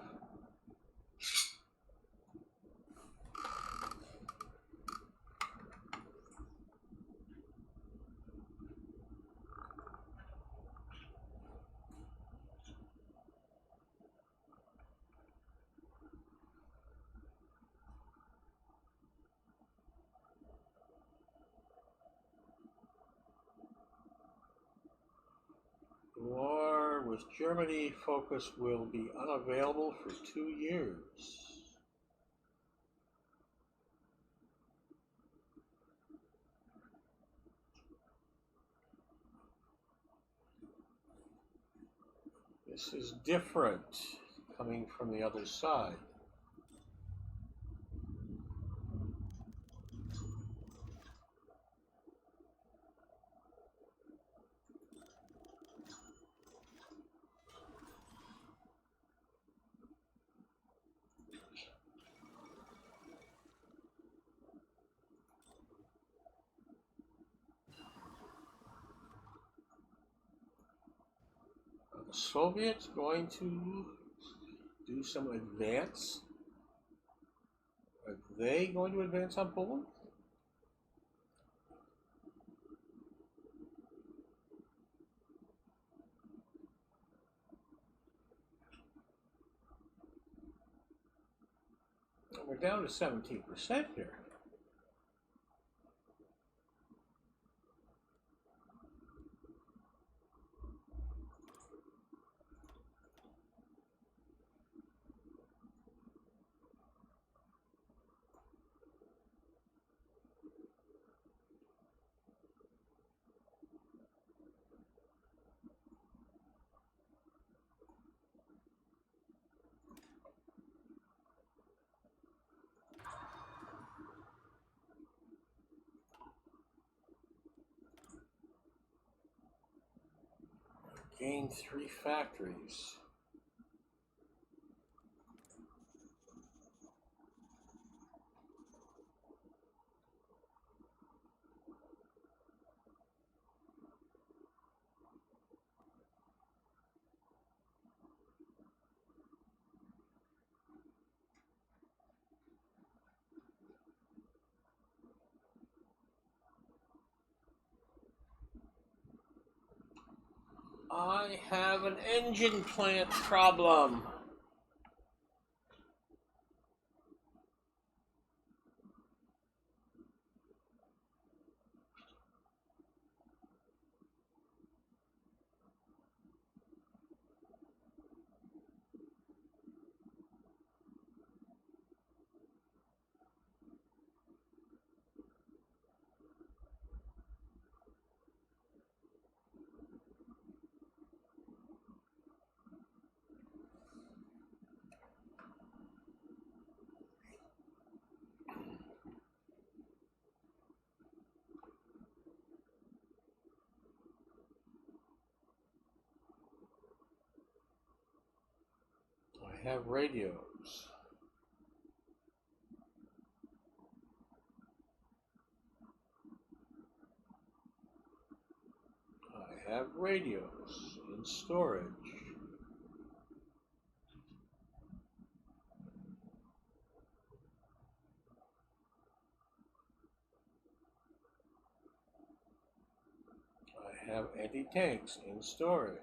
War with Germany focus will be unavailable for 2 years. This is different coming from the other side. Are the Soviets going to do some advance? Are they going to advance on Poland? We're down to 17% here. Gain 3 factories. I have an engine plant problem. I have radios. I have radios in storage. I have anti-tanks in storage.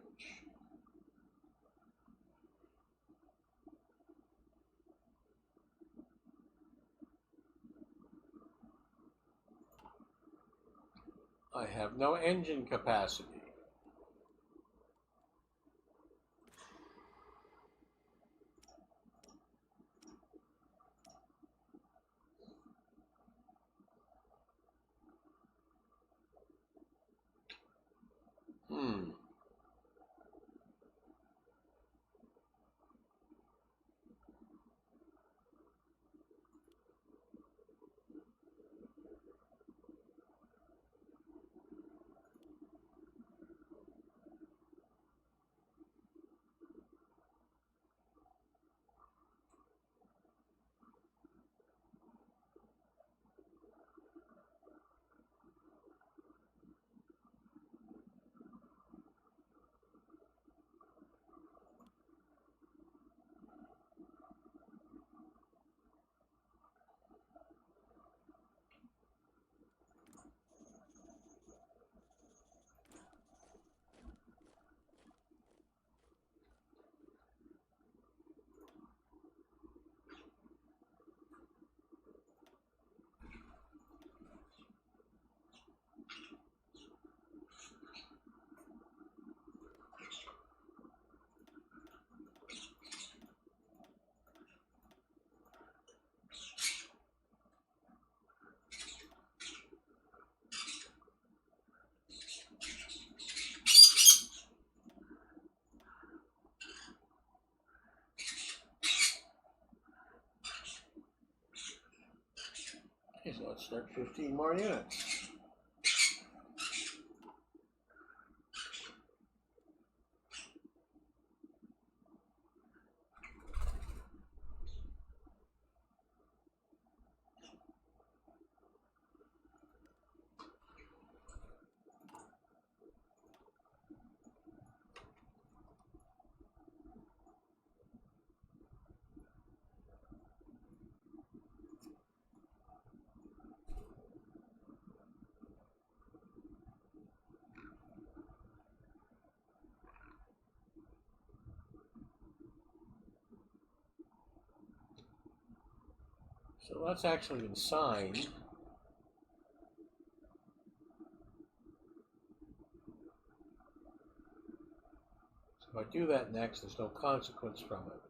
I have no engine capacity. Okay, so let's start 15 more units. So that's actually been signed. So if I do that next, there's no consequence from it.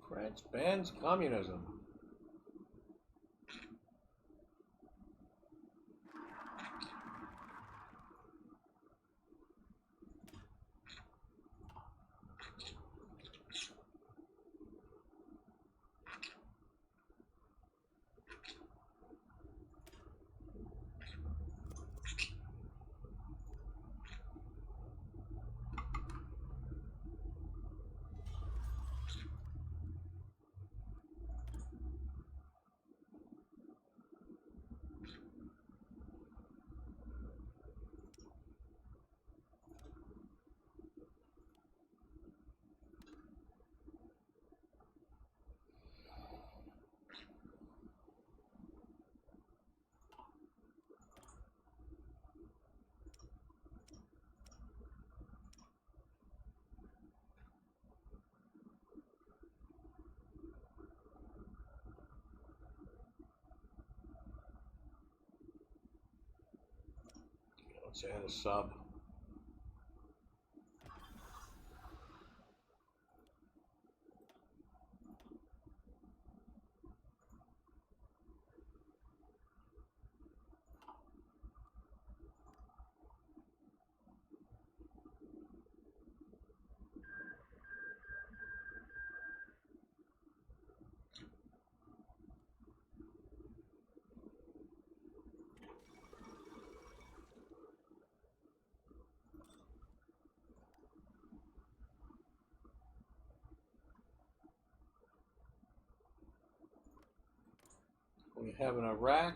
France bans communism. Let's add a sub. We have an Iraq,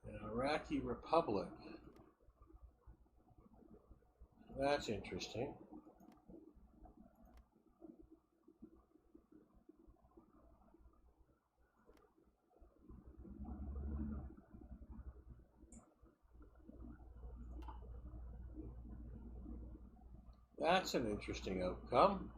an Iraqi Republic. That's interesting. That's an interesting outcome.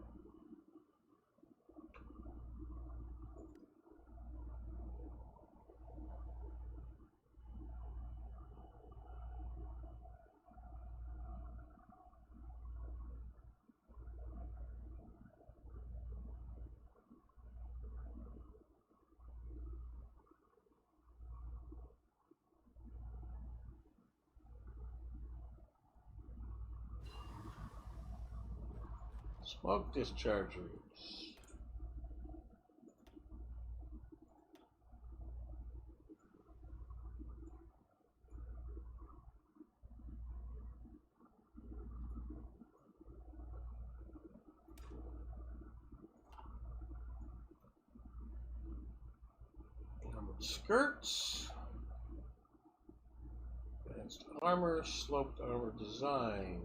Smoke dischargers. Armored skirts. Advanced armor, sloped armor design.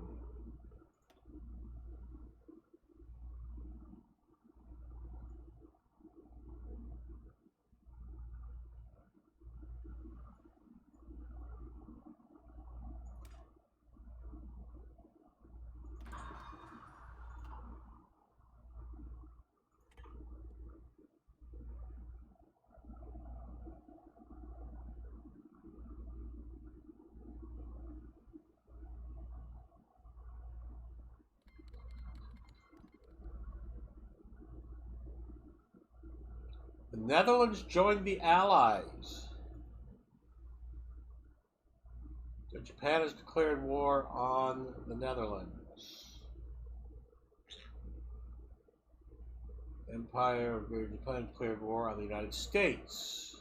The Netherlands joined the Allies. So Japan has declared war on the Netherlands. Empire of Great Japan declared war on the United States.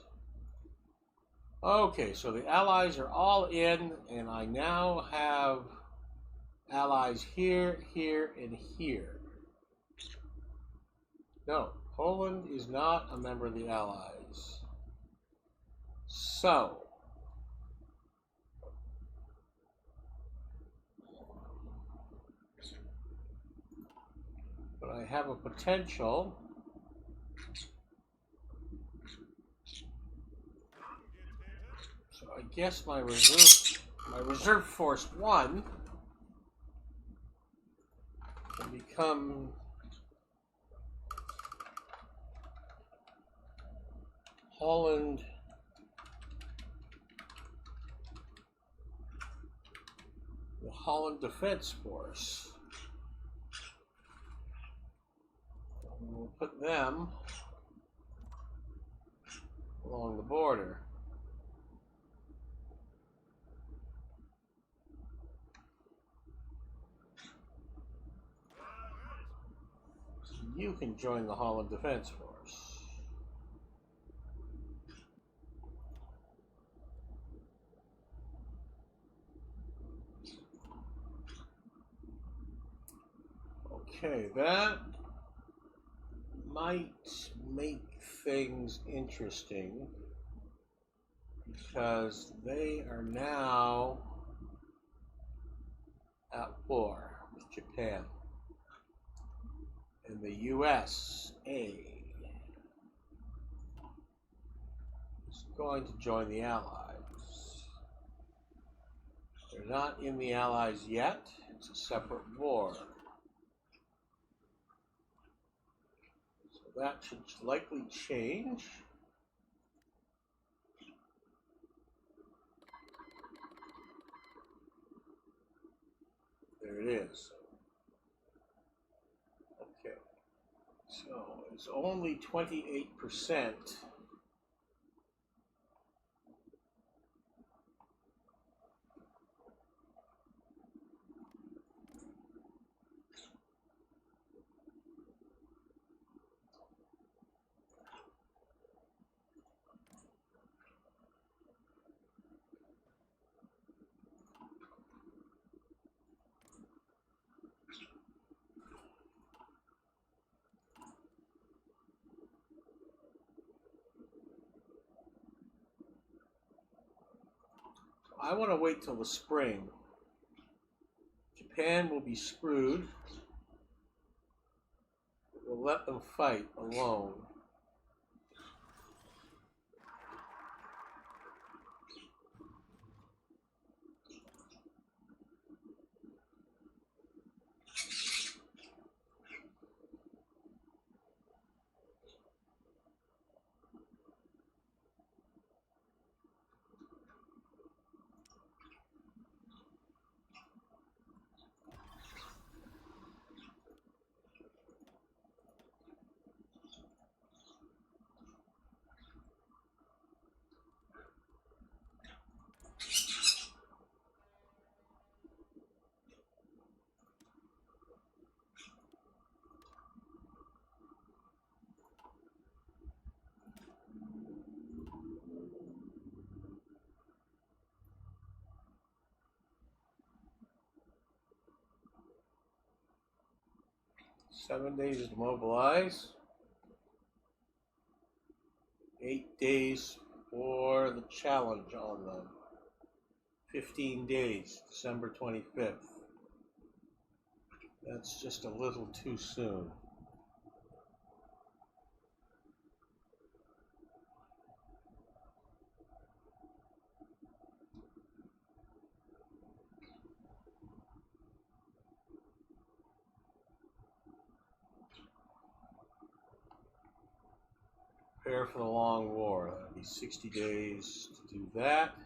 Okay, so the Allies are all in, and I now have allies here, here, and here. No, Poland is not a member of the Allies. So, but I have a potential. So I guess my reserve force 1 can become Holland the Holland Defense Force. And we'll put them along the border. So you can join the Holland Defense Force. Okay, that might make things interesting because they are now at war with Japan and the USA is going to join the Allies. They're not in the Allies yet. It's a separate war. So that should likely change. There it is. Okay. So it's only 28%. I want to wait till the spring. Japan will be screwed. We'll let them fight alone. Seven days to mobilize. 8 days for the challenge on them. 15 days, December 25th. That's just a little too soon. Prepare for the long war. That'll be 60 days to do that.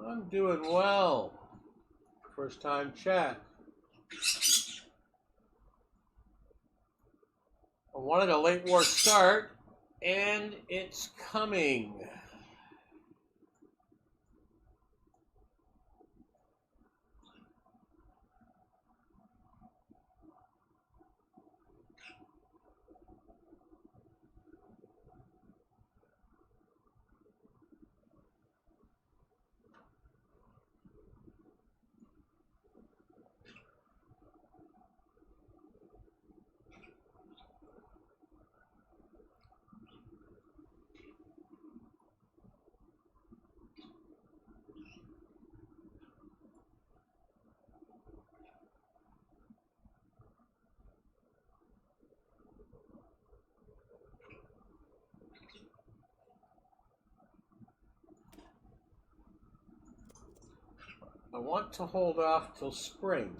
I'm doing well. First time chat. I wanted a late war start, and it's coming. I want to hold off till spring.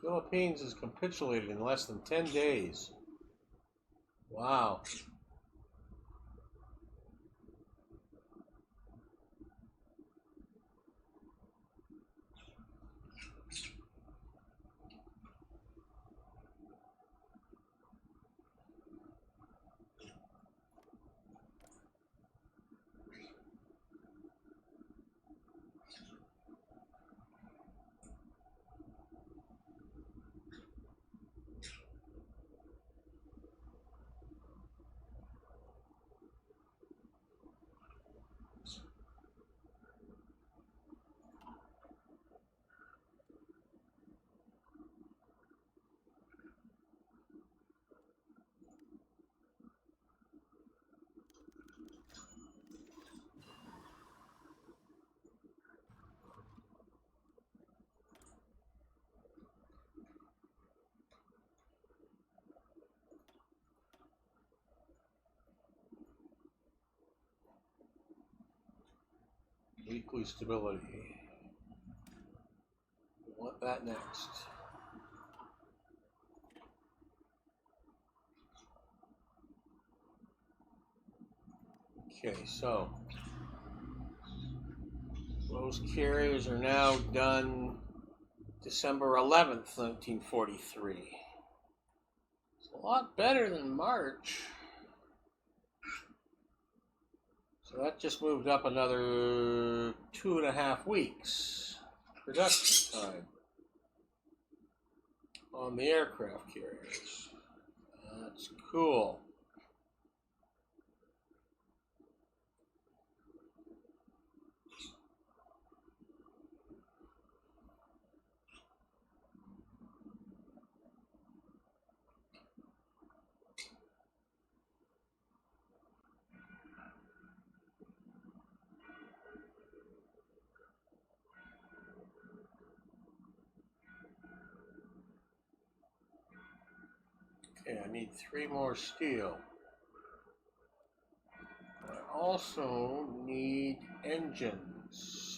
Philippines has capitulated in less than 10 days. Wow. weekly stability. We want that next. Okay, so those carriers are now done December 11th, 1943. It's a lot better than March. So that just moved up another 2.5 weeks production time on the aircraft carriers. That's cool. Okay, I need 3 more steel. I also need engines.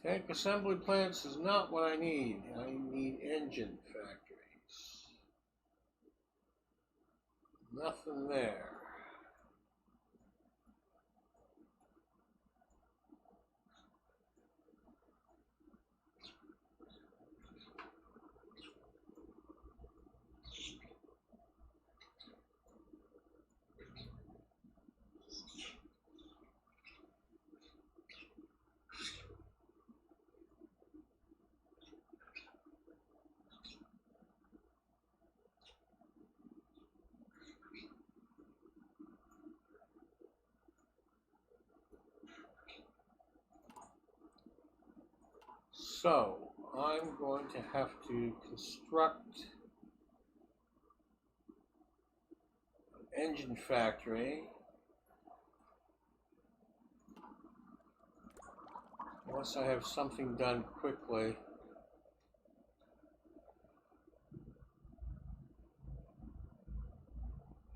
Tank assembly plants is not what I need. I need engine factories. Nothing there. So, I'm going to have to construct an engine factory. Unless I have something done quickly.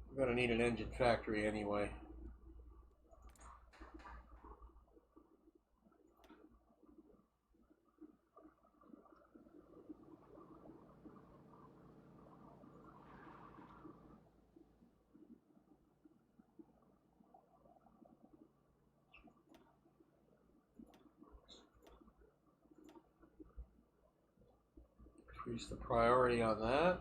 I'm going to need an engine factory anyway. Increase the priority on that.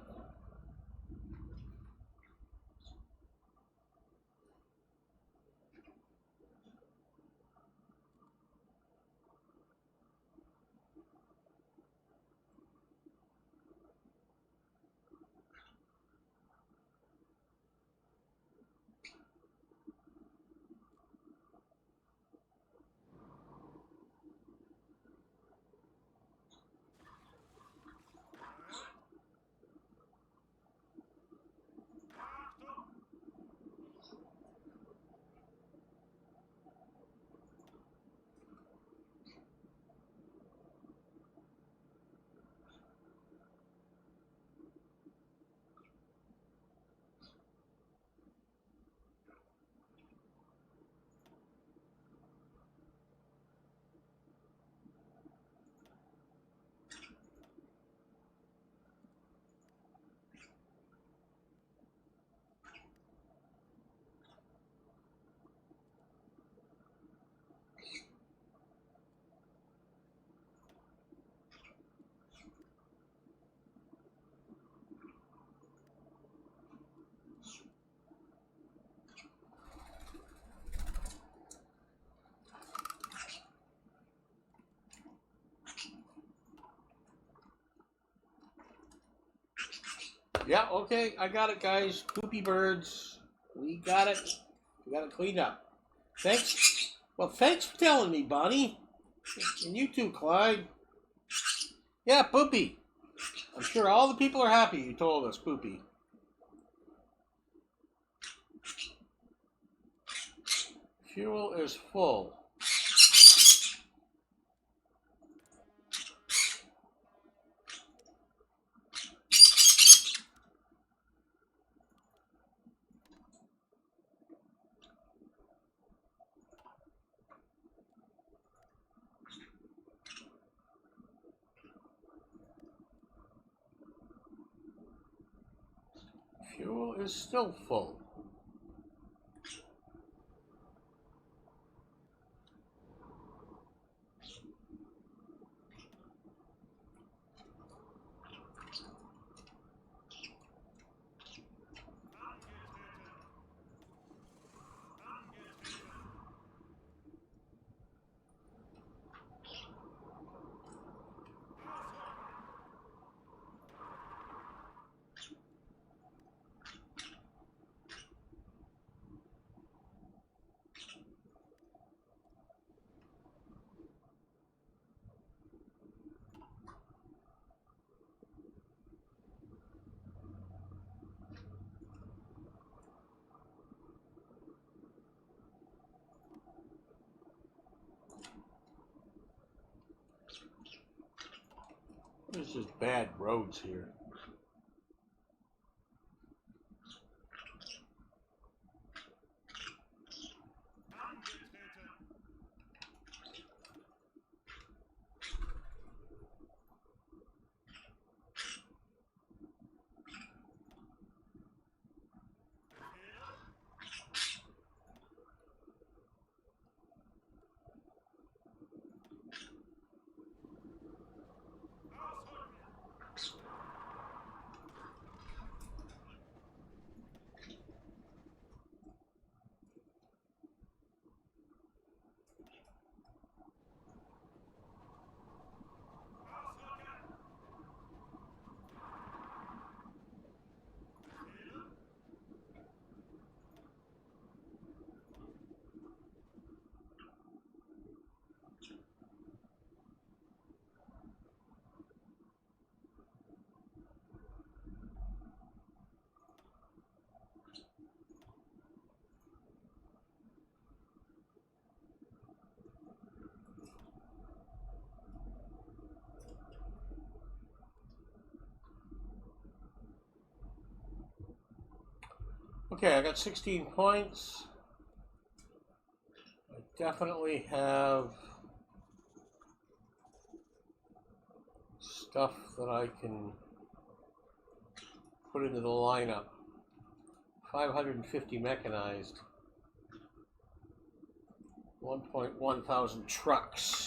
Yeah, okay, I got it, guys. Poopy birds. We got it. We got it cleaned up. Thanks. Well, thanks for telling me, Bonnie. And you too, Clyde. Yeah, Poopy. I'm sure all the people are happy you told us, Poopy. Fuel is full. Fuel is still full. There's just bad roads here. Okay, I got 16 points. I definitely have stuff that I can put into the lineup. 550 mechanized. 1.1 thousand trucks.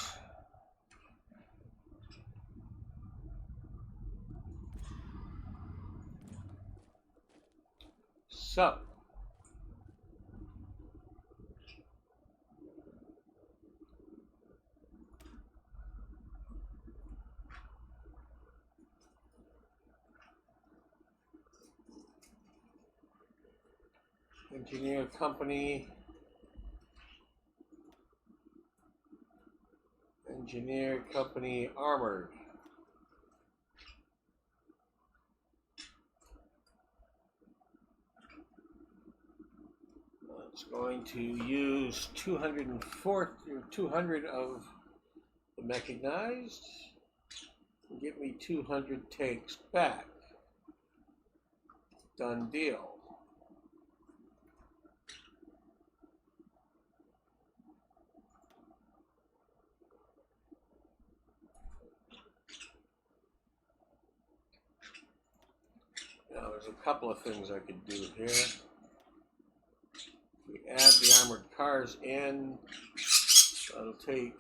So, engineer company, armored. It's going to use 200 of the mechanized and get me 200 tanks back. Done deal. Now there's a couple of things I could do here. We add the armored cars in. That'll take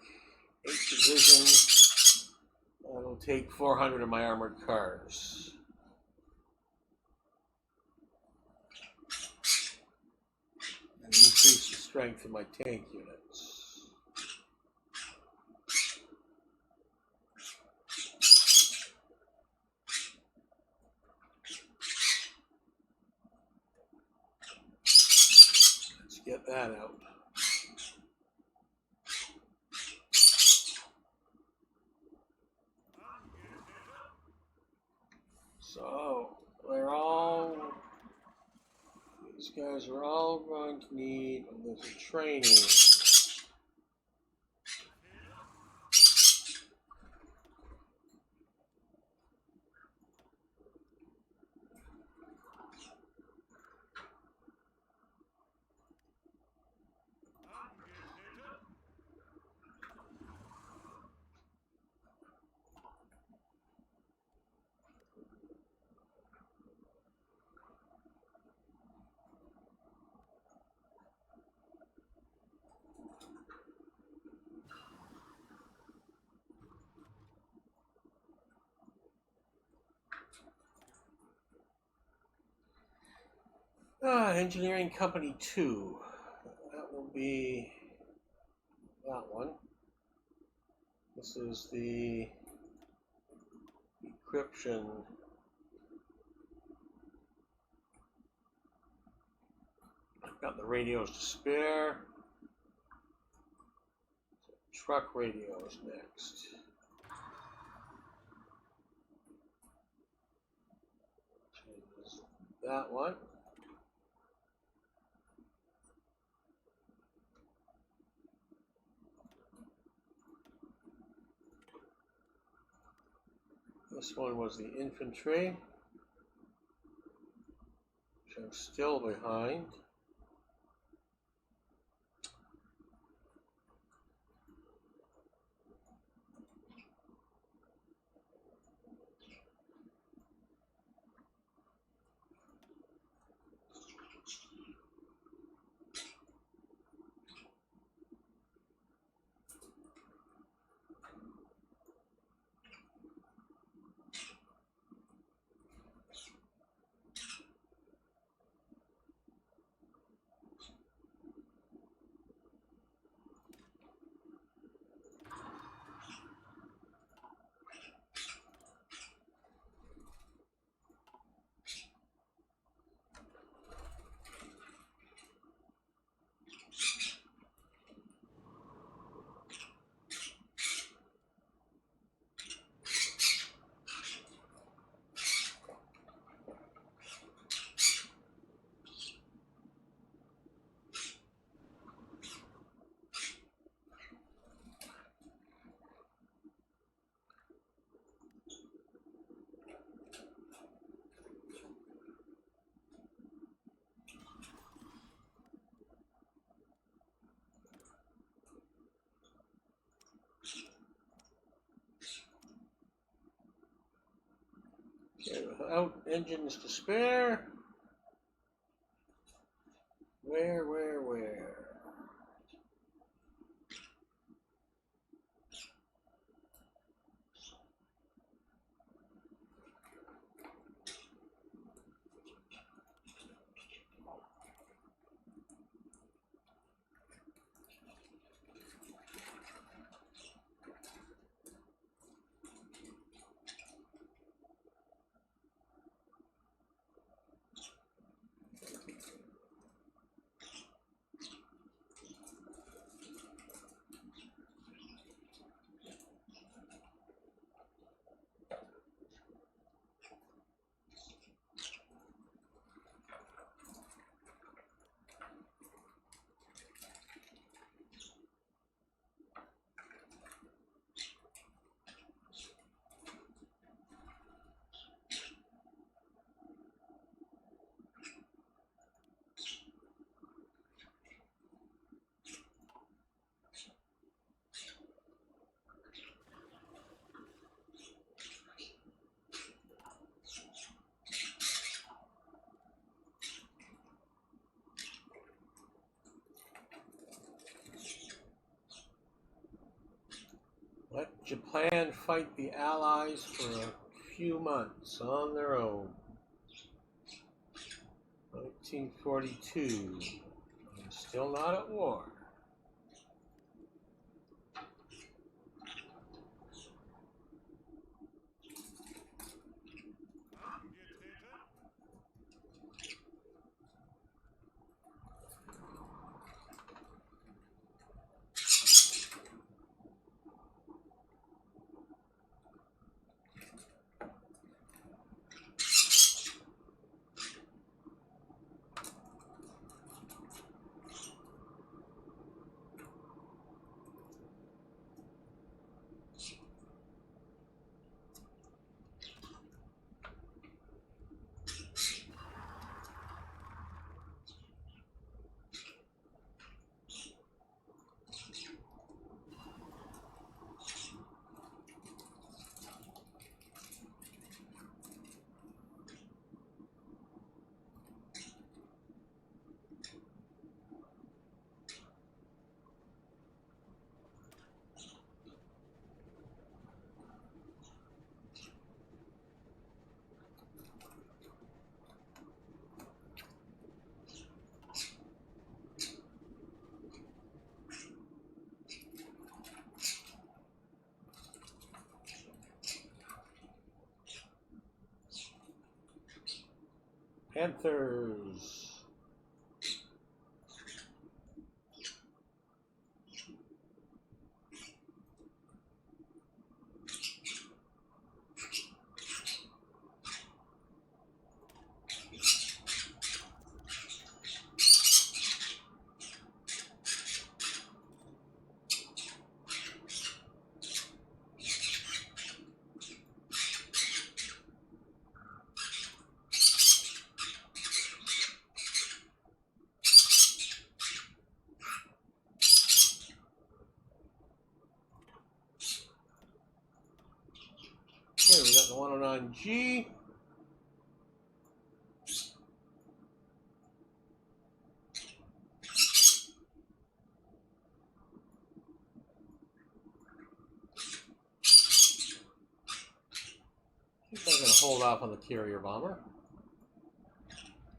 8 divisions. That'll take 400 of my armored cars. And increase the strength of my tank units. Let's get that out. there's a training. Engineering Company 2. That will be that one. This is the encryption. I've got the radios to spare. Truck radios next. That one. This one was the infantry, which I'm still behind. Okay, without engines to spare. Where? Let Japan fight the Allies for a few months on their own. 1942. I'm still not at war. Panthers. Here we got the 109G. I think I'm going to hold off on the carrier bomber.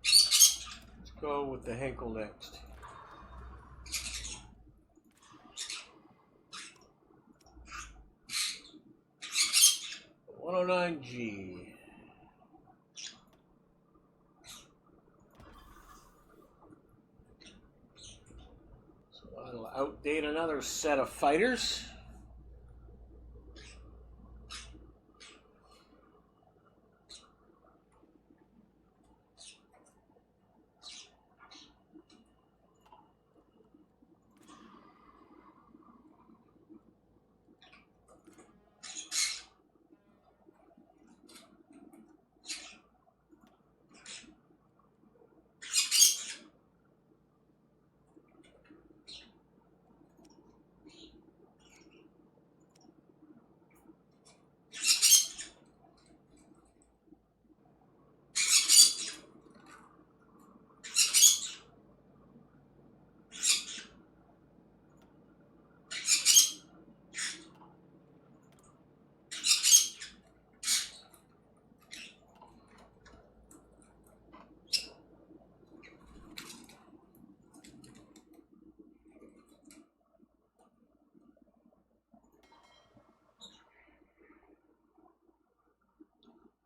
Let's go with the Henkel next. The 109G. So that'll outdate another set of fighters.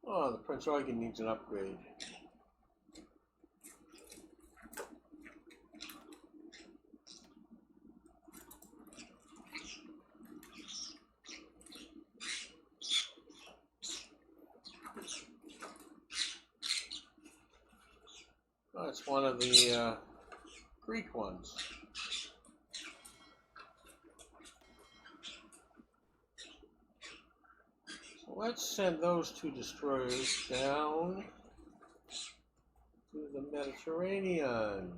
Oh, the Prince Eugen needs an upgrade. Oh, it's one of the Greek ones. Let's send those two destroyers down to the Mediterranean.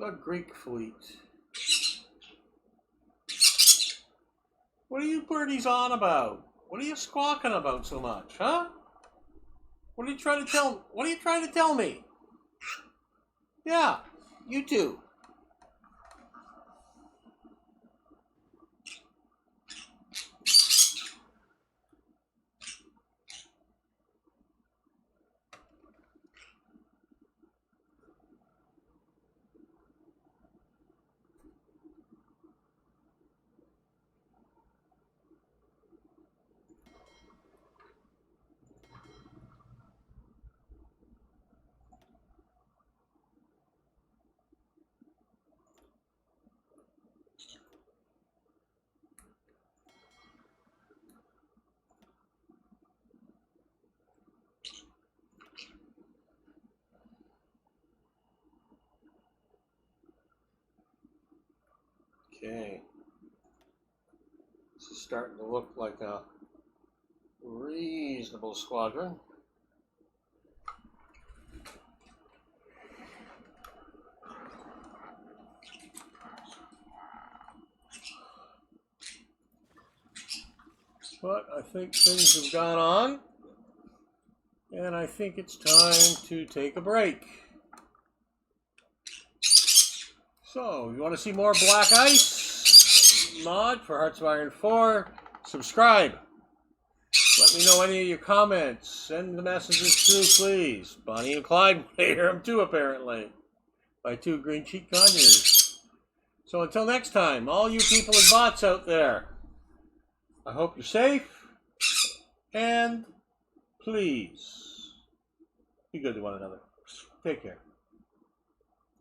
The Greek fleet. What are you birdies on about? What are you squawking about so much, huh? What are you trying to tell me? Yeah, you too. Okay. This is starting to look like a reasonable squadron. But I think things have gone on, and I think it's time to take a break. So, you want to see more Black Ice mod for Hearts of Iron 4? Subscribe. Let me know any of your comments. Send the messages through, please. Bonnie and Clyde want to hear them too, apparently. By two green cheek conyers. So until next time, all you people and bots out there, I hope you're safe, and please be good to one another. Take care.